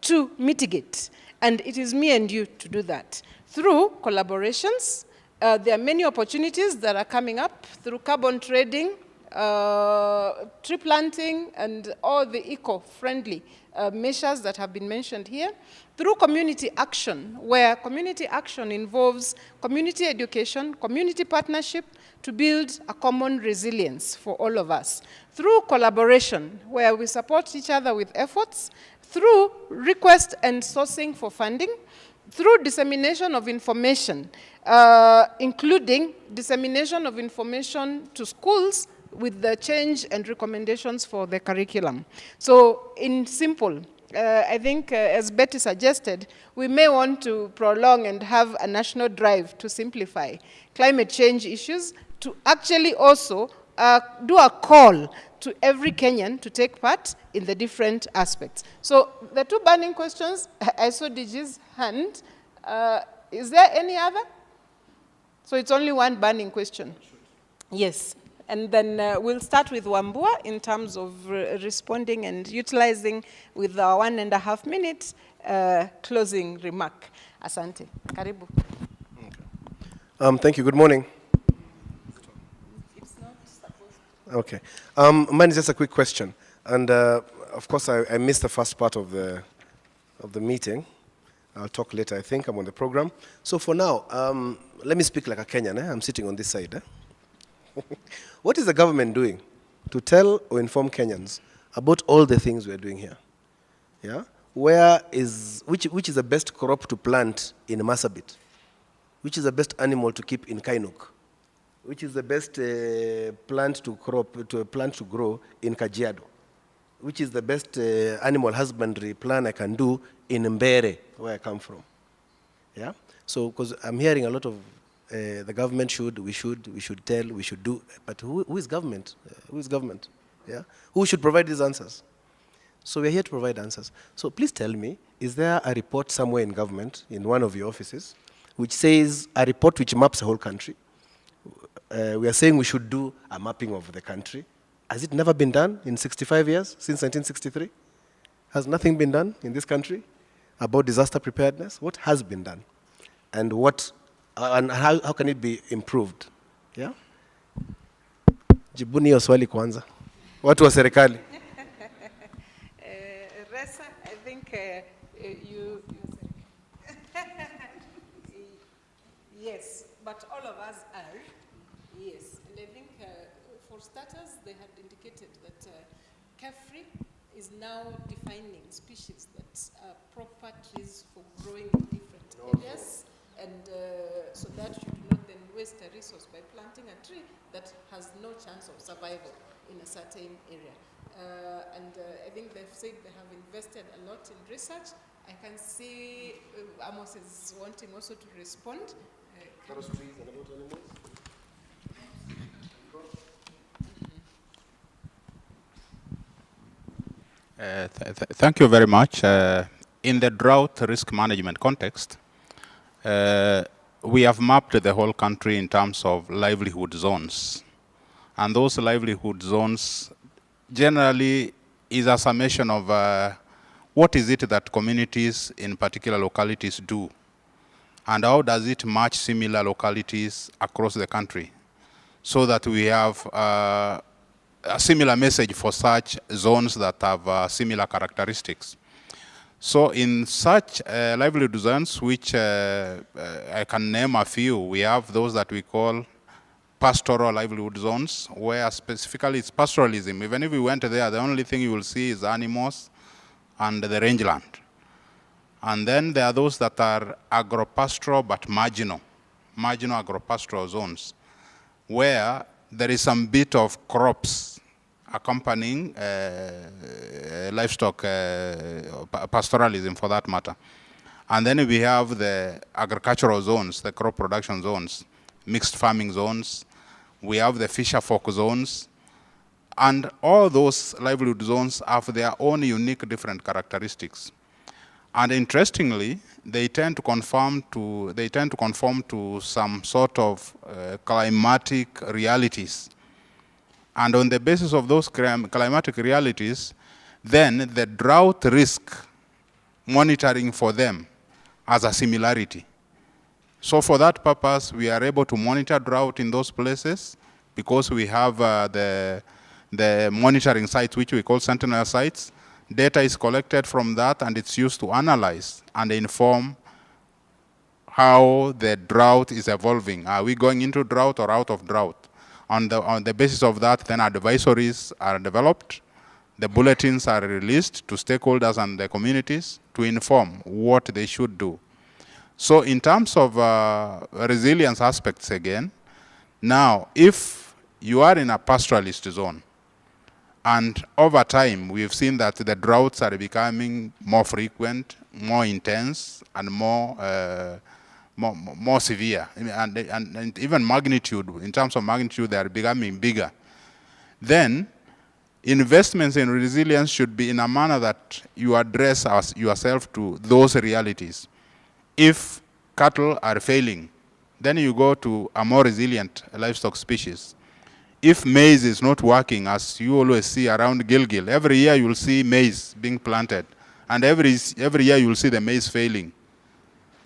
Speaker 1: to mitigate, and it is me and you to do that through collaborations. There are many opportunities that are coming up through carbon trading, tree planting, and all the eco-friendly measures that have been mentioned here, through community action, where community action involves community education, community partnership to build a common resilience for all of us, through collaboration, where we support each other with efforts, through request and sourcing for funding, through dissemination of information, including dissemination of information to schools with the change and recommendations for the curriculum. So in simple, I think as Betty suggested, we may want to prolong and have a national drive to simplify climate change issues, to actually also do a call to every Kenyan to take part in the different aspects. So the 2 burning questions, I saw DG's hand. Is there any other? So it's only 1 burning question. Yes. And then we'll start with Wambua in terms of responding and utilizing with our 1.5 minutes closing remark. Asante. Karibu.
Speaker 13: Okay. Thank you. Good morning.
Speaker 1: It's not supposed to.
Speaker 13: Okay. Mine is just a quick question. And of course, I missed the first part of the meeting. I'll talk later, I think. I'm on the program. So for now, let me speak like a Kenyan. I'm sitting on this side. What is the government doing to tell or inform Kenyans about all the things we're doing here? Yeah? Which is the best crop to plant in Marsabit? Which is the best animal to keep in Kainuk? Which is the best plant to grow in Kajiado? Which is the best animal husbandry plan I can do in Mbere, where I come from? Yeah? So, because I'm hearing a lot of the government we should tell, we should do, but who is government? Who is government? Yeah? Who should provide these answers? So we're here to provide answers. So please tell me, is there a report somewhere in government, in one of your offices, which says a report which maps the whole country. We are saying we should do a mapping of the country. Has it never been done in 65 years, since 1963? Has nothing been done in this country about disaster preparedness? What has been done? And how can it be improved? Yeah? Jibuni hiyo swali kwanza. Watu wa serikali.
Speaker 1: Ressa, I think you yes, but all of us are. Yes, and I think for starters, they had indicated that carefree is now defining species that are proper trees for growing in different areas, and so that you do not then waste a resource by planting a tree that has no chance of survival in a certain area. And I think they've said they have invested a lot in research. I can see Amos is wanting also to respond.
Speaker 13: Forest trees and about animals?
Speaker 9: Thank you very much. In the drought risk management context, we have mapped the whole country in terms of livelihood zones. And those livelihood zones generally is a summation of what is it that communities in particular localities do, and how does it match similar localities across the country, so that we have a similar message for such zones that have similar characteristics. So in such livelihood zones, which I can name a few, we have those that we call pastoral livelihood zones, where specifically it's pastoralism. Even if we went there, the only thing you will see is animals and the rangeland. And then there are those that are agro-pastoral but marginal agro-pastoral zones, where there is some bit of crops accompanying livestock pastoralism for that matter. And then we have the agricultural zones, the crop production zones, mixed farming zones. We have the fisher folk zones. And all those livelihood zones have their own unique different characteristics. And interestingly, they tend to conform to some sort of climatic realities. And on the basis of those climatic realities, then the drought risk monitoring for them has a similarity. So for that purpose, we are able to monitor drought in those places because we have the monitoring sites, which we call sentinel sites. Data is collected from that, and it's used to analyze and inform how the drought is evolving. Are we going into drought or out of drought? On the basis of that, then advisories are developed. The bulletins are released to stakeholders and the communities to inform what they should do. So in terms of resilience aspects again, now if you are in a pastoralist zone, and over time we've seen that the droughts are becoming more frequent, more intense, and more severe, and even magnitude, in terms of magnitude, they are becoming bigger. Then investments in resilience should be in a manner that you address yourself to those realities. If cattle are failing, then you go to a more resilient livestock species. If maize is not working, as you always see around Gilgil, every year you will see maize being planted, and every year you will see the maize failing.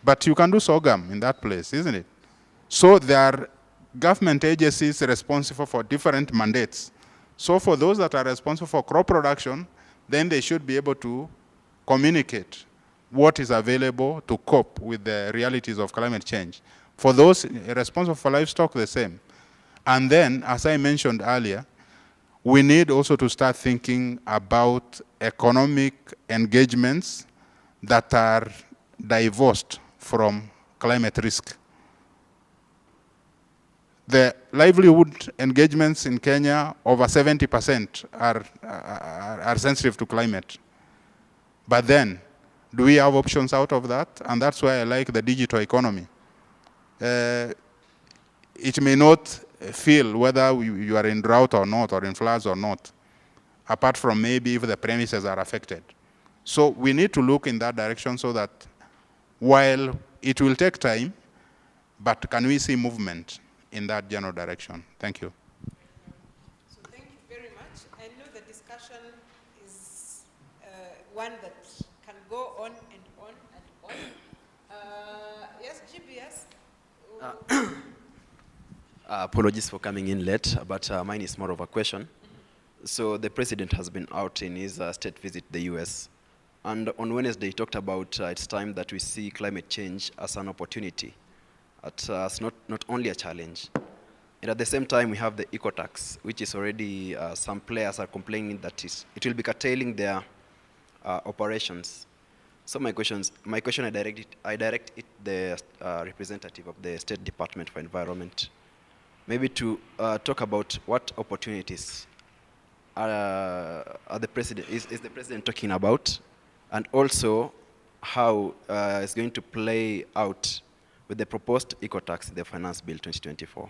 Speaker 9: But you can do sorghum in that place, isn't it? So there are government agencies responsible for different mandates. So for those that are responsible for crop production, then they should be able to communicate what is available to cope with the realities of climate change. For those responsible for livestock, the same. And then, as I mentioned earlier, we need also to start thinking about economic engagements that are divorced from climate risk. The livelihood engagements in Kenya, over 70% are sensitive to climate. But then, do we have options out of that? And that's why I like the digital economy. It may not feel whether you are in drought or not, or in floods or not, apart from maybe if the premises are affected. So we need to look in that direction so that while it will take time, but can we see movement in that general direction? Thank you.
Speaker 1: So thank you very much. I know the discussion is one that can go on and on and on. Yes, GBS?
Speaker 14: Apologies for coming in late, but mine is more of a question. So the president has been out in his state visit to the US. And on Wednesday, he talked about it's time that we see climate change as an opportunity, as not only a challenge. And at the same time, we have the eco-tax, which is already, some players are complaining that it will be curtailing their operations. So my question, I direct it the representative of the State Department for Environment, maybe to talk about what opportunities are the president, is the president talking about, and also how it's going to play out with the proposed eco-tax in the Finance Bill 2024.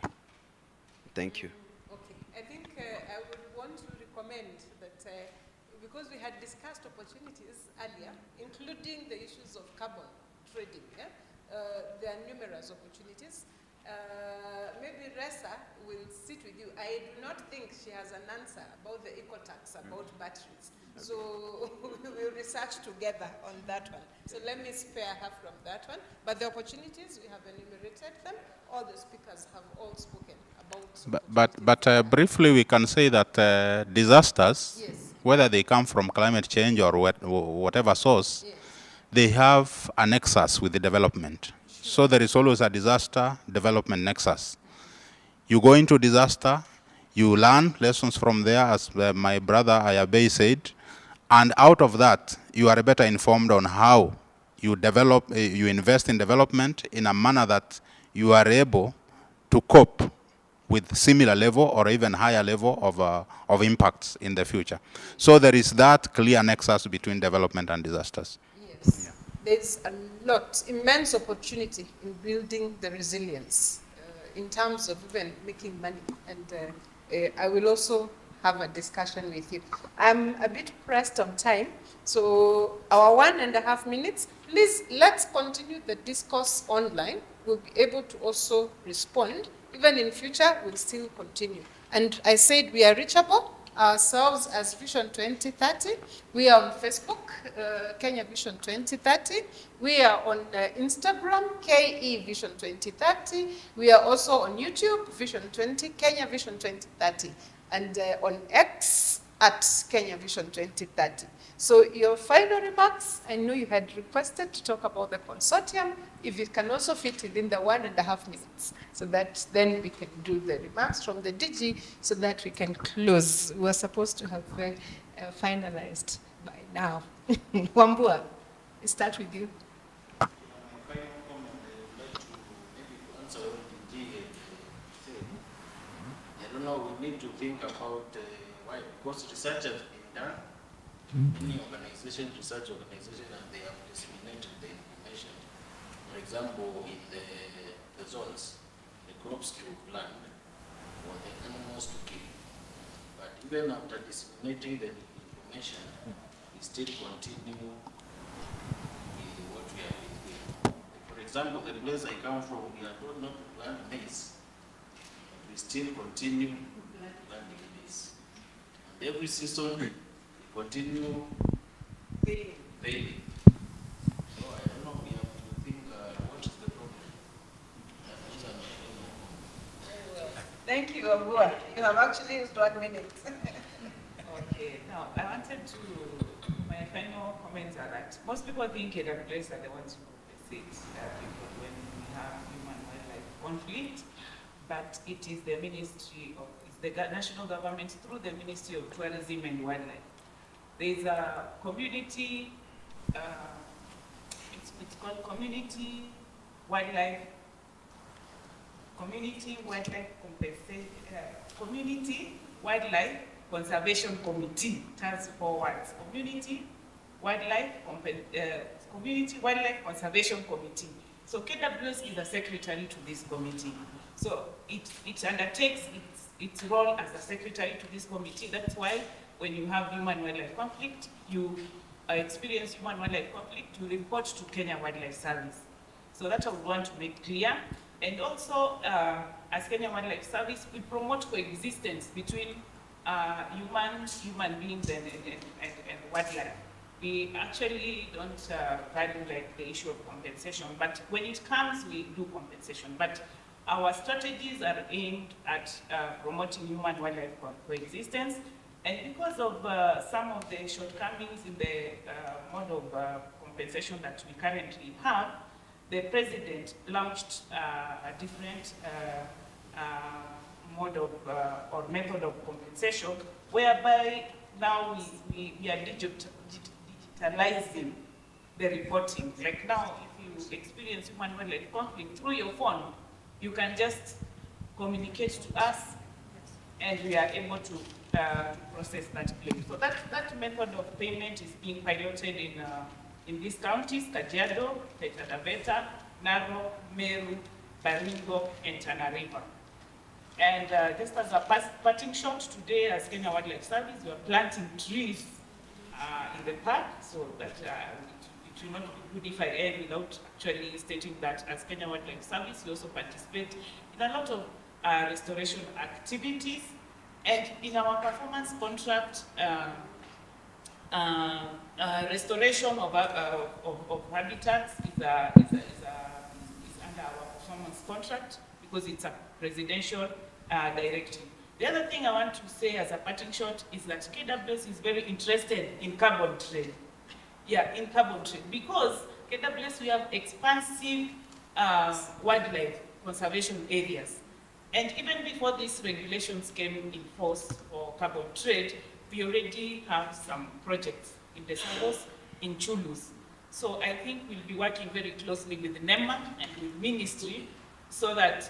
Speaker 14: Thank you.
Speaker 1: Okay, I think I would want to recommend that because we had discussed opportunities earlier, including the issues of carbon trading, there are numerous opportunities. Maybe Ressa will sit with you. I do not think she has an answer about the eco-tax, about batteries. So we will research together on that one. So let me spare her from that one. But the opportunities, we have enumerated them. All the speakers have all spoken about.
Speaker 9: But briefly, we can say that disasters,
Speaker 1: yes,
Speaker 9: whether they come from climate change or whatever source,
Speaker 1: yes,
Speaker 9: they have a nexus with the development. So there is always a disaster development nexus. You go into disaster, you learn lessons from there, as my brother Ayabe said, and out of that, you are better informed on how you develop, you invest in development in a manner that you are able to cope with similar level or even higher level of impacts in the future. So there is that clear nexus between development and disasters.
Speaker 1: Yes. Yeah. There's a lot, immense opportunity in building the resilience in terms of even making money. And I will also have a discussion with you. I'm a bit pressed on time, so our 1.5 minutes, please let's continue the discourse online. We'll be able to also respond. Even in future, we'll still continue. And I said we are reachable ourselves as Vision 2030. We are on Facebook, Kenya Vision 2030. We are on Instagram, KE Vision 2030. We are also on YouTube, Vision 20, Kenya Vision 2030. And on X at Kenya Vision 2030. So your final remarks, I know you had requested to talk about the consortium, if it can also fit within the 1.5 minutes, so that then we can do the remarks from the DG, so that we can close. We're supposed to have finalized by now. Wambua, we start with you.
Speaker 15: I don't know, we need to think about why, because research has been done. Any organization, research organization, and they have disseminated the information. For example, in the zones, the crops to plant or the animals to kill. But even after disseminating the information, we still continue with what we have been doing. For example, the place I come from, we are told not to plant maize. We still continue planting maize. And every season, we continue failing. So I don't know, we have to think what is the problem.
Speaker 1: Thank you, Wambua. You have actually used 1 minute.
Speaker 4: Okay, now I wanted to, my final comments are that most people think AWS are the ones who compensate people when we have human-wildlife conflict. But it is the Ministry of, it's the national government through the Ministry of Tourism and Wildlife. There's a community, it's called Community Wildlife Conservation Committee. It has 4 words. Community Wildlife Conservation Committee. So KWS is a secretary to this committee. So it undertakes its role as a secretary to this committee. That's why when you have human-wildlife conflict, you experience human-wildlife conflict, you report to Kenya Wildlife Service. So that I would want to make clear. And also, as Kenya Wildlife Service, we promote coexistence between human beings and wildlife. We actually don't value like the issue of compensation, but when it comes, we do compensation. But our strategies are aimed at promoting human-wildlife coexistence, and because of some of the shortcomings in the mode of compensation that we currently have, the president launched a different mode of or method of compensation, whereby now we are digitalizing the reporting. Like now, if you experience human-wildlife conflict through your phone, you can just communicate to us, and we are able to process that claim. So that method of payment is being piloted in these counties: Kajiado, Taita Taveta, Narok, Meru, Baringo, and Tana River. And just as a parting shot, today as Kenya Wildlife Service, we are planting trees in the park, so that it will not be good if I end without actually stating that as Kenya Wildlife Service, we also participate in a lot of restoration activities. And in our performance contract, restoration of habitats is under our performance contract because it's a presidential directive. The other thing I want to say as a parting shot is that KWS is very interested in carbon trade. Yeah, in carbon trade, because KWS, we have expansive wildlife conservation areas. And even before these regulations came in force for carbon trade, we already have some projects in the schools in Chulus. So I think we'll be working very closely with NEMA and with ministry so that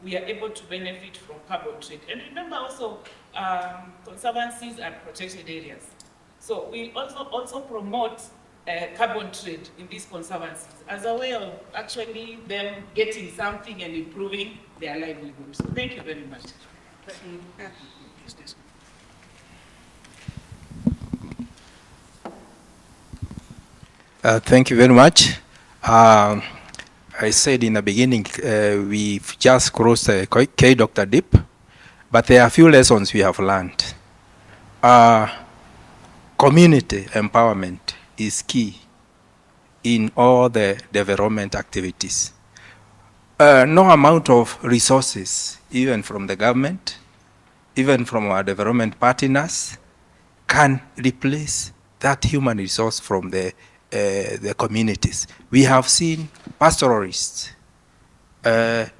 Speaker 4: we are able to benefit from carbon trade. And remember also, conservancies are protected areas. So we also promote carbon trade in these conservancies as a way of actually them getting something and improving their livelihood. So thank you very much.
Speaker 5: Thank you very much. I said in the beginning, we've just crossed the K-Doctor dip, but there are a few lessons we have learned. Community empowerment is key in all the development activities. No amount of resources, even from the government, even from our development partners, can replace that human resource from the communities. We have seen pastoralists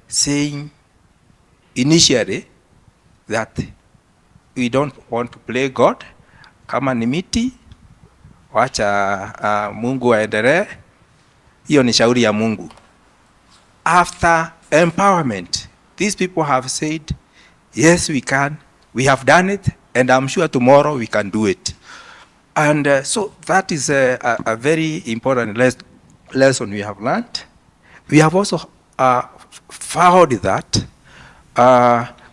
Speaker 5: saying initially that we don't want to play God. Kama ni miti, wacha Mungu aendelee. Hiyo ni shauri ya Mungu. After empowerment, these people have said, yes, we can. We have done it, and I'm sure tomorrow we can do it. And so that is a very important lesson we have learned. We have also found that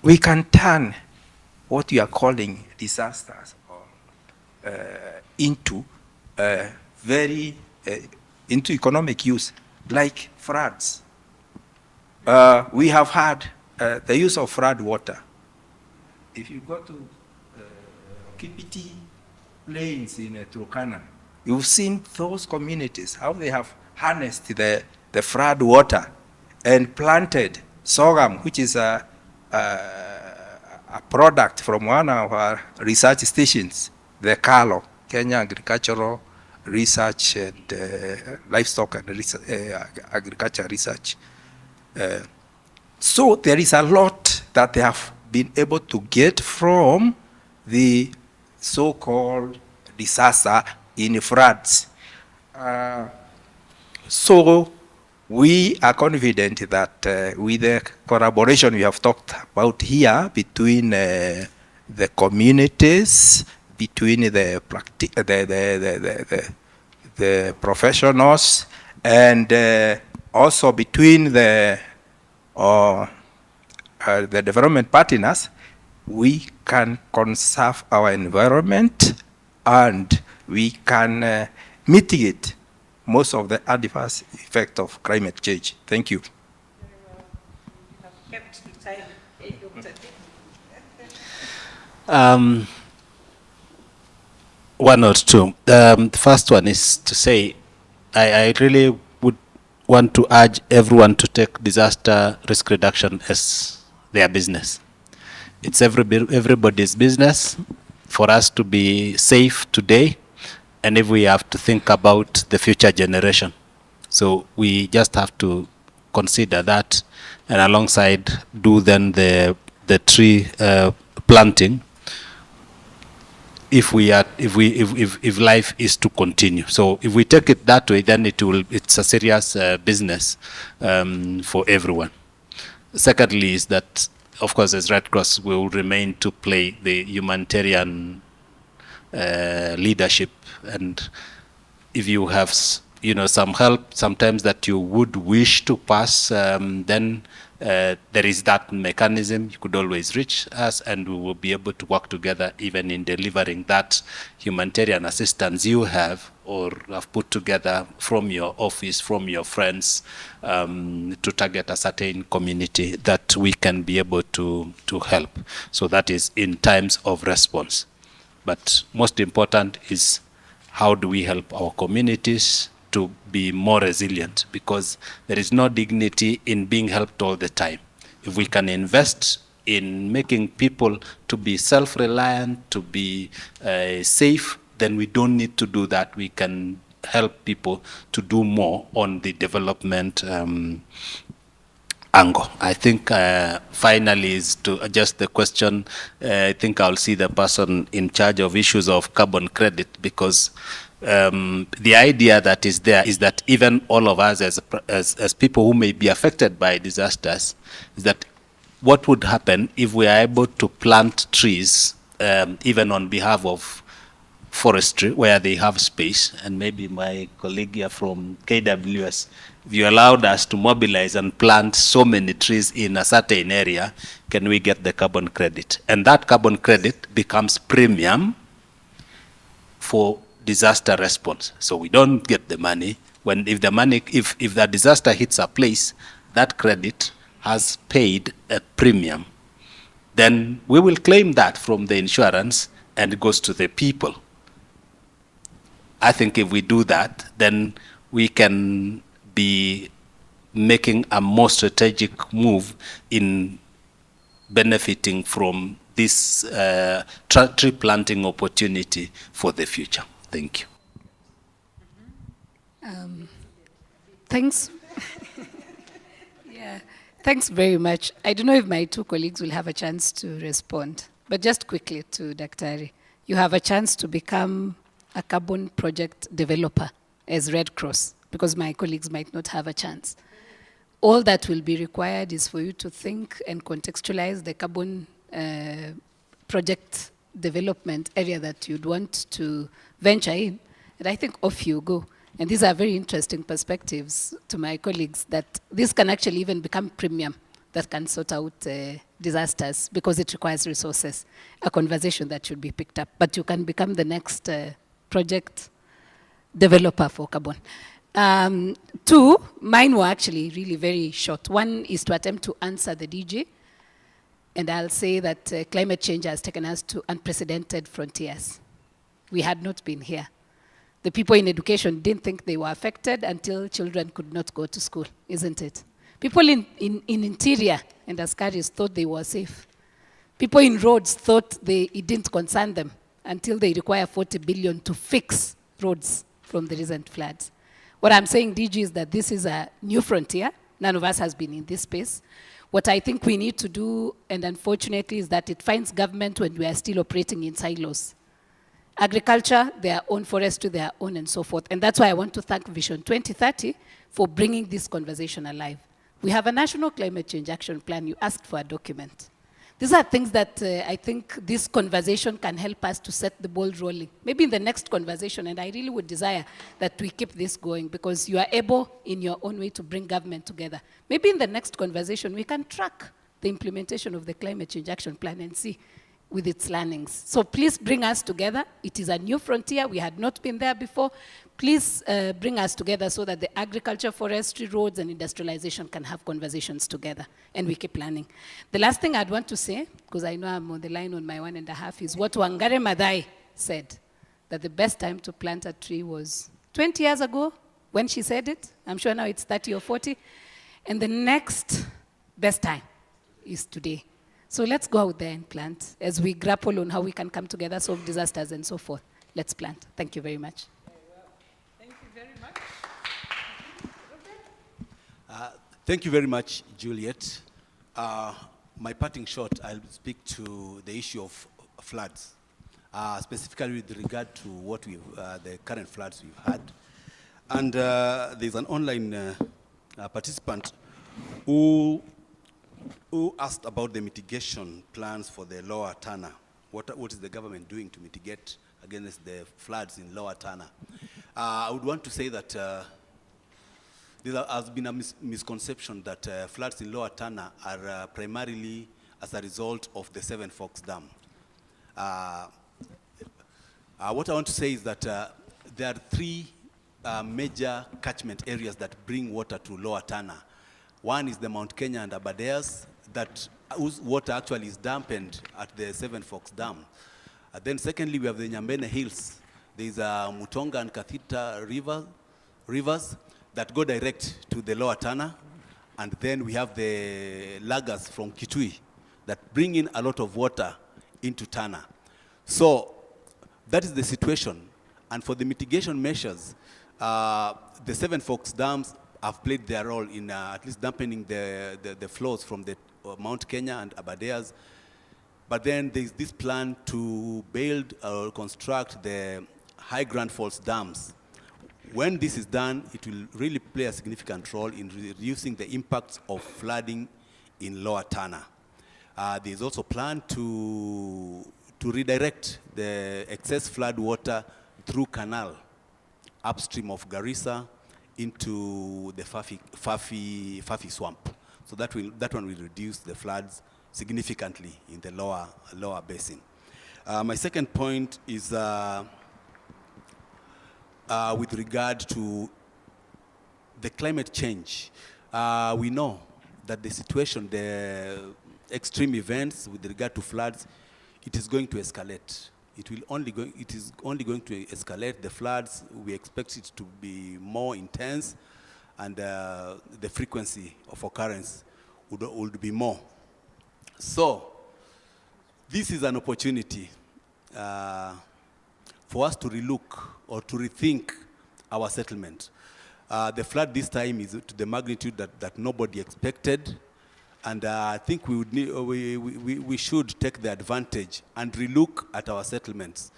Speaker 5: we can turn what we are calling disasters into into economic use, like floods. We have had the use of flood water. If you go to Kipiti Plains in Turkana, you've seen those communities, how they have harnessed the flood water and planted sorghum, which is a product from one of our research stations, the CALO, Kenya Agricultural Research and Livestock and Agriculture Research. So there is a lot that they have been able to get from the so-called disaster in floods. So we are confident that with the collaboration we have talked about here between the communities, between the professionals, and also between the development partners, we can conserve our environment and we can mitigate most of the adverse effect of climate change. Thank you.
Speaker 8: kept to time. Hey, Dr.
Speaker 7: One or two. The first one is to say, I really would want to urge everyone to take disaster risk reduction as their business. It's everybody's business for us to be safe today, and if we have to think about the future generation. So we just have to consider that, and alongside do then the tree planting if life is to continue. So if we take it that way, then it's a serious business for everyone. Secondly is that, of course, as Red Cross, we will remain to play the humanitarian leadership, and if you have some help sometimes that you would wish to pass, then there is that mechanism. You could always reach us, and we will be able to work together even in delivering that humanitarian assistance you have or have put together from your office, from your friends, to target a certain community that we can be able to help. So that is in times of response. But most important is, how do we help our communities to be more resilient? Because there is no dignity in being helped all the time. If we can invest in making people to be self-reliant, to be safe, then we don't need to do that. We can help people to do more on the development angle. I think finally is to adjust the question. I think I'll see the person in charge of issues of carbon credit, because the idea that is there is that even all of us as people who may be affected by disasters, is that what would happen if we are able to plant trees even on behalf of forestry where they have space, and maybe my colleague here from KWS, if you allowed us to mobilize and plant so many trees in a certain area, can we get the carbon credit? And that carbon credit becomes premium for disaster response. So we don't get the money. If the disaster hits a place, that credit has paid a premium. Then we will claim that from the insurance, and it goes to the people. I think if we do that, then we can be making a more strategic move in benefiting from this tree planting opportunity for the future. Thank you.
Speaker 12: Thanks. Yeah, thanks very much. I don't know if my two colleagues will have a chance to respond, but just quickly to Daktari. You have a chance to become a carbon project developer as Red Cross, because my colleagues might not have a chance. All that will be required is for you to think and contextualize the carbon project development area that you'd want to venture in, and I think off you go. And these are very interesting perspectives to my colleagues, that this can actually even become premium that can sort out disasters, because it requires resources, a conversation that should be picked up. But you can become the next project developer for carbon. Two, mine were actually really very short. One is to attempt to answer the DG, and I'll say that climate change has taken us to unprecedented frontiers. We had not been here. The people in education didn't think they were affected until children could not go to school, isn't it? People in interior and askaris thought they were safe. People in roads thought it didn't concern them until they require 40 billion to fix roads from the recent floods. What I'm saying, DG, is that this is a new frontier. None of us has been in this space. What I think we need to do, and unfortunately, is that it finds government when we are still operating in silos. Agriculture, their own, forestry, their own, and so forth. And that's why I want to thank Vision 2030 for bringing this conversation alive. We have a National Climate Change Action Plan. You asked for a document. These are things that I think this conversation can help us to set the ball rolling. Maybe in the next conversation, and I really would desire that we keep this going, because you are able in your own way to bring government together. Maybe in the next conversation, we can track the implementation of the Climate Change Action Plan and see with its learnings. So please bring us together. It is a new frontier. We had not been there before. Please bring us together so that the agriculture, forestry, roads, and industrialization can have conversations together, and we keep learning. The last thing I'd want to say, because I know I'm on the line on my 1.5, is what Wangare Maathai said, that the best time to plant a tree was 20 years ago when she said it. I'm sure now it's 30 or 40. And the next best time is today. So let's go out there and plant as we grapple on how we can come together, solve disasters, and so forth. Let's plant. Thank you very much.
Speaker 1: Thank you very much.
Speaker 22: Thank you very much, Juliet. My parting shot, I'll speak to the issue of floods, specifically with regard to what the current floods we've had. And there's an online participant who asked about the mitigation plans for the Lower Tana. What is the government doing to mitigate against the floods in Lower Tana? I would want to say that there has been a misconception that floods in Lower Tana are primarily as a result of the Seven Forks Dam. What I want to say is that there are three major catchment areas that bring water to Lower Tana. One is the Mount Kenya and Aberdares, whose water actually is dampened at the Seven Forks Dam. Then secondly, we have the Nyambene Hills. There's Mutonga and Kathita rivers that go direct to the Lower Tana. And then we have the lagers from Kitui that bring in a lot of water into Tana. So that is the situation. And for the mitigation measures, the Seven Forks dams have played their role in at least dampening the flows from the Mount Kenya and Aberdares. But then there's this plan to build or construct the High Grand Falls dams. When this is done, it will really play a significant role in reducing the impacts of flooding in Lower Tana. There's also a plan to redirect the excess flood water through canal upstream of Garissa into the Fafi swamp. So that one will reduce the floods significantly in the lower basin. My second point is with regard to the climate change. We know that the situation, the extreme events with regard to floods, it is going to escalate. It is only going to escalate. The floods, we expect it to be more intense, and the frequency of occurrence would be more. So this is an opportunity for us to relook or to rethink our settlement. The flood this time is to the magnitude that nobody expected. And I think we should take the advantage and relook at our settlements.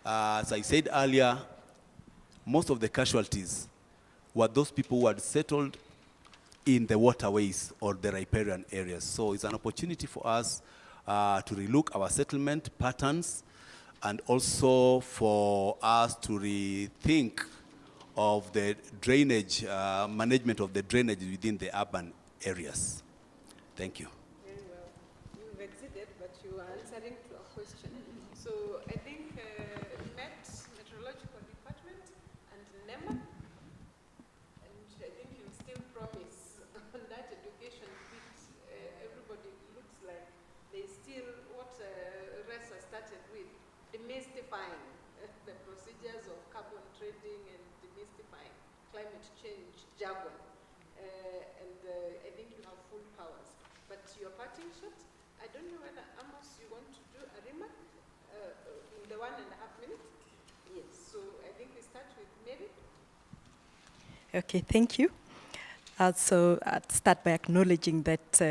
Speaker 22: As I said earlier, most of the casualties were those people who had settled in the waterways or the riparian areas. So it's an opportunity for us to relook our settlement patterns, and also for us to rethink of the drainage, management of the drainage within the urban areas. Thank you.
Speaker 1: Very well. You've exceeded, but you are answering to a question. So I think Meteorological Department and NEMA, and I think you still promise on that education bit, everybody looks like they still, what Ressa started with, demystifying the procedures of carbon trading and demystifying climate change jargon. And I think you have full powers. But your parting shot, I don't know whether, Amos, you want to do a remark in the 1.5 minutes? Yes, so I think we start with Mary.
Speaker 24: Okay, thank you. So I'd start by acknowledging that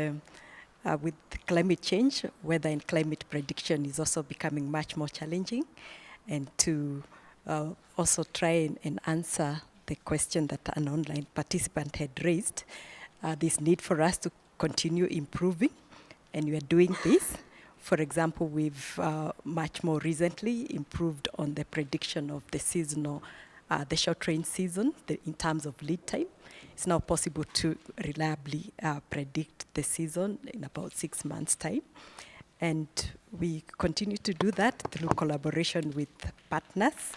Speaker 24: with climate change, weather and climate prediction is also becoming much more challenging, and to also try and answer the question that an online participant had raised, this need for us to continue improving, and we are doing this. For example, we've much more recently improved on the prediction of the seasonal, the short rain season in terms of lead time. It's now possible to reliably predict the season in about 6 months' time. And we continue to do that through collaboration with partners.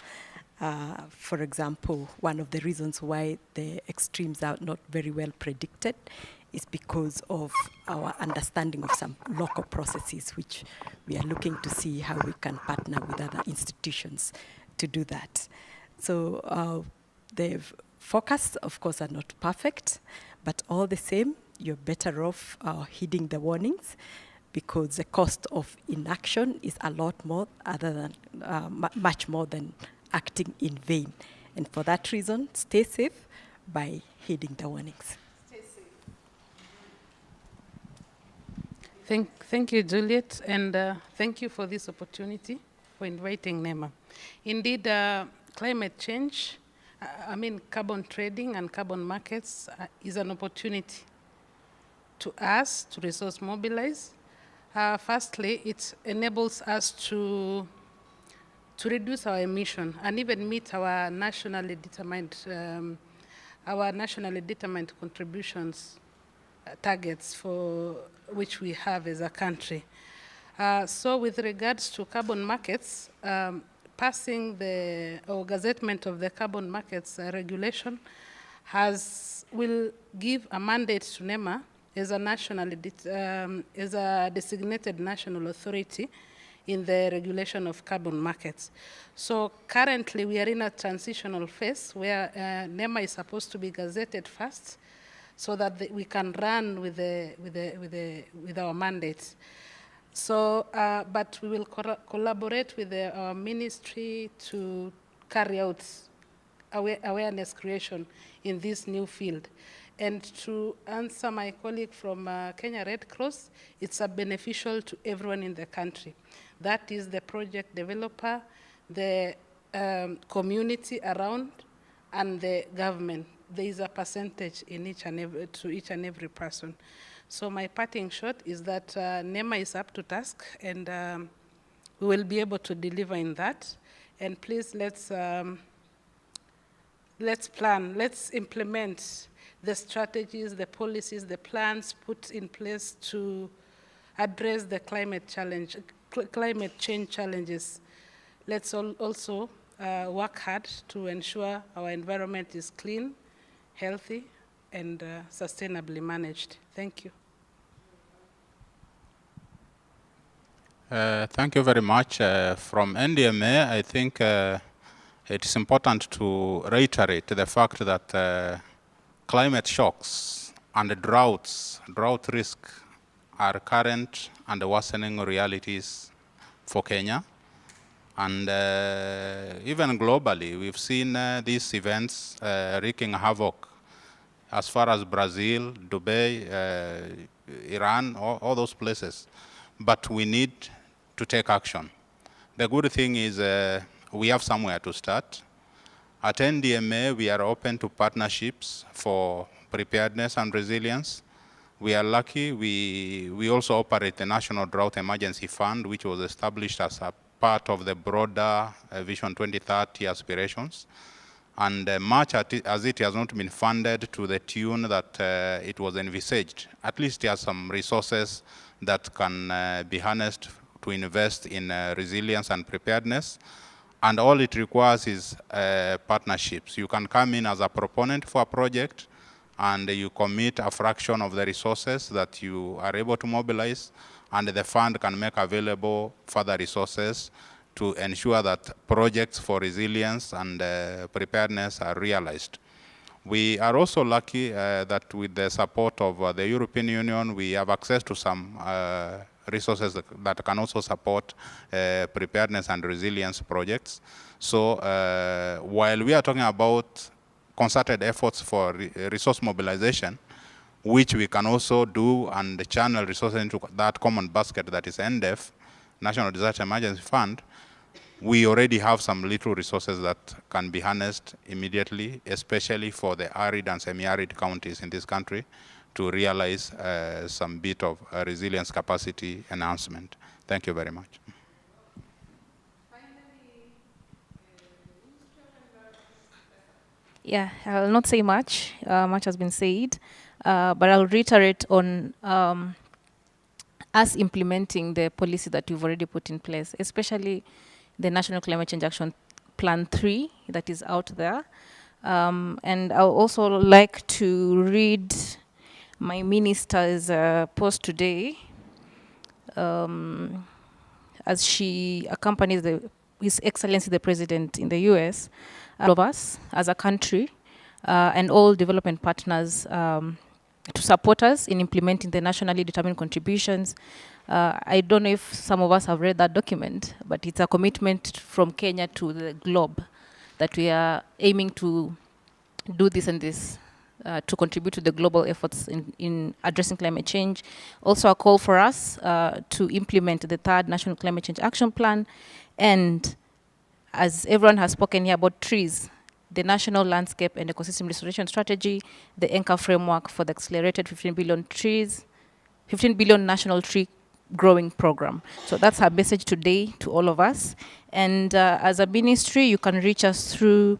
Speaker 24: For example, one of the reasons why the extremes are not very well predicted is because of our understanding of some local processes, which we are looking to see how we can partner with other institutions to do that. So the forecasts, of course, are not perfect, but all the same, you're better off heeding the warnings, because the cost of inaction is a lot more, other than much more than acting in vain. And for that reason, stay safe by heeding the warnings.
Speaker 10: Thank you, Juliet, and thank you for this opportunity for inviting NEMA. Indeed, climate change, carbon trading and carbon markets is an opportunity to us to resource mobilize. Firstly, it enables us to reduce our emission and even meet our nationally determined contributions targets for which we have as a country. So with regards to carbon markets, passing or gazettement of the carbon markets regulation will give a mandate to NEMA as a designated national authority in the regulation of carbon markets. So currently we are in a transitional phase where NEMA is supposed to be gazetted first, so that we can run with our mandates. So, but we will collaborate with our ministry to carry out awareness creation in this new field. And to answer my colleague from Kenya Red Cross, it's beneficial to everyone in the country. That is the project developer, the community around, and the government. There is a percentage in to each and every person. So my parting shot is that NEMA is up to task, and we will be able to deliver in that. And please, let's plan, let's implement the strategies, the policies, the plans put in place to address the climate change challenges. Let's also work hard to ensure our environment is clean, healthy, and sustainably managed. Thank you.
Speaker 9: Thank you very much. From NDMA, I think it is important to reiterate the fact that climate shocks and drought risk are current and worsening realities for Kenya. And even globally, we've seen these events wreaking havoc as far as Brazil, Dubai, Iran, all those places. But we need to take action. The good thing is we have somewhere to start. At NDMA, we are open to partnerships for preparedness and resilience. We are lucky, we also operate the National Drought Emergency Fund, which was established as a part of the broader Vision 2030 aspirations. And much as it has not been funded to the tune that it was envisaged, at least there are some resources that can be harnessed to invest in resilience and preparedness. And all it requires is partnerships. You can come in as a proponent for a project, and you commit a fraction of the resources that you are able to mobilize, and the fund can make available further resources to ensure that projects for resilience and preparedness are realized. We are also lucky that with the support of the European Union, we have access to some resources that can also support preparedness and resilience projects. So while we are talking about concerted efforts for resource mobilization, which we can also do and channel resources into that common basket that is NDEF, National Disaster Emergency Fund, we already have some little resources that can be harnessed immediately, especially for the arid and semi-arid counties in this country, to realize some bit of resilience capacity enhancement. Thank you very much.
Speaker 11: Yeah, I'll not say much. Much has been said, but I'll reiterate on us implementing the policy that we've already put in place, especially the National Climate Change Action Plan 3 that is out there. And I would also like to read my minister's post today, as she accompanies His Excellency the President in the US, all of us as a country and all development partners to support us in implementing the nationally determined contributions. I don't know if some of us have read that document, but it's a commitment from Kenya to the globe that we are aiming to do this and this to contribute to the global efforts in addressing climate change. Also a call for us to implement the third National Climate Change Action Plan. And as everyone has spoken here about trees, the National Landscape and Ecosystem Restoration Strategy, the anchor framework for the accelerated 15 billion national tree growing program. So that's our message today to all of us. And as a ministry, you can reach us through,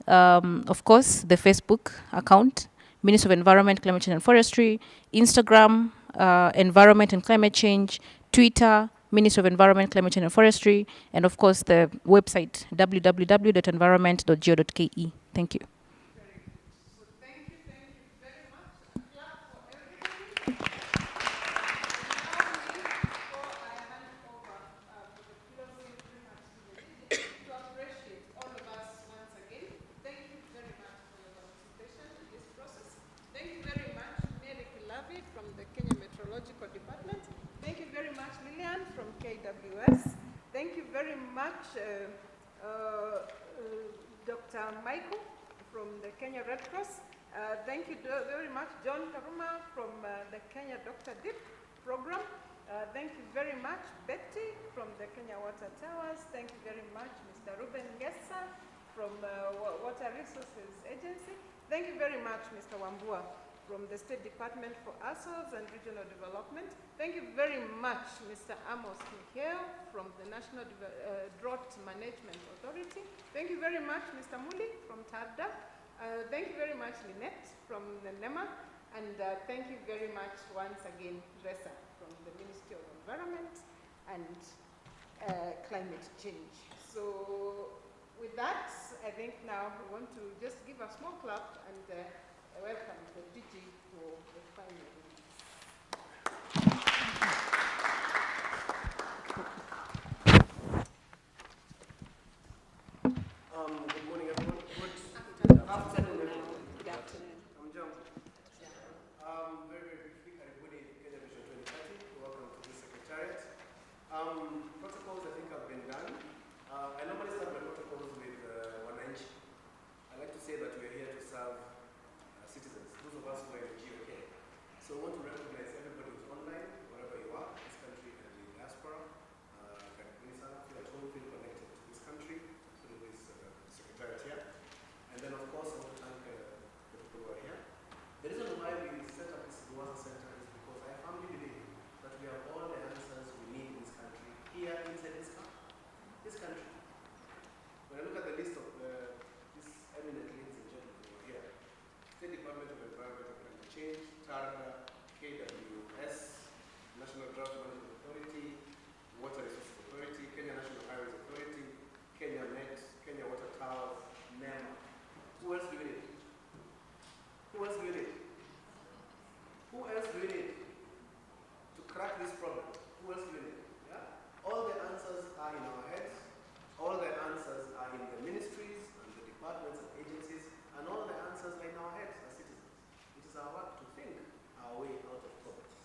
Speaker 11: of course, the Facebook account, Ministry of Environment, Climate Change and Forestry, Instagram, Environment and Climate Change, Twitter, Ministry of Environment, Climate Change and Forestry, and of course the website www.environment.go.ke. Thank you.
Speaker 1: From the Kenya Meteorological Department. Thank you very much, Lillian, from KWS. Thank you very much, Dr. Michael, from the Kenya Red Cross. Thank you very much, John Karuma, from the Kenya Dr. Dip program. Thank you very much, Betty, from the Kenya Water Towers. Thank you very much, Mr. Ruben Ngesa, from Water Resources Agency. Thank you very much, Mr. Wambua, from the State Department for Assets and Regional Development. Thank you very much, Mr. Amos Mikhail, from the National Drought Management Authority. Thank you very much, Mr. Muli, from TADA. Thank you very much, Lynette, from the NEMA. And thank you very much once again, Ressa, from the Ministry of Environment and Climate Change. So with that, I think now we want to just give a small clap and welcome the DG for the final remarks.
Speaker 13: Good morning, everyone. Good afternoon, everyone.
Speaker 8: Good afternoon.
Speaker 13: I'm John. Very, very quickly, everybody, Kenya Vision 2030. Welcome to the Secretariat. Protocols, I think, have been done. I normally start my protocols with wananchi. I like to say that we're here to serve citizens, those of us who are in GOK. So I want to recognize everybody who's online, wherever you are, this country and in diaspora. Feel at home, feel connected to this country, through this Secretariat here. And then, of course, I want to thank the people who are here. The reason why we set up this Ruwaza Center is because I firmly believe that we have all the answers we need in this country, here inside this country. When I look at the list of these eminent ladies and gentlemen who are here, State Department of Environment and Climate Change, TARDA, KWS, National Drought Management Authority, Water Resources Authority, Kenya National Highways Authority, Kenya Met, Kenya Water Towers, NEMA. Who else do we need? Who else do we need? Who else do we need to crack this problem? Who else do we need? Yeah? All the answers are in our heads. All the answers are in the ministries and the departments and agencies, and all the answers are in our heads as citizens. It is our work to think our way out of problems.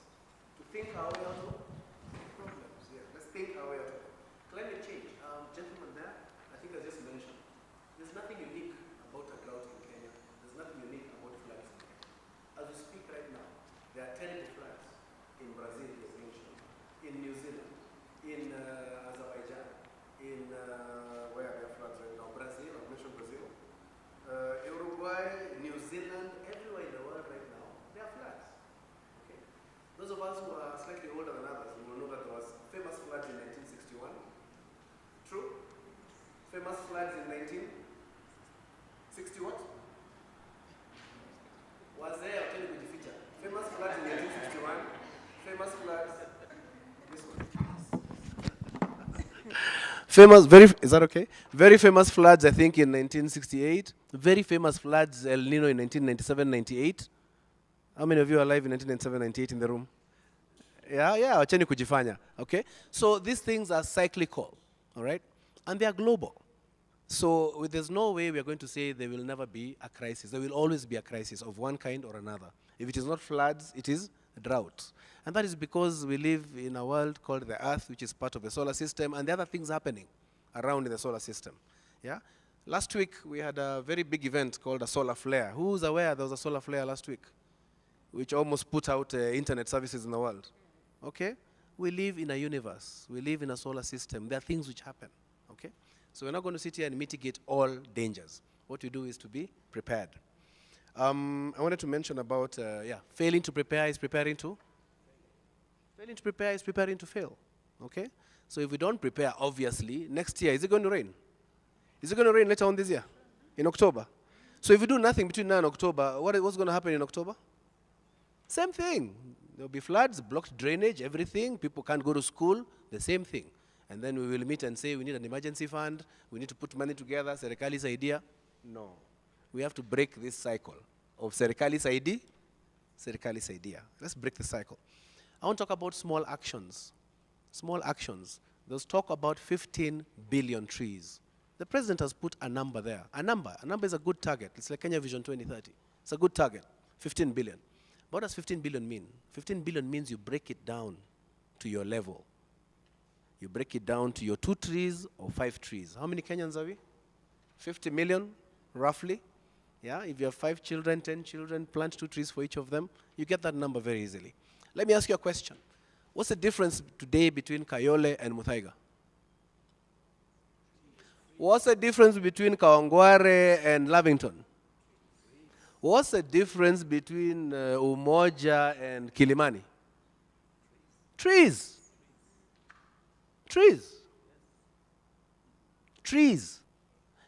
Speaker 13: To think our way out of problems. Yeah, let's think our way out of climate change. Gentlemen there, I think I just mentioned, there's nothing unique about a drought in Kenya. There's nothing unique about floods in Kenya. As we speak right now, there are terrible floods in Brazil, as mentioned, in New Zealand, in Azerbaijan, in where there are floods right now? Brazil, I've mentioned Brazil. Uruguay, New Zealand, everywhere in the world right now, there are floods. Okay. Those of us who are slightly older than others will know that there was famous floods in 1961. True? Famous floods in 1960 what? Was there, I'll tell you the feature. Famous floods in 1961. Famous floods Is that okay? Very famous floods, I think, in 1968. Very famous floods, El Nino in 1997-98. How many of you are alive in 1997-98 in the room? Yeah, wacheni kujifanya, okay? So these things are cyclical, all right? And they are global. So there's no way we are going to say there will never be a crisis. There will always be a crisis of one kind or another. If it is not floods, it is drought. And that is because we live in a world called the Earth, which is part of the solar system, and there are other things happening around in the solar system. Yeah? Last week, we had a very big event called a solar flare. Who's aware there was a solar flare last week, which almost put out internet services in the world? Okay? We live in a universe. We live in a solar system. There are things which happen. Okay? So we're not going to sit here and mitigate all dangers. What we do is to be prepared. I wanted to mention about, failing to prepare is preparing to? Failing to prepare is preparing to fail. Okay? So if we don't prepare, obviously, next year, is it going to rain? Is it going to rain later on this year? In October? So if we do nothing between now and October, what's going to happen in October? Same thing. There'll be floods, blocked drainage, everything. People can't go to school. The same thing. And then we will meet and say we need an emergency fund. We need to put money together. Serikali's idea. No. We have to break this cycle of Serikali's idea. Serikali's idea. Let's break the cycle. I want to talk about small actions. Small actions. There's talk about 15 billion trees. The president has put a number there. A number is a good target. It's like Kenya Vision 2030. It's a good target, 15 billion. What does 15 billion mean? 15 billion means you break it down to your level. You break it down to your 2 trees or 5 trees. How many Kenyans are we? 50 million, roughly. Yeah, if you have 5 children, 10 children, plant 2 trees for each of them, you get that number very easily. Let me ask you a question. What's the difference today between Kayole and Muthaiga? What's the difference between Kawangware and Lavington? What's the difference between Umoja and Kilimani? Trees. Trees. Trees.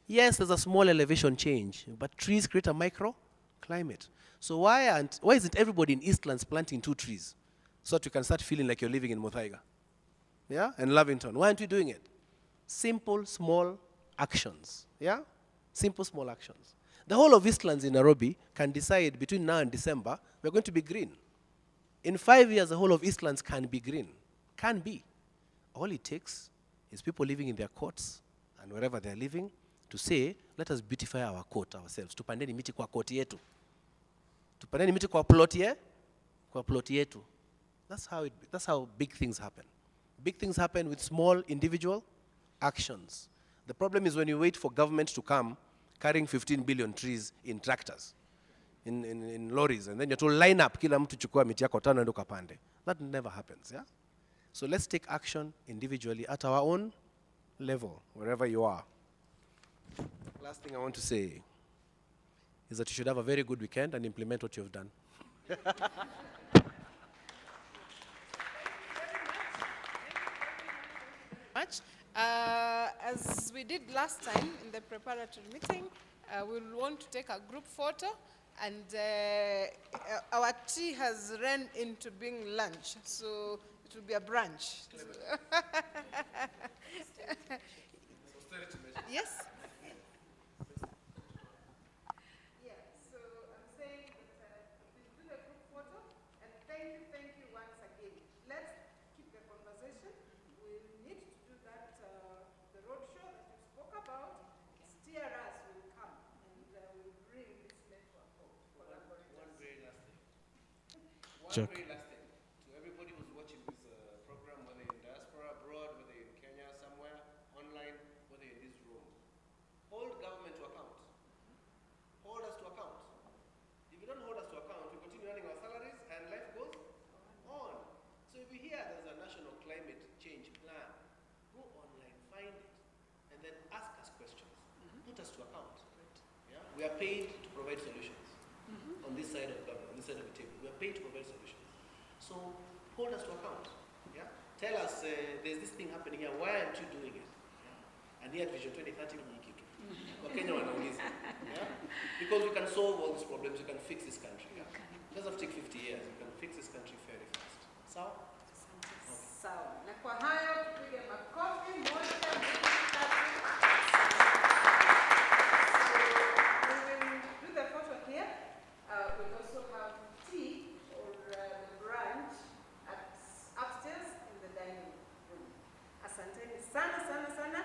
Speaker 13: Yes, there's a small elevation change, but trees create a microclimate. So why isn't everybody in Eastlands planting 2 trees so that you can start feeling like you're living in Muthaiga? Yeah? And Lavington. Why aren't we doing it? Simple, small actions. Yeah? Simple, small actions. The whole of Eastlands in Nairobi can decide between now and December, we're going to be green. In 5 years, the whole of Eastlands can be green. Can be. All it takes is people living in their courts and wherever they're living to say, let us beautify our court ourselves. Tupandeni miti kwa court yetu. Tupandeni miti kwa plot yetu. That's how big things happen. Big things happen with small individual actions. The problem is when you wait for government to come carrying 15 billion trees in tractors, in lorries, and then you're told line up, kila mtu chukua miti yako 5 endo kapande. That never happens, yeah? So let's take action individually at our own level, wherever you are. Last thing I want to say is that you should have a very good weekend and implement what you've done.
Speaker 1: Much. As we did last time in the preparatory meeting, we'll want to take a group photo, and our tea has run into being lunch, so it will be a brunch. Yes? Yeah, so I'm saying that we'll do the group photo, and thank you once again. Let's keep the conversation. We'll need to do that, the roadshow that you spoke about. Steer us will come, and we'll bring this network of collaborators.
Speaker 13: One very last thing.
Speaker 1: Check.
Speaker 13: One very last thing. To everybody who's watching this program, whether in diaspora, abroad, whether in Kenya, somewhere, online, whether in this room, hold government to account. Hold us to account. If you don't hold us to account, we continue earning our salaries and life goes on. So if you hear there's a national climate change plan, go online, find it, and then ask us questions. Put us to account. Yeah? We are paid to provide solutions on this side of government, on this side of the table. We are paid to provide solutions. So hold us to account. Yeah? Tell us there's this thing happening here. Why aren't you doing it? Yeah? And here at Vision 2030, Wakenya wanauliza. Yeah? Because we can solve all these problems, we can fix this country. Yeah? It doesn't have to take 50 years. We can fix this country very fast. So? Okay.
Speaker 1: Na kwa hayo tupige makofi moja, mbili, tatu. So we will do the photo here. We'll also have tea or brunch upstairs in the dining room. Asanteni sana sana sana.